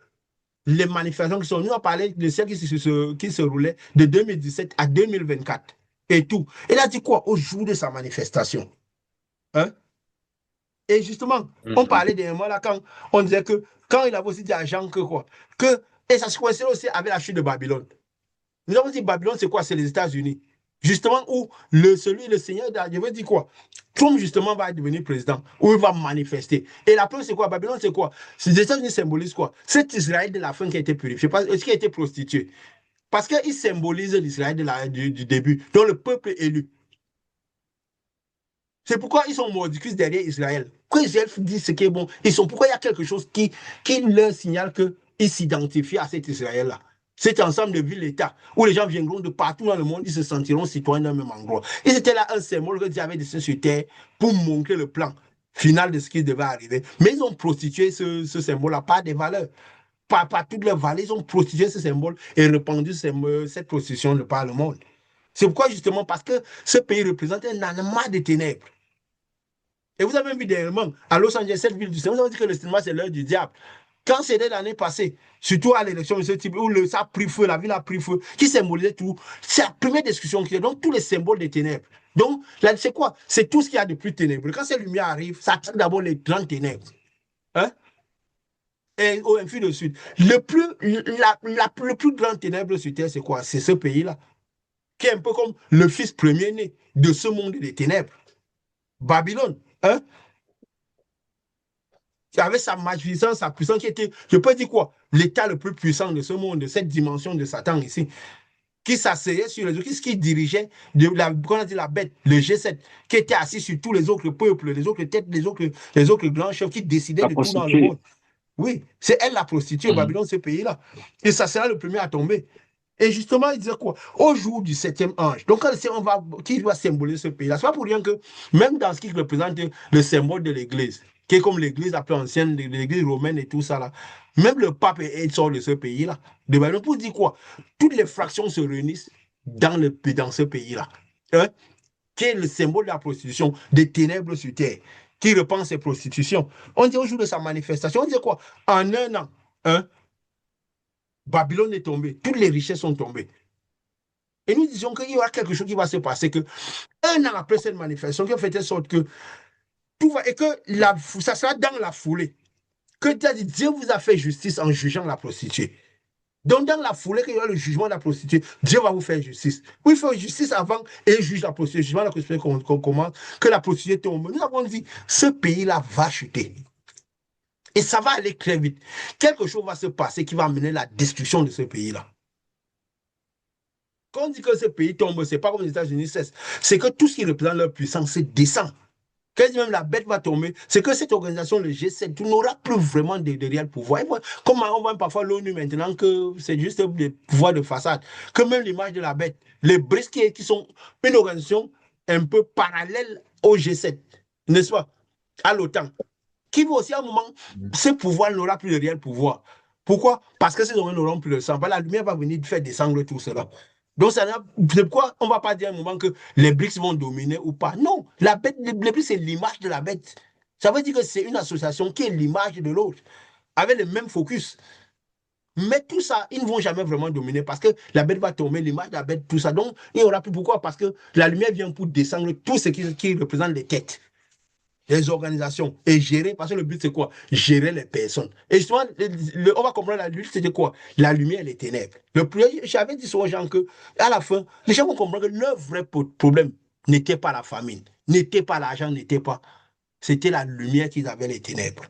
les manifestations qui sont, nous avons parlé de celles qui se roulaient de 2017 à 2024 et tout. Il a dit quoi? Au jour de sa manifestation. Hein? Et justement, on parlait dernièrement là quand on disait que, quand il avait aussi dit à Jean que quoi, que, et ça se coïncidait aussi avec la chute de Babylone. Nous avons dit Babylone, c'est quoi? C'est les États-Unis. Justement, où le Seigneur, je veux dire quoi? Trump, justement, va devenir président, où il va manifester. Et la preuve, c'est quoi? Babylone, c'est quoi? Les États-Unis symbolisent quoi? C'est Israël de la fin qui a été purifié, qui a été prostitué. Parce qu'il symbolise l'Israël du début, dont le peuple élu. C'est pourquoi ils sont mordicus derrière Israël. Quand Israël dit ce qui est bon, pourquoi il y a quelque chose qui leur signale qu'ils s'identifient à cet Israël-là. Cet ensemble de villes-États où les gens viendront de partout dans le monde, ils se sentiront citoyens d'un même endroit. Et c'était là un symbole que Dieu avait dessiné sur terre pour montrer le plan final de ce qui devait arriver. Mais ils ont prostitué ce symbole-là par des valeurs, par toutes leurs valeurs. Ils ont prostitué ce symbole et répandu cette prostitution de par le monde. C'est pourquoi, justement, parce que ce pays représente un amas de ténèbres. Et vous avez vu dernièrement, à Los Angeles, cette ville du cinéma, vous avez dit que le cinéma, c'est l'heure du diable. Quand c'était l'année passée, surtout à l'élection de ce type, où ça a pris feu, la ville a pris feu, qui symbolisait tout, c'est la première discussion qui est. Donc, tous les symboles des ténèbres. Donc, là, c'est quoi? C'est tout ce qu'il y a de plus ténébreux. Quand cette lumière arrive, ça attaque d'abord les grandes ténèbres. Hein? Et ainsi de suite. Le plus grand ténèbre sur Terre, c'est quoi? C'est ce pays-là, qui est un peu comme le fils premier-né de ce monde des ténèbres. Babylone. Hein? Qui avait sa magnificence, sa puissance, qui était, je peux dire quoi, l'état le plus puissant de ce monde, de cette dimension de Satan ici, qui s'asseyait sur les autres, qui dirigeait on a dit la bête, le G7, qui était assis sur tous les autres peuples, les autres têtes, les autres grands chefs, qui décidaient de tout dans le monde. Oui, c'est elle la prostituée, Babylone, ce pays-là. Et ça sera le premier à tomber. Et justement, il disait quoi? Au jour du septième ange. Donc, qui va symboliser ce pays-là? C'est pas pour rien que, même dans ce qui représente le symbole de l'Église, qui est comme l'Église la plus ancienne, l'Église romaine et tout ça, là, même le pape sort de ce pays-là. De Babylone, pour dire quoi? Toutes les fractions se réunissent dans ce pays-là. Hein? Qui est le symbole de la prostitution, des ténèbres sur terre, qui repense ces prostitutions. On dit au jour de sa manifestation, on dit quoi? En un an, hein? Babylone est tombée, toutes les richesses sont tombées. Et nous disions qu'il y aura quelque chose qui va se passer, que un an après cette manifestation, qui a fait en sorte que tout va, et que ça sera dans la foulée, que Dieu vous a fait justice en jugeant la prostituée. Donc, dans la foulée, qu'il y aura le jugement de la prostituée, Dieu va vous faire justice. Oui, il fait justice avant et juge la prostituée. Le jugement de la prostituée qu'on commence, que la prostituée tombe. Nous avons dit, ce pays-là va chuter. Et ça va aller très vite. Quelque chose va se passer qui va amener la destruction de ce pays-là. Quand on dit que ce pays tombe, ce n'est pas comme les États-Unis cessent. C'est que tout ce qui représente leur puissance descend. Quand même la bête va tomber, c'est que cette organisation, le G7, n'aura plus vraiment de réel pouvoir. Comme on voit parfois l'ONU maintenant, que c'est juste des pouvoirs de façade. Que même l'image de la bête, les BRICS qui sont une organisation un peu parallèle au G7, n'est-ce pas? À l'OTAN. Qui va aussi à un moment, ce pouvoir n'aura plus de réel pouvoir. Pourquoi? Parce que ces organes n'auront plus de sang. La lumière va venir faire descendre tout cela. Donc, c'est pourquoi on ne va pas dire à un moment que les BRICS vont dominer ou pas. Non, la bête, les BRICS, c'est l'image de la bête. Ça veut dire que c'est une association qui est l'image de l'autre, avec le même focus. Mais tout ça, ils ne vont jamais vraiment dominer parce que la bête va tomber, l'image de la bête, tout ça. Donc, il n'y aura plus. Pourquoi? Parce que la lumière vient pour descendre tout ce qui représente les têtes, les organisations, et gérer, parce que le but c'est quoi? Gérer les personnes. Et justement, on va comprendre la lutte, c'était quoi? La lumière et les ténèbres. J'avais dit aux gens que, à la fin, les gens vont comprendre que leur vrai problème n'était pas la famine, n'était pas l'argent, n'était pas. C'était la lumière qu'ils avaient, les ténèbres.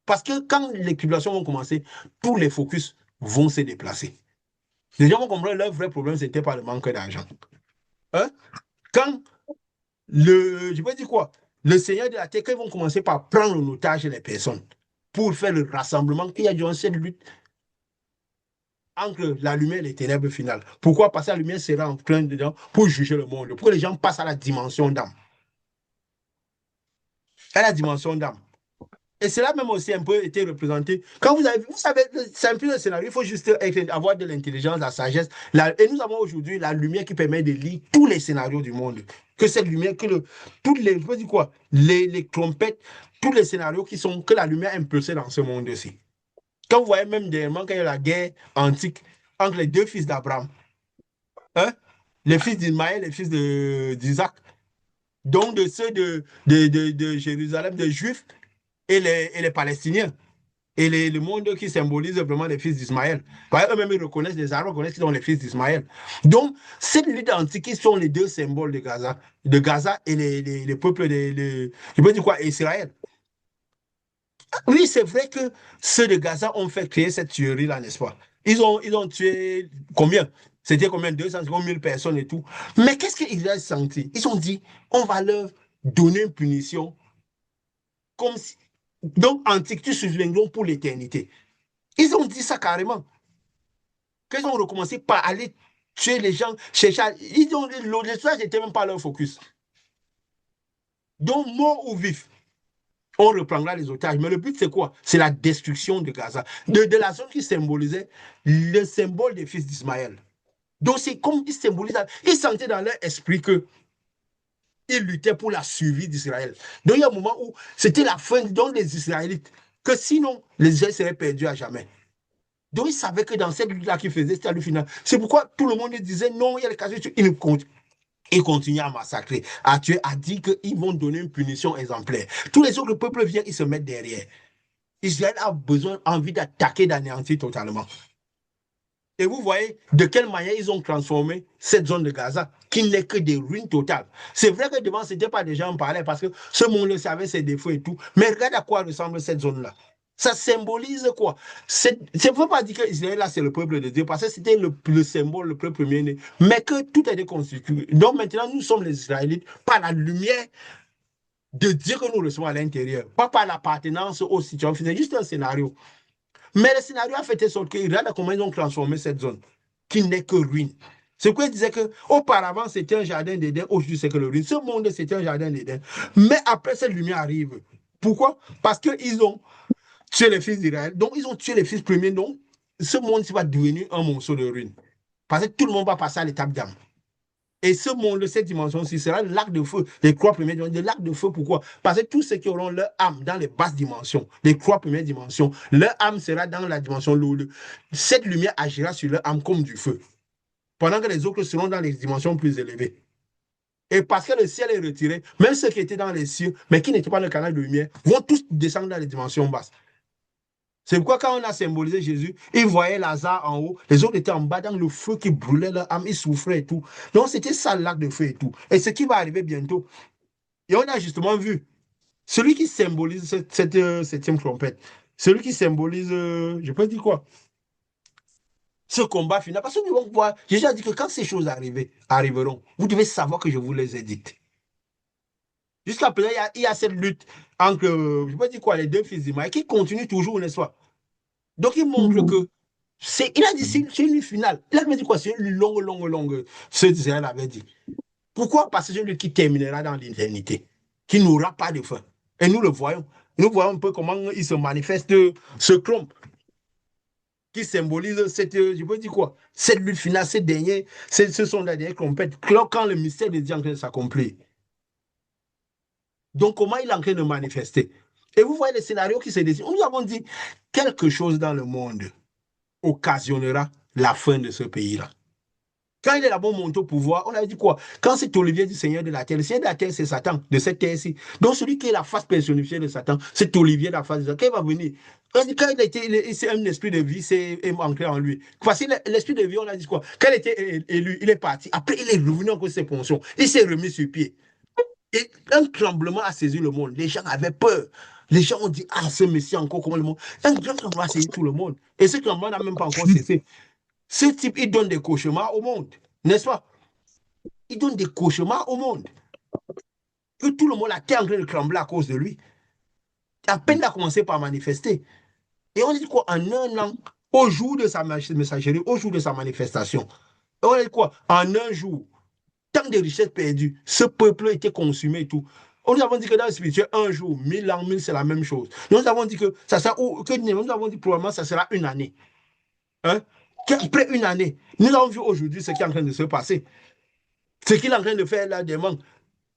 Parce que quand les tribulations vont commencer, tous les focus vont se déplacer. Les gens vont comprendre que leur vrai problème, c'était pas le manque d'argent. Hein? Quand je peux dire quoi? Le Seigneur de la terre, quand ils vont commencer par prendre en otage les personnes pour faire le rassemblement, il y a durant cette lutte entre la lumière et les ténèbres finales. Pourquoi? Parce que la lumière sera en train dedans pour juger le monde, pour que les gens passent à la dimension d'âme. À la dimension d'âme. Et cela même aussi un peu été représenté. Quand vous savez, c'est un peu le scénario, il faut juste avoir de l'intelligence, de la sagesse. Et nous avons aujourd'hui la lumière qui permet de lire tous les scénarios du monde. Que cette lumière, toutes les, je peux dire quoi, les trompettes, tous les scénarios que la lumière impulsée dans ce monde-ci. Quand vous voyez même dernièrement, quand il y a la guerre antique entre les deux fils d'Abraham, hein, les fils d'Ismaël et les fils d'Isaac, donc de ceux de Jérusalem, des Juifs et les Palestiniens. Et le monde qui symbolise vraiment les fils d'Ismaël. Eux-mêmes, ils reconnaissent, les Arabes reconnaissent qu'ils sont les fils d'Ismaël. Donc, cette lutte antique, qui sont les deux symboles de Gaza et les peuples je peux dire quoi, Israël. Oui, c'est vrai que ceux de Gaza ont fait créer cette tuerie-là, n'est-ce pas? Ils ont tué combien? C'était combien? 250 000 personnes et tout. Mais qu'est-ce qu'ils ont senti? Ils ont dit, on va leur donner une punition comme si... Donc, antique, tu souviendront pour l'éternité. Ils ont dit ça carrément. Qu'ils ont recommencé par aller tuer les gens, chercher. L'histoire n'était même pas leur focus. Donc, mort ou vif, on reprendra les otages. Mais le but, c'est quoi? C'est la destruction de Gaza, de la zone qui symbolisait le symbole des fils d'Ismaël. Donc, c'est comme ils symbolisaient, ils sentaient dans leur esprit que ils luttaient pour la survie d'Israël. Donc, il y a un moment où c'était la fin des Israélites, que sinon, les Israélites seraient perdus à jamais. Donc, ils savaient que dans cette lutte-là qu'ils faisaient, c'était la lutte finale. C'est pourquoi tout le monde disait non, il y a les casualtés. Ils continuent à massacrer, à tuer, à dire qu'ils vont donner une punition exemplaire. Tous les autres peuples viennent, ils se mettent derrière. Israël a besoin, envie d'attaquer, d'anéantir totalement. Et vous voyez de quelle manière ils ont transformé cette zone de Gaza, qui n'est que des ruines totales. C'est vrai que devant, ce n'était pas des gens qui parlaient, parce que ce monde savait ses défauts et tout. Mais regarde à quoi ressemble cette zone-là. Ça symbolise quoi? Ça ne veut pas dire que Israël, là, c'est le peuple de Dieu, parce que c'était le symbole, le peuple premier-né, mais que tout est déconstitué. Donc maintenant, nous sommes les Israélites par la lumière de Dieu que nous recevons à l'intérieur, pas par l'appartenance aux situations. C'est juste un scénario. Mais le scénario a fait en sorte que regarde comment ils ont transformé cette zone, qui n'est que ruine. C'est quoi, il disait qu'auparavant, c'était un jardin d'Éden, aujourd'hui, c'est que le ruine. Ce monde, c'était un jardin d'Éden. Mais après, cette lumière arrive. Pourquoi? Parce qu'ils ont tué les fils d'Israël. Donc, ils ont tué les fils premiers. Donc, ce monde va devenir un morceau de ruine. Parce que tout le monde va passer à l'étape d'âme. Et ce monde, cette dimension-ci, sera le lac de feu. Les trois premières dimensions. Le lac de feu, pourquoi? Parce que tous ceux qui auront leur âme dans les basses dimensions, les trois premières dimensions, leur âme sera dans la dimension lourde. Cette lumière agira sur leur âme comme du feu. Pendant que les autres seront dans les dimensions plus élevées. Et parce que le ciel est retiré, même ceux qui étaient dans les cieux, mais qui n'étaient pas dans le canal de lumière, vont tous descendre dans les dimensions basses. C'est pourquoi quand on a symbolisé Jésus, ils voyaient Lazare en haut, les autres étaient en bas dans le feu qui brûlait leur âme, ils souffraient et tout. Donc c'était ça le lac de feu et tout. Et ce qui va arriver bientôt. Et on a justement vu, celui qui symbolise cette septième trompette, celui qui symbolise, je peux dire quoi, ce combat final. Parce que nous allons voir, Jésus a dit que quand ces choses arriveront, vous devez savoir que je vous les ai dites. Jusqu'à présent, il y a cette lutte entre, je peux dire quoi, les deux fils d'Ismaël qui continue toujours, n'est-ce pas? Donc, il montre que il a dit c'est une finale. Il a dit quoi? C'est une longue, longue, longue. Ce qu'Israël avait dit. Pourquoi? Parce que c'est lui qui terminera dans l'éternité, qui n'aura pas de fin. Et nous le voyons. Nous voyons un peu comment il se manifeste, ce trompe, qui symbolise cette, je peux dire quoi? Cette lutte finale, ces derniers, ce sont les dernières trompettes, quand le mystère de Dieu est en train de s'accomplir. Donc, comment il est en train de manifester? Et vous voyez les scénarios qui se dessinent. Nous avons dit quelque chose dans le monde occasionnera la fin de ce pays-là. Quand il est là-bas monté au pouvoir, on a dit quoi? Quand c'est Olivier du Seigneur de la terre, le Seigneur de la terre, c'est Satan, de cette terre-ci. Donc celui qui est la face personnifiée de Satan, c'est Olivier de la face de Satan. Quand il va venir, quand il a été, c'est un esprit de vie, c'est ancré en lui. Parce que l'esprit de vie, on a dit quoi? Quand il était élu, il est parti. Après, il est revenu encore ses fonctions. Il s'est remis sur pied. Et un tremblement a saisi le monde. Les gens avaient peur. Les gens ont dit, ah, ce Messie encore, comment le monde. Un grand tremblement a saisi tout le monde. Et ce tremblement n'a même pas encore cessé. Ce type, il donne des cauchemars au monde, n'est-ce pas? Il donne des cauchemars au monde. Que tout le monde a été en train de trembler à cause de lui. À peine il a commencé par manifester. Et on dit quoi? En un an, au jour de sa messagerie, au jour de sa manifestation. Et on dit quoi? En un jour, tant de richesses perdues, ce peuple était consumé et tout. Nous avons dit que dans le spirituel, un jour, 1000 ans, 1000, c'est la même chose. Nous avons dit que ça sera, nous avons dit probablement ça sera une année. Hein? Après une année, nous avons vu aujourd'hui ce qui est en train de se passer. Ce qu'il est en train de faire là, demain.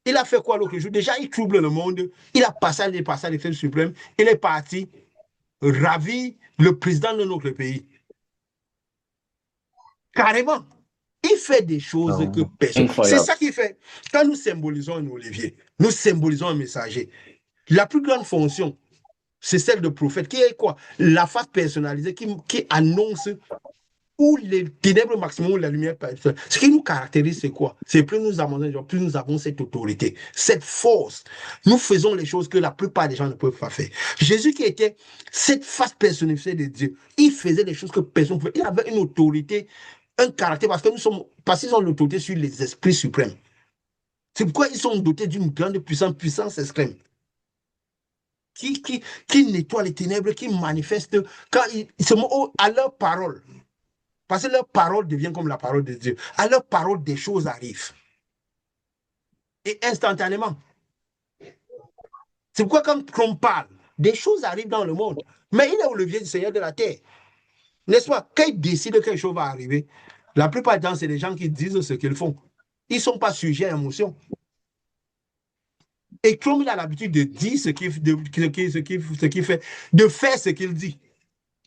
Il a fait quoi l'autre jour? Déjà, il trouble le monde. Il a passé à l'État suprême. Il est parti ravir le président de notre pays. Carrément. Il fait des choses que personne. C'est Incroyable. ça qu'il fait. Quand nous symbolisons un Olivier, nous symbolisons un messager. La plus grande fonction, c'est celle de prophète, qui est quoi? La face personnalisée qui annonce où les ténèbres maximum, où la lumière personnelle. Ce qui nous caractérise, c'est quoi? C'est plus nous abandonnons, plus nous avons cette autorité, cette force. Nous faisons les choses que la plupart des gens ne peuvent pas faire. Jésus qui était cette face personnifiée de Dieu, il faisait des choses que personne ne pouvait. Il avait une autorité, un caractère, parce qu'ils ont l'autorité sur les esprits suprêmes. C'est pourquoi ils sont dotés d'une grande puissance, puissance extrême. Qui nettoie les ténèbres, qui manifeste quand ils se mettent à leur parole. Parce que leur parole devient comme la parole de Dieu. À leur parole, des choses arrivent. Et instantanément. C'est pourquoi quand on parle, des choses arrivent dans le monde. Mais il est au levier du Seigneur de la terre. N'est-ce pas? Quand il décide que quelque chose va arriver, la plupart du temps, c'est des gens qui disent ce qu'ils font. Ils ne sont pas sujets à l'émotion. Et comme il a l'habitude de dire ce qu'il fait, de faire ce qu'il dit,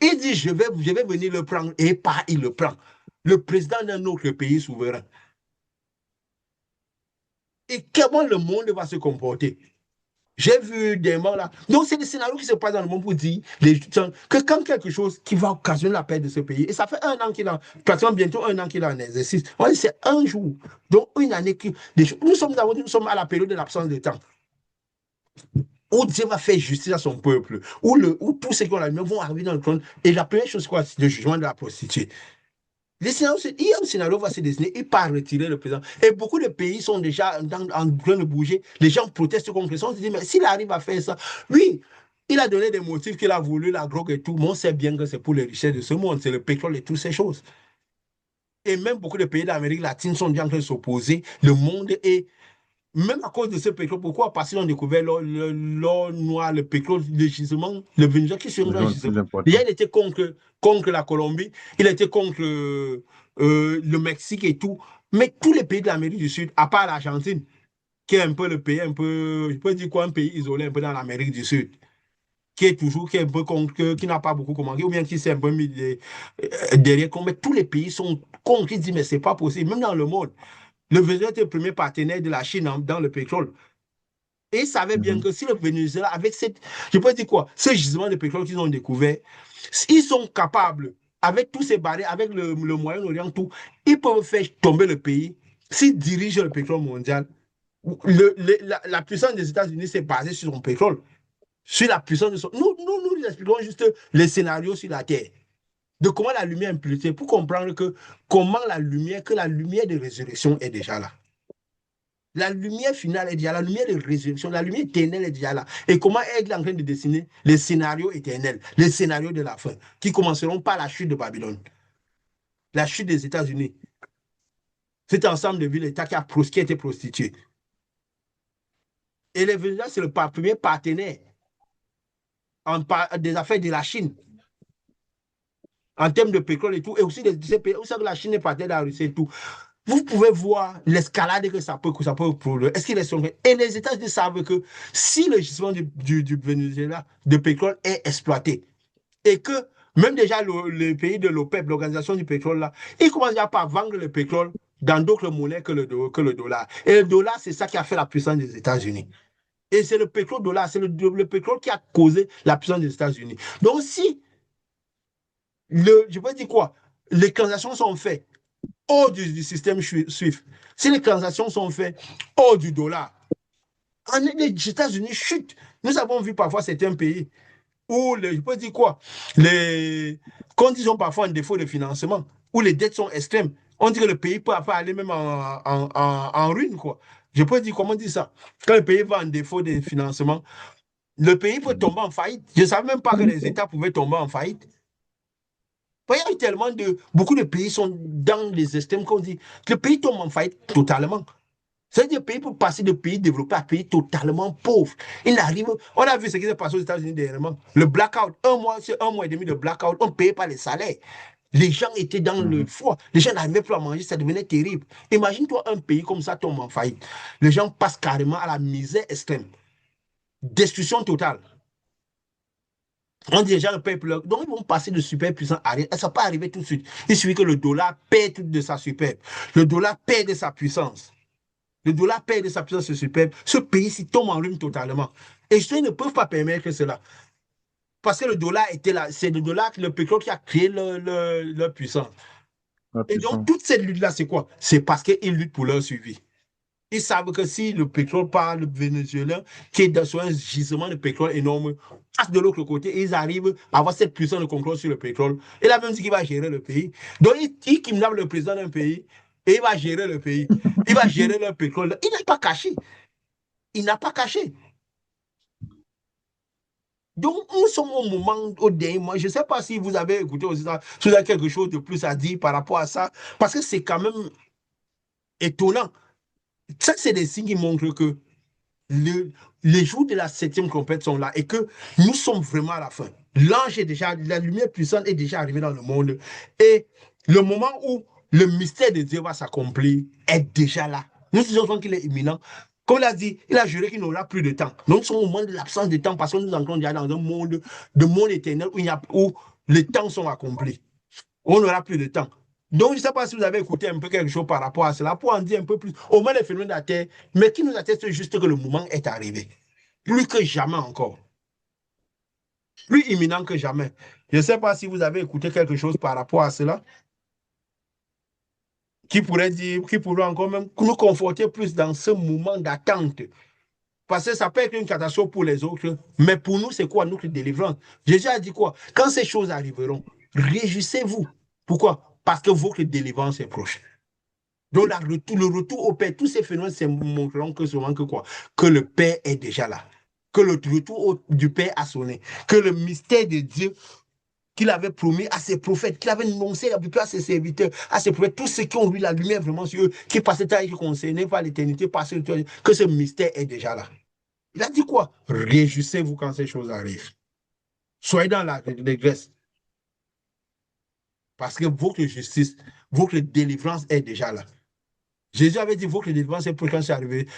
il dit, je vais venir le prendre, et pas il le prend. Le président d'un autre pays souverain. Et comment le monde va se comporter? J'ai vu des morts là. Donc, c'est des scénarios qui se passent dans le monde pour dire que quand quelque chose qui va occasionner la paix de ce pays, et ça fait un an qu'il a, pratiquement bientôt un an qu'il est en exercice, on dit c'est un jour. Donc, une année que nous sommes à la période de l'absence de temps. Où Dieu va faire justice à son peuple, où tous ceux qui ont la lumière vont arriver dans le trône. Et la première chose, c'est le jugement de la prostituée. Il y a un scénario va se dessiner, il part retirer le président. Et beaucoup de pays sont déjà en train de bouger. Les gens protestent contre ça. On se dit, mais s'il arrive à faire ça, oui, il a donné des motifs qu'il a voulu, la drogue et tout. Mais on sait bien que c'est pour les richesses de ce monde, c'est le pétrole et toutes ces choses. Et même beaucoup de pays d'Amérique latine sont déjà en train de s'opposer. Le monde est, même à cause de ce pétrole, pourquoi? Parce qu'ils ont découvert l'or noir, le pétrole, le gisement, le Venezuela qui sont dans le gisement. Déjà, il était contre la Colombie, il était contre le Mexique et tout. Mais tous les pays de l'Amérique du Sud, à part l'Argentine, qui est un peu le pays, un peu, je peux dire quoi, un pays isolé un peu dans l'Amérique du Sud, qui est un peu contre, qui n'a pas beaucoup commenté, ou bien qui s'est un peu mis derrière. Mais tous les pays sont contre, ils disent, mais c'est pas possible, même dans le monde. Le Venezuela était le premier partenaire de la Chine dans le pétrole. Et ils savaient bien que si le Venezuela, avec je peux dire quoi, ce gisement de pétrole qu'ils ont découvert, ils sont capables, avec tous ces barrières, avec le Moyen-Orient, tout, ils peuvent faire tomber le pays. S'ils dirigent le pétrole mondial, la puissance des États-Unis s'est basée sur son pétrole, sur la puissance de son. Nous expliquons juste les scénarios sur la Terre de comment la lumière est impulsée pour comprendre comment la lumière de résurrection est déjà là. La lumière finale est déjà là, la lumière de résurrection, la lumière éternelle est déjà là. Et comment elle est en train de dessiner les scénarios éternels, les scénarios de la fin, qui commenceront par la chute de Babylone, la chute des États-Unis. Cet ensemble de villes-États qui a été prostitué. Et les Venezuela, c'est le premier partenaire des affaires de la Chine, en termes de pétrole et tout, et aussi ces pays où la Chine est partenaire de la Russie et tout. Vous pouvez voir l'escalade que ça peut produire. Est-ce qu'il est sur... Et les États-Unis savent que si le gisement du Venezuela de pétrole est exploité et que même déjà le pays de l'OPEP, l'organisation du pétrole, là, ils commencent déjà par vendre le pétrole dans d'autres monnaies que le dollar. Et le dollar, c'est ça qui a fait la puissance des États-Unis. Et c'est le pétrole dollar, c'est le pétrole qui a causé la puissance des États-Unis. Donc si, je peux dire quoi, les transactions sont faites hors du système SWIFT, si les transactions sont faites hors du dollar, les États-Unis chutent. Nous avons vu parfois certains pays où, je peux dire quoi, quand ils ont parfois un défaut de financement, où les dettes sont extrêmes, on dit que le pays peut aller même en ruine, quoi. Je peux dire, comment dire ça? Quand le pays va en défaut de financement, le pays peut tomber en faillite. Je ne savais même pas que les États pouvaient tomber en faillite. Il y a tellement beaucoup de pays sont dans les extrêmes qu'on dit que le pays tombe en faillite totalement. C'est-à-dire que le pays peut passer de pays développé à pays totalement pauvre. On a vu ce qui s'est passé aux États-Unis dernièrement. Le blackout, c'est un mois et demi de blackout, on ne payait pas les salaires. Les gens étaient dans le froid. Les gens n'arrivaient plus à manger, ça devenait terrible. Imagine-toi un pays comme ça tombe en faillite. Les gens passent carrément à la misère extrême. Destruction totale. On dit déjà le peuple, donc ils vont passer de superpuissance à rien. Ça ne va pas arriver tout de suite. Il suffit que le dollar perde de sa superbe. Le dollar perd de sa puissance. Le dollar perd de sa puissance superbe. Ce pays-ci tombe en ruine totalement. Et ils ne peuvent pas permettre cela. Parce que le dollar était là. C'est le dollar, le pétrole qui a créé leur puissance. La Et donc, puissance. toute cette lutte-là, c'est quoi? C'est parce qu'ils luttent pour leur survie. Ils savent que si le pétrole part, le Venezuela, qui est sur un gisement de pétrole énorme, passe de l'autre côté, ils arrivent à avoir cette puissance de contrôle sur le pétrole. Et là, même dit qu'il va gérer le pays. Donc, il kidnappe le président d'un pays et il va gérer le pays. Il va gérer le pétrole. Il n'a pas caché. Il n'a pas caché. Donc, nous sommes au moment, au dernier mois. Je ne sais pas si vous avez écouté aussi ça, si vous avez quelque chose de plus à dire par rapport à ça, parce que c'est quand même étonnant. Ça, c'est des signes qui montrent que le, les jours de la septième trompette sont là et que nous sommes vraiment à la fin. L'ange est déjà, la lumière puissante est déjà arrivée dans le monde et le moment où le mystère de Dieu va s'accomplir est déjà là. Nous disons qu'il est imminent. Comme il a dit, il a juré qu'il n'aura plus de temps. Donc, nous sommes au moment de l'absence de temps parce que nous entrons déjà dans un monde de monde éternel où les temps sont accomplis. On n'aura plus de temps. Donc, je ne sais pas si vous avez écouté un peu quelque chose par rapport à cela, pour en dire un peu plus, au moins les phénomènes de la Terre, mais qui nous atteste juste que le moment est arrivé. Plus que jamais encore. Plus imminent que jamais. Je ne sais pas si vous avez écouté quelque chose par rapport à cela, qui pourrait dire, qui pourrait encore même nous conforter plus dans ce moment d'attente. Parce que ça peut être une catastrophe pour les autres, mais pour nous, c'est quoi notre délivrance? Jésus a dit quoi? Quand ces choses arriveront, réjouissez-vous. Pourquoi? Parce que votre délivrance est proche. Donc, le retour au Père, tous ces phénomènes montreront que souvent que quoi? Que le Père est déjà là. Que le retour du Père a sonné. Que le mystère de Dieu qu'il avait promis à ses prophètes, qu'il avait annoncé à ses serviteurs, à ses prophètes, tous ceux qui ont vu la lumière vraiment sur eux, qui passaient et qui concernaient par l'éternité, que ce mystère est déjà là. Il a dit quoi? Réjouissez-vous quand ces choses arrivent. Soyez dans la régresse. Parce que votre justice, votre délivrance est déjà là. Jésus avait dit votre délivrance est pour quand c'est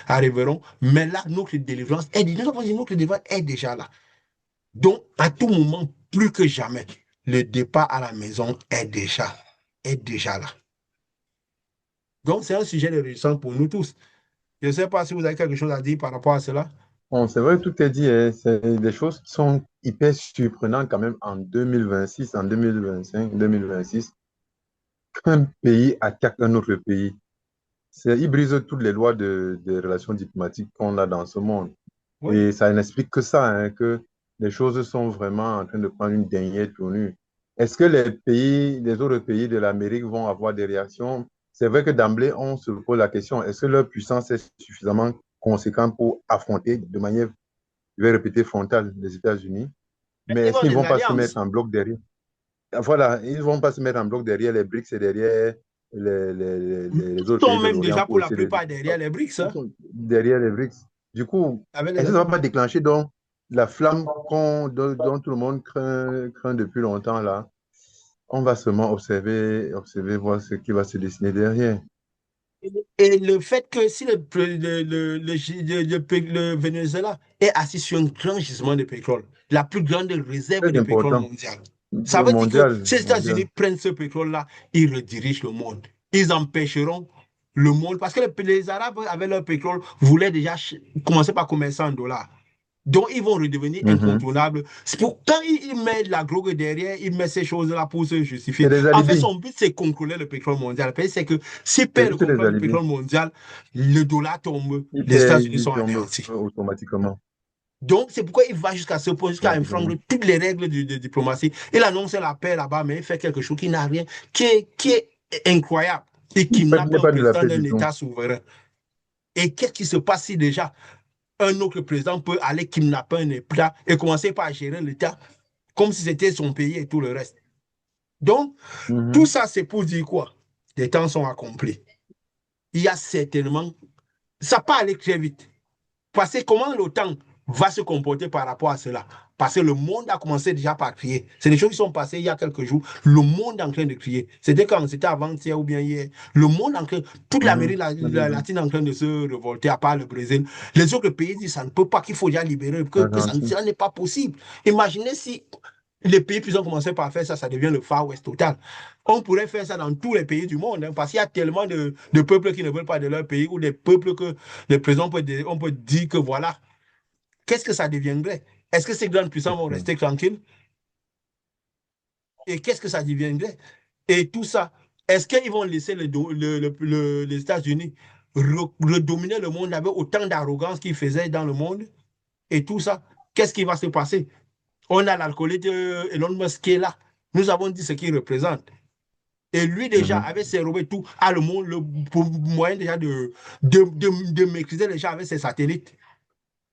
arriveront, mais là, notre délivrance est déjà, notre délivrance est déjà là. Donc, à tout moment, plus que jamais, le départ à la maison est déjà là. Donc, c'est un sujet de réjouissance pour nous tous. Je ne sais pas si vous avez quelque chose à dire par rapport à cela. Bon, c'est vrai, tout est dit, hein. C'est des choses qui sont hyper surprenantes quand même en 2026, en 2025, 2026, qu'un pays attaque un autre pays. Il brise toutes les lois de relations diplomatiques qu'on a dans ce monde. Oui. Et ça n'explique que ça, hein, que les choses sont vraiment en train de prendre une dernière tournure. Est-ce que les autres pays de l'Amérique vont avoir des réactions? C'est vrai que d'emblée, on se pose la question, est-ce que leur puissance est suffisamment conséquente pour affronter de manière, je vais répéter, frontale les États-Unis? Mais Ils est-ce vont qu'ils ne des vont pas se alliances. mettre en bloc derrière? Voilà, ils ne vont pas se mettre en bloc derrière les BRICS et derrière les Ils autres sont pays de même l'Orient déjà pour pour la essayer plupart derrière les BRICS, ils hein, sont derrière les BRICS. Du coup, avec est-ce les que ça ne va Américains. pas déclencher donc la flamme dont tout le monde craint depuis longtemps là? On va seulement observer, voir ce qui va se dessiner derrière. Et le fait que si le Venezuela est assis sur un grand gisement de pétrole, la plus grande réserve Très de pétrole important. mondiale, ça veut dire que Mondial, si les mondial. États-Unis prennent ce pétrole-là, ils redirigent le monde. Ils empêcheront le monde, parce que les Arabes, avec leur pétrole, voulaient déjà commencer par commercer en dollars. Donc, ils vont redevenir Mhm. incontournables. C'est pour, quand il met la drogue derrière, il met ces choses-là pour se justifier. C'est des En fait, alibis. son but, c'est contrôler le pétrole mondial. C'est que s'il C'est perd le juste des contrôle du alibis. pétrole mondial, le dollar tombe, les États-Unis Il sont tombe anéantis. automatiquement. Donc, c'est pourquoi il va jusqu'à ce point, jusqu'à enfreindre Automatiquement. toutes les règles de diplomatie. Il annonce la paix là-bas, mais il fait quelque chose qui n'a rien, qui est incroyable. Il Il kidnappe n'est un pas de la président paix du d'un tout. État souverain. Et qu'est-ce qui se passe si déjà un autre président peut aller kidnapper un État et commencer par gérer l'État comme si c'était son pays et tout le reste? Donc, tout Mhm. ça, c'est pour dire quoi? Les temps sont accomplis. Il y a certainement, ça peut aller très vite. Parce que comment l'OTAN va se comporter par rapport à cela? Parce que le monde a commencé déjà par crier. C'est des choses qui sont passées il y a quelques jours. Le monde est en train de crier. C'était quand c'était avant-hier ou bien hier. Le monde en train, toute l'Amérique Mhm. latine est en train de se révolter, à part le Brésil. Les autres pays disent ça ne peut pas, qu'il faut déjà libérer, que ça Argentine. cela n'est pas possible. Imaginez si Les pays puissants ont commencé par faire ça, ça devient le Far West total. On pourrait faire ça dans tous les pays du monde, hein, parce qu'il y a tellement de peuples qui ne veulent pas de leur pays, ou des peuples que les présidents on peut dire que voilà, qu'est-ce que ça deviendrait? Est-ce que ces grandes puissances vont rester tranquilles? Et qu'est-ce que ça deviendrait? Et tout ça, est-ce qu'ils vont laisser les États-Unis redominer le monde avec autant d'arrogance qu'ils faisaient dans le monde? Et tout ça, qu'est-ce qui va se passer? On a l'alcooliste Elon Musk qui est là. Nous avons dit ce qu'il représente. Et lui, déjà, avec ses robots et tout, a le moyen déjà de maîtriser les gens avec ses satellites.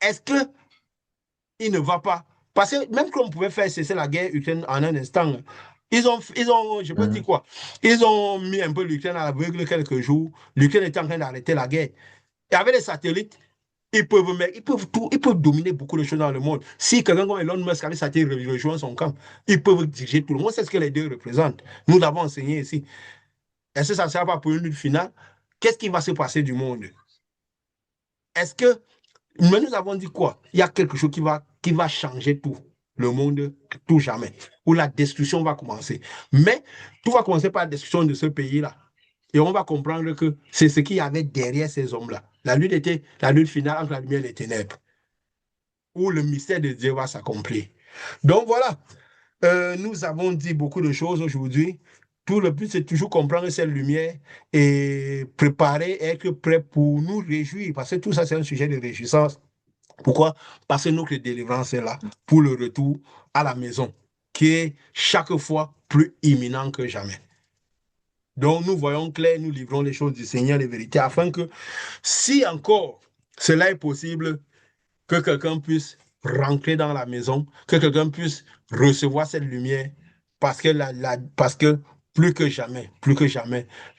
Est-ce qu'il ne va pas? Parce que même qu'on pouvait faire cesser la guerre Ukraine en un instant, je peux dire quoi? Ils ont mis un peu l'Ukraine à l'aveugle quelques jours. L'Ukraine était en train d'arrêter la guerre. Et avec les satellites, ils peuvent dominer beaucoup de choses dans le monde. Si quelqu'un comme Elon Musk avec satellite rejoint son camp, ils peuvent diriger tout le monde. C'est ce que les deux représentent. Nous l'avons enseigné ici. Est-ce que ça ne sera pas pour une lutte finale? Qu'est-ce qui va se passer du monde? Est-ce que... Mais nous avons dit quoi? Il y a quelque chose qui va changer tout. Le monde, tout jamais. Où la destruction va commencer. Mais tout va commencer par la destruction de ce pays-là. Et on va comprendre que c'est ce qu'il y avait derrière ces hommes-là. La lutte était la lutte finale entre la lumière et les ténèbres, où le mystère de Dieu va s'accomplir. Donc voilà, nous avons dit beaucoup de choses aujourd'hui. Tout le but, c'est toujours comprendre cette lumière et préparer, être prêt pour nous réjouir, parce que tout ça, c'est un sujet de réjouissance. Pourquoi? Parce que notre délivrance est là pour le retour à la maison, qui est chaque fois plus imminent que jamais. Donc, nous voyons clair, nous livrons les choses du Seigneur, les vérités, afin que, si encore cela est possible, que quelqu'un puisse rentrer dans la maison, que quelqu'un puisse recevoir cette lumière, parce que plus que jamais,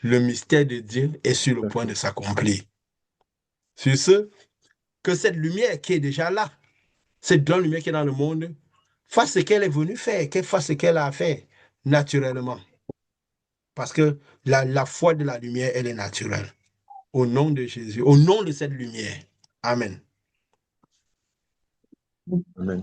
le mystère de Dieu est sur le point de s'accomplir. Sur ce, que cette lumière qui est déjà là, cette grande lumière qui est dans le monde, fasse ce qu'elle est venue faire, qu'elle fasse ce qu'elle a à faire naturellement. Parce que la foi de la lumière, elle est naturelle. Au nom de Jésus, au nom de cette lumière. Amen. Amen.